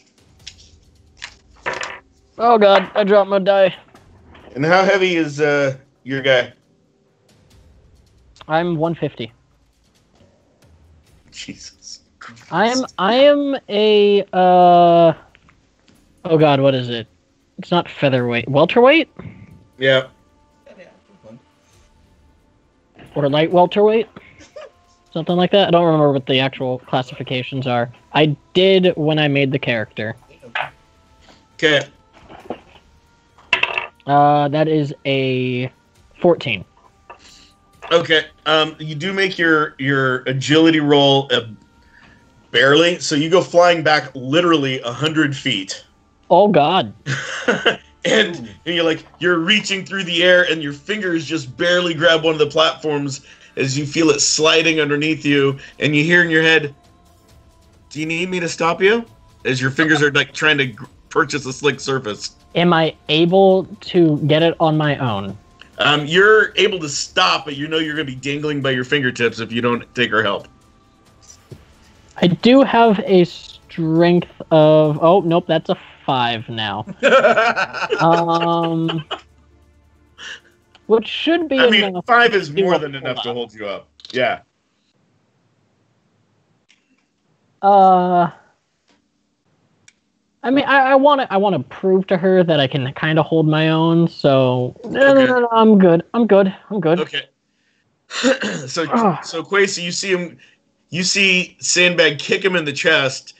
Oh god, I dropped my die. And how heavy is your guy? I'm 150. Jesus. I am a oh god, what is it? It's not featherweight. Welterweight? Yeah. Or light welterweight? Something like that. I don't remember what the actual classifications are. I did when I made the character. Okay. That is a 14. Okay. You do make your agility roll barely, so you go flying back literally 100 feet. Oh god. and you're reaching through the air, and your fingers just barely grab one of the platforms as you feel it sliding underneath you, and you hear in your head, "Do you need me to stop you?" As your fingers are like trying to purchase a slick surface. Am I able to get it on my own? You're able to stop, but you know you're going to be dangling by your fingertips if you don't take her help. I do have a strength of... Oh, nope, that's a 5 now. Which should be I mean, enough. 5 is to more hold than enough up. to hold you up. Yeah. I mean, I want to prove to her that I can kind of hold my own. So no, I'm good. Okay. so Ugh. so Quasi, you see Sandbag kick him in the chest,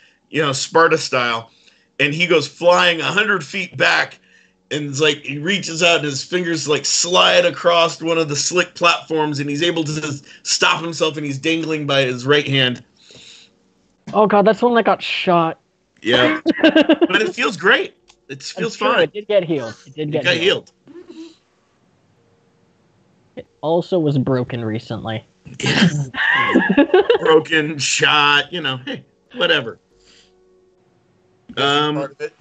Sparta style, and he goes flying 100 feet back, and it's like he reaches out and his fingers like slide across one of the slick platforms, and he's able to stop himself, and he's dangling by his right hand. Oh god, that's the one that got shot. Yeah, but it feels great. It feels That's true, fine. It did get healed. It Got healed. It also was broken recently. Broken, shot, hey, whatever. Part of it.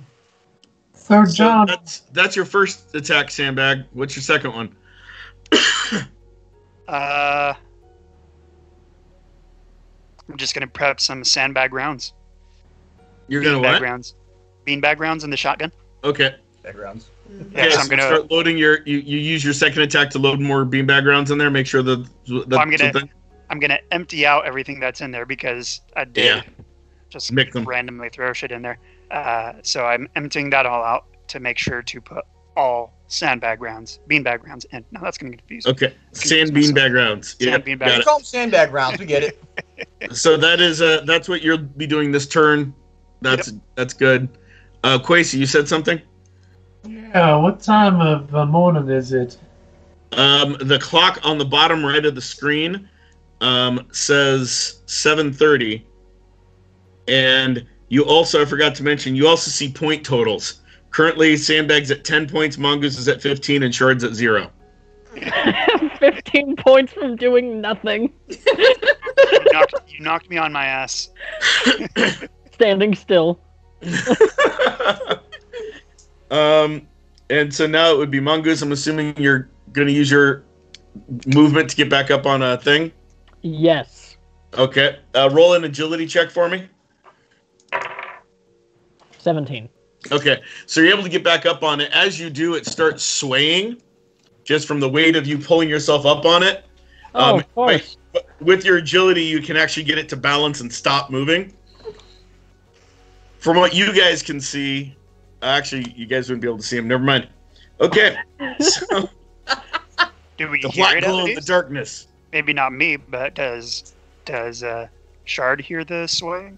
So, So John, that's your first attack, Sandbag. What's your second one? I'm just gonna prep some sandbag rounds. You're gonna Beanbag what? rounds. Beanbag rounds in the shotgun. Okay. Backgrounds. Yeah, Okay, so so I'm gonna. start loading your. You use your second attack to load more beanbag rounds in there. Make sure that. I'm gonna empty out everything that's in there because I did Yeah. just Mix them. randomly throw shit in there. So I'm emptying that all out to make sure to put all beanbag rounds in. Now that's gonna confuse me. Okay, sand beanbag rounds. Sand Yep, beanbag. got We call them sandbag rounds. We get it. it. So that's what you'll be doing this turn. That's good. Quasi, you said something. Yeah, what time of the morning is it? The clock on the bottom right of the screen says 7:30, and you also, I forgot to mention, you also see point totals. Currently, Sandbag's at 10 points, Mongoose is at 15, and Shard's at 0. 15 points from doing nothing. You knocked me on my ass. Standing still. And so now it would be Mongoose. I'm assuming you're going to use your movement to get back up on a thing. Yes. Okay. Roll an agility check for me. 17. Okay. So you're able to get back up on it. As you do, it starts swaying just from the weight of you pulling yourself up on it. Oh, of course. With your agility, you can actually get it to balance and stop moving. From what you guys can see, actually, you guys wouldn't be able to see him. Never mind. Okay. So Do we the hear black it at glow in the least? darkness. Maybe not me, but does Shard hear the swaying?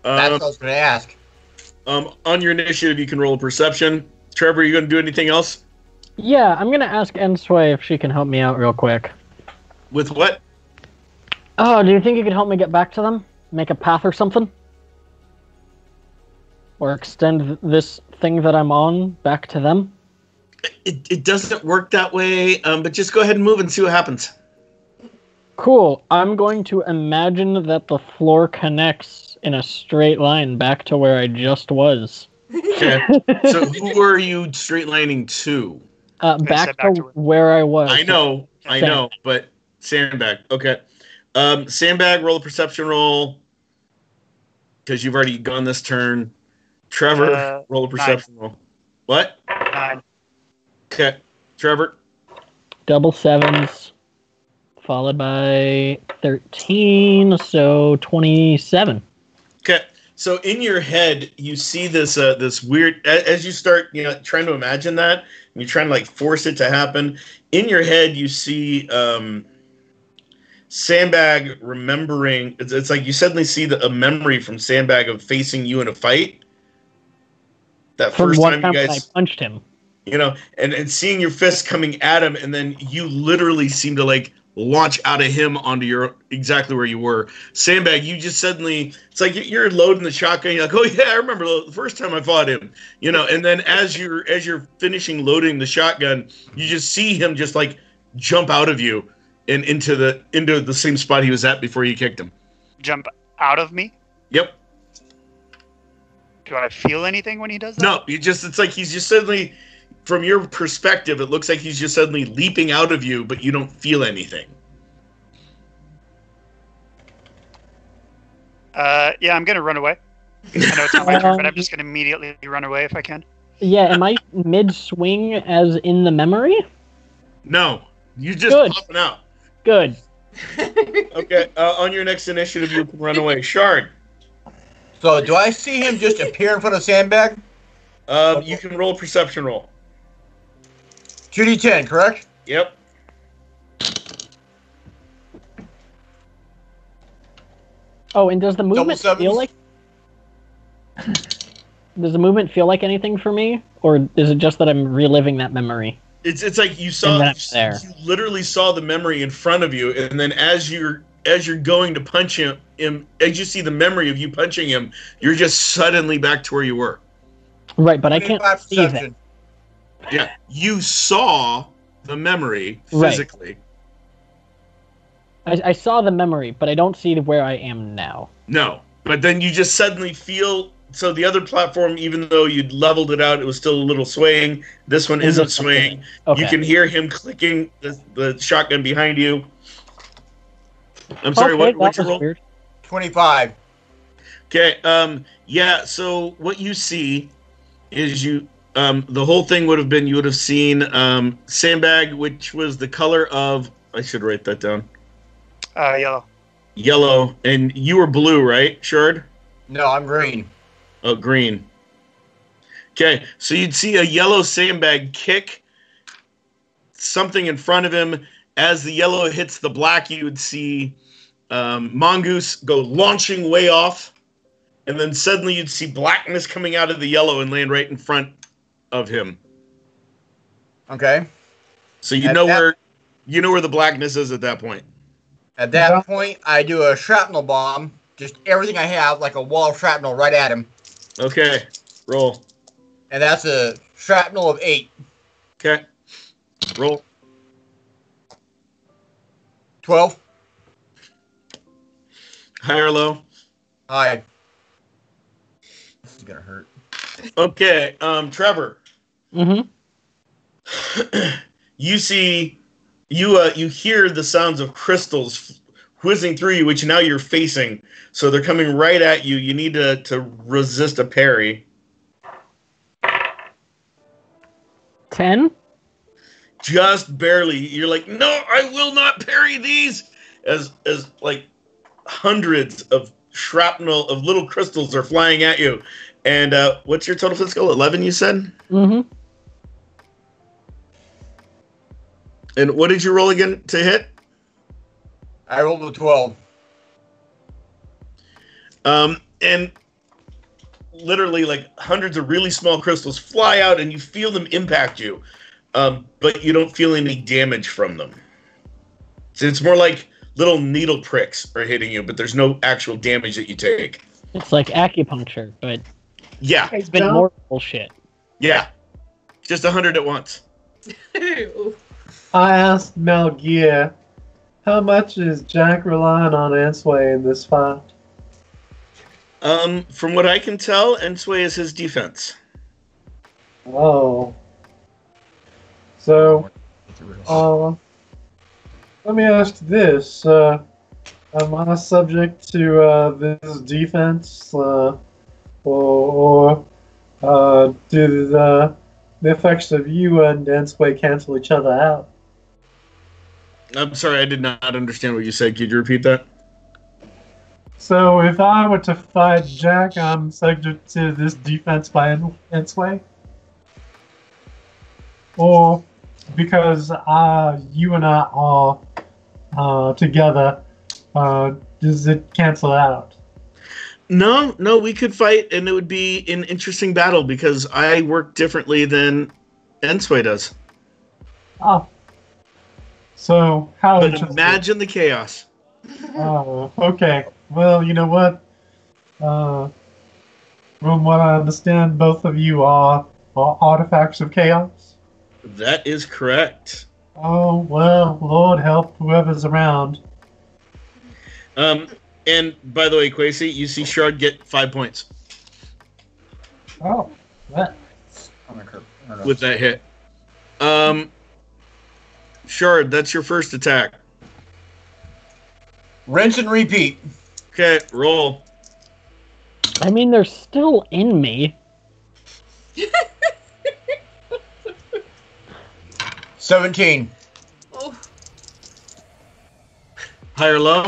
That's what I was going to ask. On your initiative, you can roll a perception. Trevor, are you going to do anything else? Yeah, I'm gonna ask Ensway if she can help me out real quick. With what? Oh, do you think you could help me get back to them? Make a path or something? Or extend this thing that I'm on back to them? It doesn't work that way, but just go ahead and move and see what happens. Cool. I'm going to imagine that the floor connects in a straight line back to where I just was. Okay. So who are you straight lining to? Back to where I was. I know, but Sandbag. Okay. Sandbag, roll a perception roll. Because you've already gone this turn. Trevor, roll a perception roll. What? 9. Okay. Trevor. Double sevens. Followed by 13, so 27. Okay. So in your head, you see this weird, as you start, trying to imagine that, and you're trying to force it to happen. In your head, you see Sandbag remembering. It's like you suddenly see a memory from Sandbag of facing you in a fight. That From first one time time you when I guys, punched him. and seeing your fist coming at him, and then you literally seem to launch out of him onto exactly where you were. Sandbag, you just suddenly, it's like you're loading the shotgun. You're like, oh yeah, I remember the first time I fought him, and then as you're finishing loading the shotgun, you just see him just jump out of you and into the same spot he was at before you kicked him. Jump out of me? Yep. Do I feel anything when he does that? No, it's like he's just suddenly, from your perspective, it looks like he's just suddenly leaping out of you, but you don't feel anything. Yeah, I'm gonna run away. I know it's not my turn, but I'm just gonna immediately run away if I can. Yeah, am I mid-swing as in the memory? No, you're just Good. popping out. Good. Okay, on your next initiative, you can run away. Shard, So, do I see him just appear in front of Sandbag? you can roll a perception roll. 2d10, correct? Yep. Oh, and does the movement sevens? feel like... Does the movement feel like anything for me? Or is it just that I'm reliving that memory? It's like you And saw, then I'm there. you literally saw the memory in front of you, and then as you're going to punch him, as you see the memory of you punching him, you're just suddenly back to where you were. Right, but I can't 25 see that. perception. Yeah, you saw the memory Right. physically. I saw the memory, but I don't see where I am now. No, but then you just suddenly feel. So the other platform, even though you'd leveled it out, it was still a little swaying. This one isn't swaying. Okay. You can hear him clicking the shotgun behind you. I'm sorry, Okay, what's that your was roll? weird. 25. Okay, yeah, so what you see is the whole thing would have been, you would have seen Sandbag, which was the color of, I should write that down, Yellow. yellow, and you were blue, right, Shard? No, I'm green. Oh, green. Okay, so you'd see a yellow Sandbag kick something in front of him. As the yellow hits the black, you would see Mongoose go launching way off, and then suddenly you'd see blackness coming out of the yellow and land right in front of him. Okay. So you know where the blackness is at that point. At that point, I do a shrapnel bomb. Just everything I have, like a wall of shrapnel, right at him. Okay, roll. And that's a shrapnel of 8. Okay, roll. 12. High or low? High. This is gonna hurt. Okay, Trevor. Mm-hmm. You see, you hear the sounds of crystals whizzing through you, which now you're facing. So they're coming right at you. You need to resist a parry. 10? Just barely. You're like, no, I will not parry these. As like hundreds of shrapnel of little crystals are flying at you. And what's your total physical? 11, you said? Mm-hmm. And what did you roll again to hit? I rolled a 12. And literally, like, hundreds of really small crystals fly out, and you feel them impact you, but you don't feel any damage from them. So it's more like little needle pricks are hitting you, but there's no actual damage that you take. It's like acupuncture, but Yeah, it's been more bullshit. yeah, just 100 at once. I asked Malgear, how much is Jack relying on Ensway in this fight? From what I can tell, Ensway is his defense. Oh. So, let me ask this. Am I subject to this defense, or do the effects of you and Ensway cancel each other out? I'm sorry, I did not understand what you said. Could you repeat that? So if I were to fight Jack, I'm subject to this defense by Ensway? Or because you and I are together, does it cancel out? No, we could fight, and it would be an interesting battle because I work differently than Ensway does. Oh. So, how But interesting. imagine the chaos. Oh, okay. Well, you know what? From what I understand, both of you are artifacts of chaos. That is correct. Oh, well, Lord help whoever's around. And by the way, Quasi, you see Shard get 5 points Oh, that. with that hit. Shard, that's your first attack. Rinse and repeat. Okay, roll. I mean, they're still in me. 17. Oh, High or low?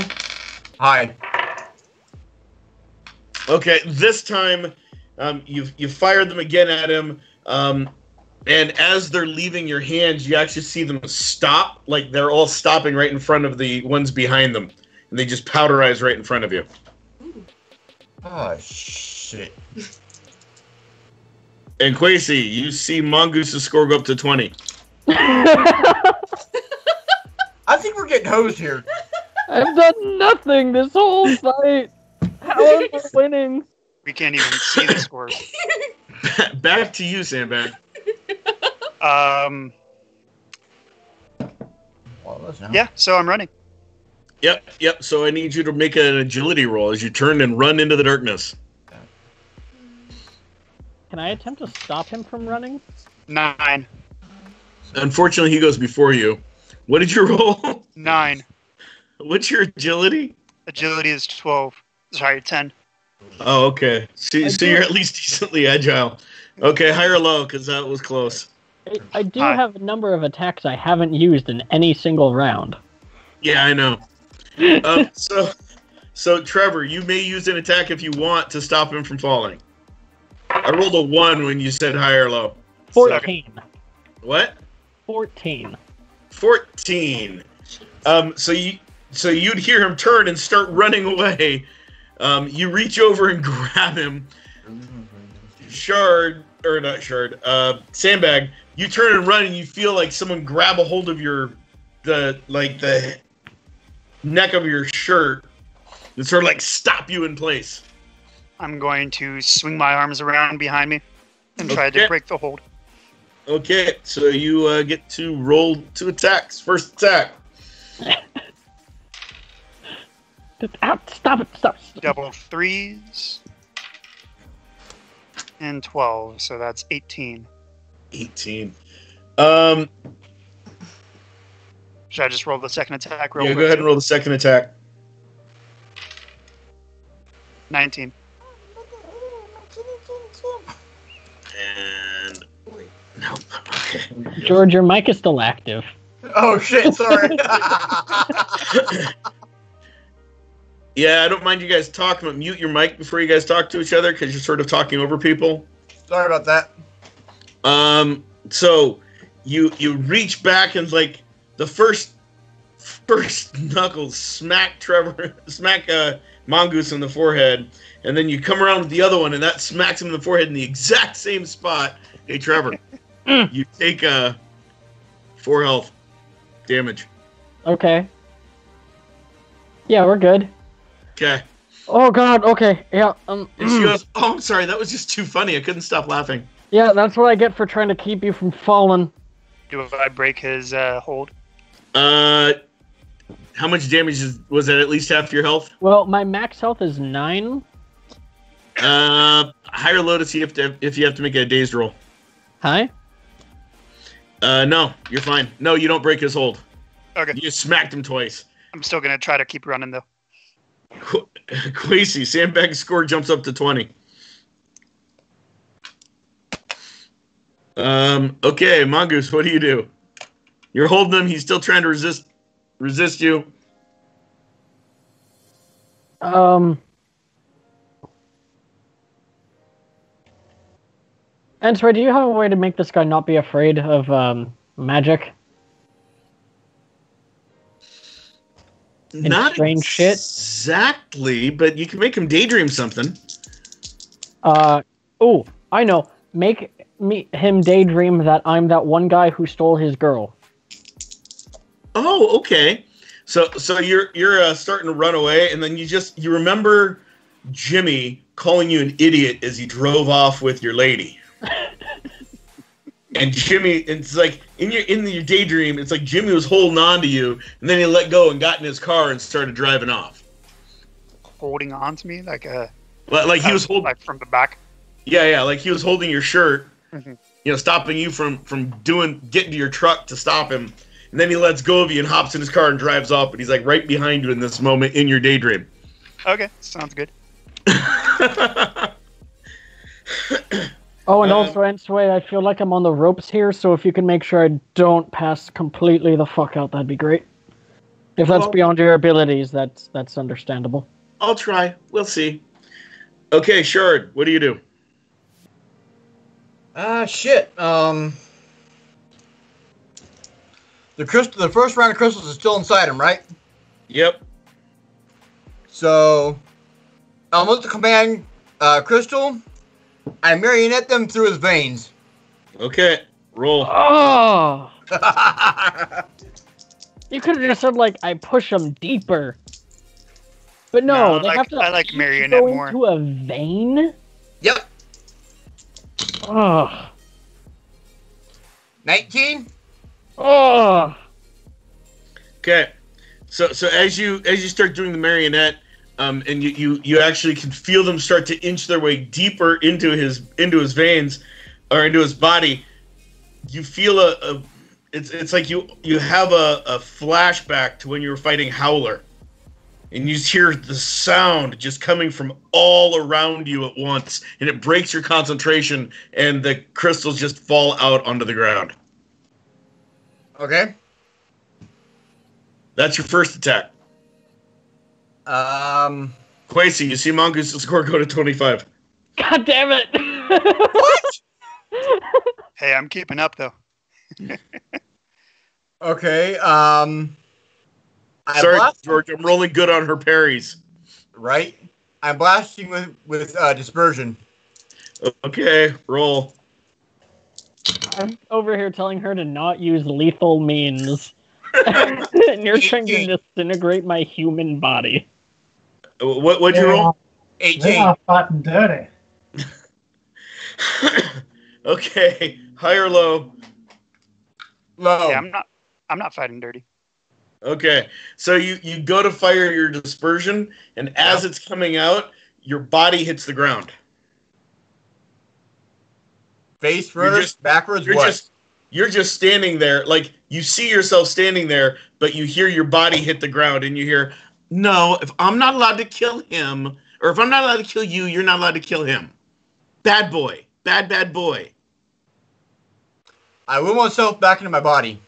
High. Okay, this time you fired them again at him, and as they're leaving your hands, you actually see them stop, like they're all stopping right in front of the ones behind them, and they just powderize right in front of you. Oh, shit. And Quasi, you see Mongoose's score go up to 20. I think we're getting hosed here. I've done nothing this whole fight. How am I winning? We can't even see the scores. Back to you, Sandbag. Yeah, so I'm running. Yep. So I need you to make an agility roll as you turn and run into the darkness. Can I attempt to stop him from running? 9. Unfortunately, he goes before you. What did you roll? 9. What's your agility? Agility is 12. Sorry, 10. Oh, okay. So you're at least decently agile. Okay, high or low, because that was close. I do Hi. have a number of attacks I haven't used in any single round. Yeah, I know. So Trevor, you may use an attack if you want to stop him from falling. I rolled a 1 when you said high or low. 14. What? 14. 14. So you'd hear him turn and start running away. You reach over and grab him. Sandbag. You turn and run, and you feel like someone grab a hold of the neck of your shirt and sort of like stop you in place. I'm going to swing my arms around behind me and try to Okay. break the hold. Okay, so you get to roll 2 attacks. First attack. Stop it. Double 3s. And 12, so that's 18. 18. Should I just roll the second attack real Yeah, quick? go ahead and roll the second attack. 19. And nope. Okay. George, your mic is still active. Oh shit! Sorry. Yeah, I don't mind you guys talking, but mute your mic before you guys talk to each other because you're sort of talking over people. Sorry about that. So you reach back and like the first knuckles smack Mongoose in the forehead, and then you come around with the other one and that smacks him in the forehead in the exact same spot. Hey, Trevor, you take 4 health damage. Okay. Yeah, we're good. Okay. Oh god, okay. Yeah, And she goes, "Oh, I'm sorry, that was just too funny. I couldn't stop laughing." yeah, that's what I get for trying to keep you from falling. Do I break his hold? How much damage was that? At least half your health? Well, my max health is 9. High or low to see if you have to make a dazed roll. Hi? No, you're fine. No, you don't break his hold. Okay. You just smacked him twice. I'm still going to try to keep running, though. Quasi, Sandbag's score jumps up to 20. Okay, Mongoose, what do you do? You're holding him. He's still trying to resist you. And sorry, do you have a way to make this guy not be afraid of magic? Not strange shit? exactly, but you can make him daydream something. Oh, I know. Make him daydream that I'm that one guy who stole his girl. Oh, okay. So you're starting to run away, and then you remember Jimmy calling you an idiot as he drove off with your lady. And Jimmy, it's like in your daydream, it's like Jimmy was holding on to you, and then he let go and got in his car and started driving off. Holding on to me like a... Like he was holding, Like from the back? yeah, like he was holding your shirt, Mhm. Stopping you from getting to your truck to stop him. And then he lets go of you and hops in his car and drives off, but he's like right behind you in this moment in your daydream. Okay, sounds good. Oh, and also, Ensway, I feel like I'm on the ropes here, so if you can make sure I don't pass completely the fuck out, that'd be great. If that's Well- beyond your abilities, that's understandable. I'll try. We'll see. Okay, Shard, what do you do? Shit. The first round of crystals is still inside him, right? Yep. So, with the command crystal, I marionette them through his veins. Okay, roll. Oh! You could have just said, like, I push them deeper. But no, No, they have to I like marionette go more. into a vein? Yep. Ugh. 19. Ugh. Okay, so as you start doing the marionette, and you actually can feel them start to inch their way deeper into his veins, or into his body. You feel it's like you have a flashback to when you were fighting Howler, and you hear the sound just coming from all around you at once, and it breaks your concentration, and the crystals just fall out onto the ground. Okay. That's your first attack. Quasi, you see Mongoose' score go to 25. God damn it! What? Hey, I'm keeping up though. Okay. Sorry, George, I'm rolling good on her parries. Right. I'm blasting with dispersion. Okay, roll. I'm over here telling her to not use lethal means. And you're trying to disintegrate my human body. What'd you roll? They 18. are fighting dirty. Okay, high or low? Low. Yeah, I'm not fighting dirty. Okay, so you go to fire your dispersion, and as it's coming out, your body hits the ground. Face first, backwards, You're just standing there, like you see yourself standing there, but you hear your body hit the ground, and you hear, "No, if I'm not allowed to kill him, or if I'm not allowed to kill you, you're not allowed to kill him. Bad boy, bad boy." I will myself back into my body.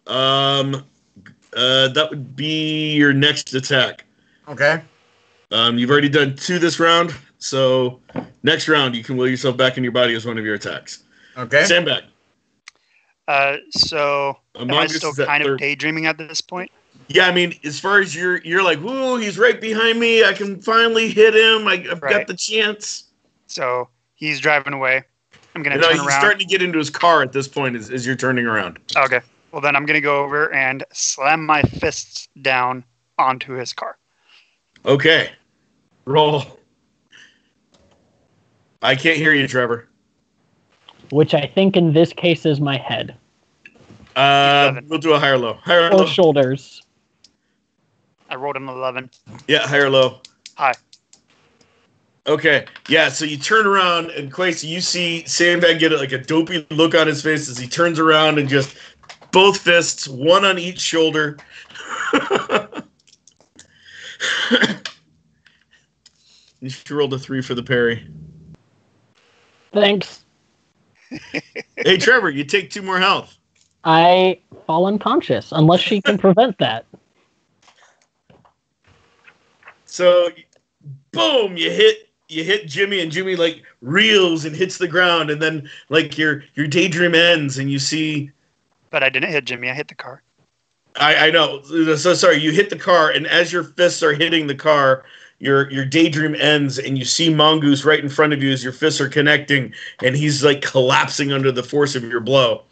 That would be your next attack. Okay. You've already done 2 this round, so next round you can will yourself back in your body as one of your attacks. Okay. Sandbag. So am I Mongoose still is at kind of third. daydreaming at this point? Yeah, I mean, as far as you're like, "Whoa, he's right behind me. I can finally hit him. I've got Right. the chance." So he's driving away. I'm gonna You know, turn he's around. starting to get into his car at this point as you're turning around. Okay. Well, then I'm gonna go over and slam my fists down onto his car. Okay. Roll. I can't hear you, Trevor. Which I think in this case is my head. 11. We'll do a higher low. Higher Or low. shoulders. I rolled an 11. Yeah, higher low. High. Okay. Yeah, so you turn around and Quasi, you see Sandbag get like a dopey look on his face as he turns around and just both fists, one on each shoulder. She rolled a 3 for the parry. Thanks. Hey, Trevor, you take 2 more health. I fall unconscious unless she can prevent that. So, boom! You hit Jimmy, and Jimmy like reels and hits the ground, and then like your daydream ends, and you see. But I didn't hit Jimmy. I hit the car. I know. So sorry. You hit the car, and as your fists are hitting the car, your daydream ends, and you see Mongoose right in front of you as your fists are connecting, and he's like collapsing under the force of your blow.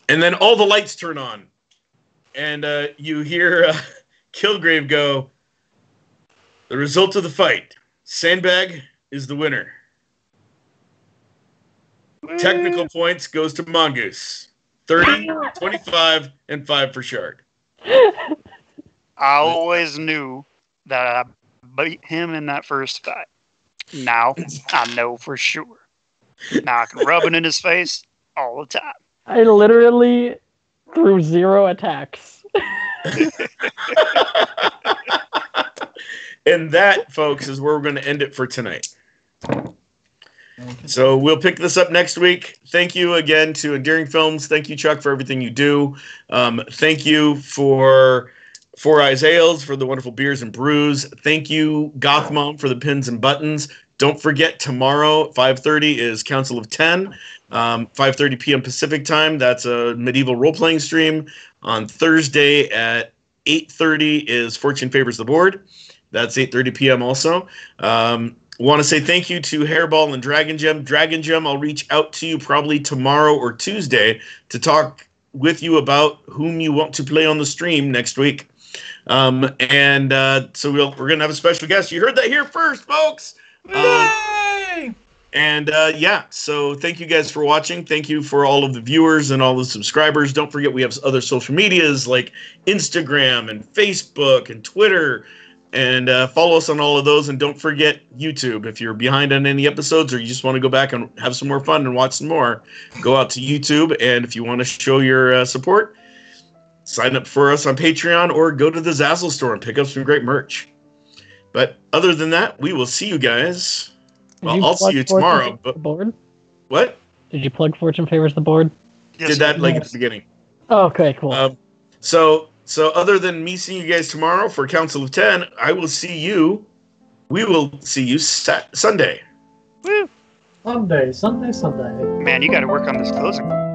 And then all the lights turn on, and you hear Kilgrave go, "The result of the fight, Sandbag is the winner. Technical points goes to Mongoose. 30, 25, and 5 for Shard." I always knew that I beat him in that first fight. Now I know for sure. Now I can rub it in his face all the time. I literally threw 0 attacks. And that, folks, is where we're going to end it for tonight. So we'll pick this up next week. Thank you again to Endearing Films. Thank you, Chuck, for everything you do. Thank you for Four Eyes Ales for the wonderful beers and brews. Thank you, Goth Mom, for the pins and buttons. Don't forget, tomorrow, 5:30 is Council of 10. 5:30 p.m. Pacific time. That's a medieval role-playing stream. On Thursday at 8:30 is Fortune Favors the Board. That's 8:30 p.m. also. Want to say thank you to Hairball and Dragon Gem. Dragon Gem, I'll reach out to you probably tomorrow or Tuesday to talk with you about whom you want to play on the stream next week. So we're going to have a special guest. You heard that here first, folks. Yay! So thank you guys for watching. Thank you for all of the viewers and all the subscribers. Don't forget we have other social medias like Instagram and Facebook and Twitter. And follow us on all of those. And don't forget YouTube. If you're behind on any episodes or you just want to go back and have some more fun and watch some more, go out to YouTube. And if you want to show your support, sign up for us on Patreon or go to the Zazzle store and pick up some great merch. But other than that, we will see you guys. Well, I'll see you tomorrow. But board? What? Did you plug Fortune Favors the board? Yes, Did that at the beginning. Oh, okay, cool. So other than me seeing you guys tomorrow for Council of 10, I will see you. We will see you Sunday. Woo. Sunday. Man, you got to work on this closing.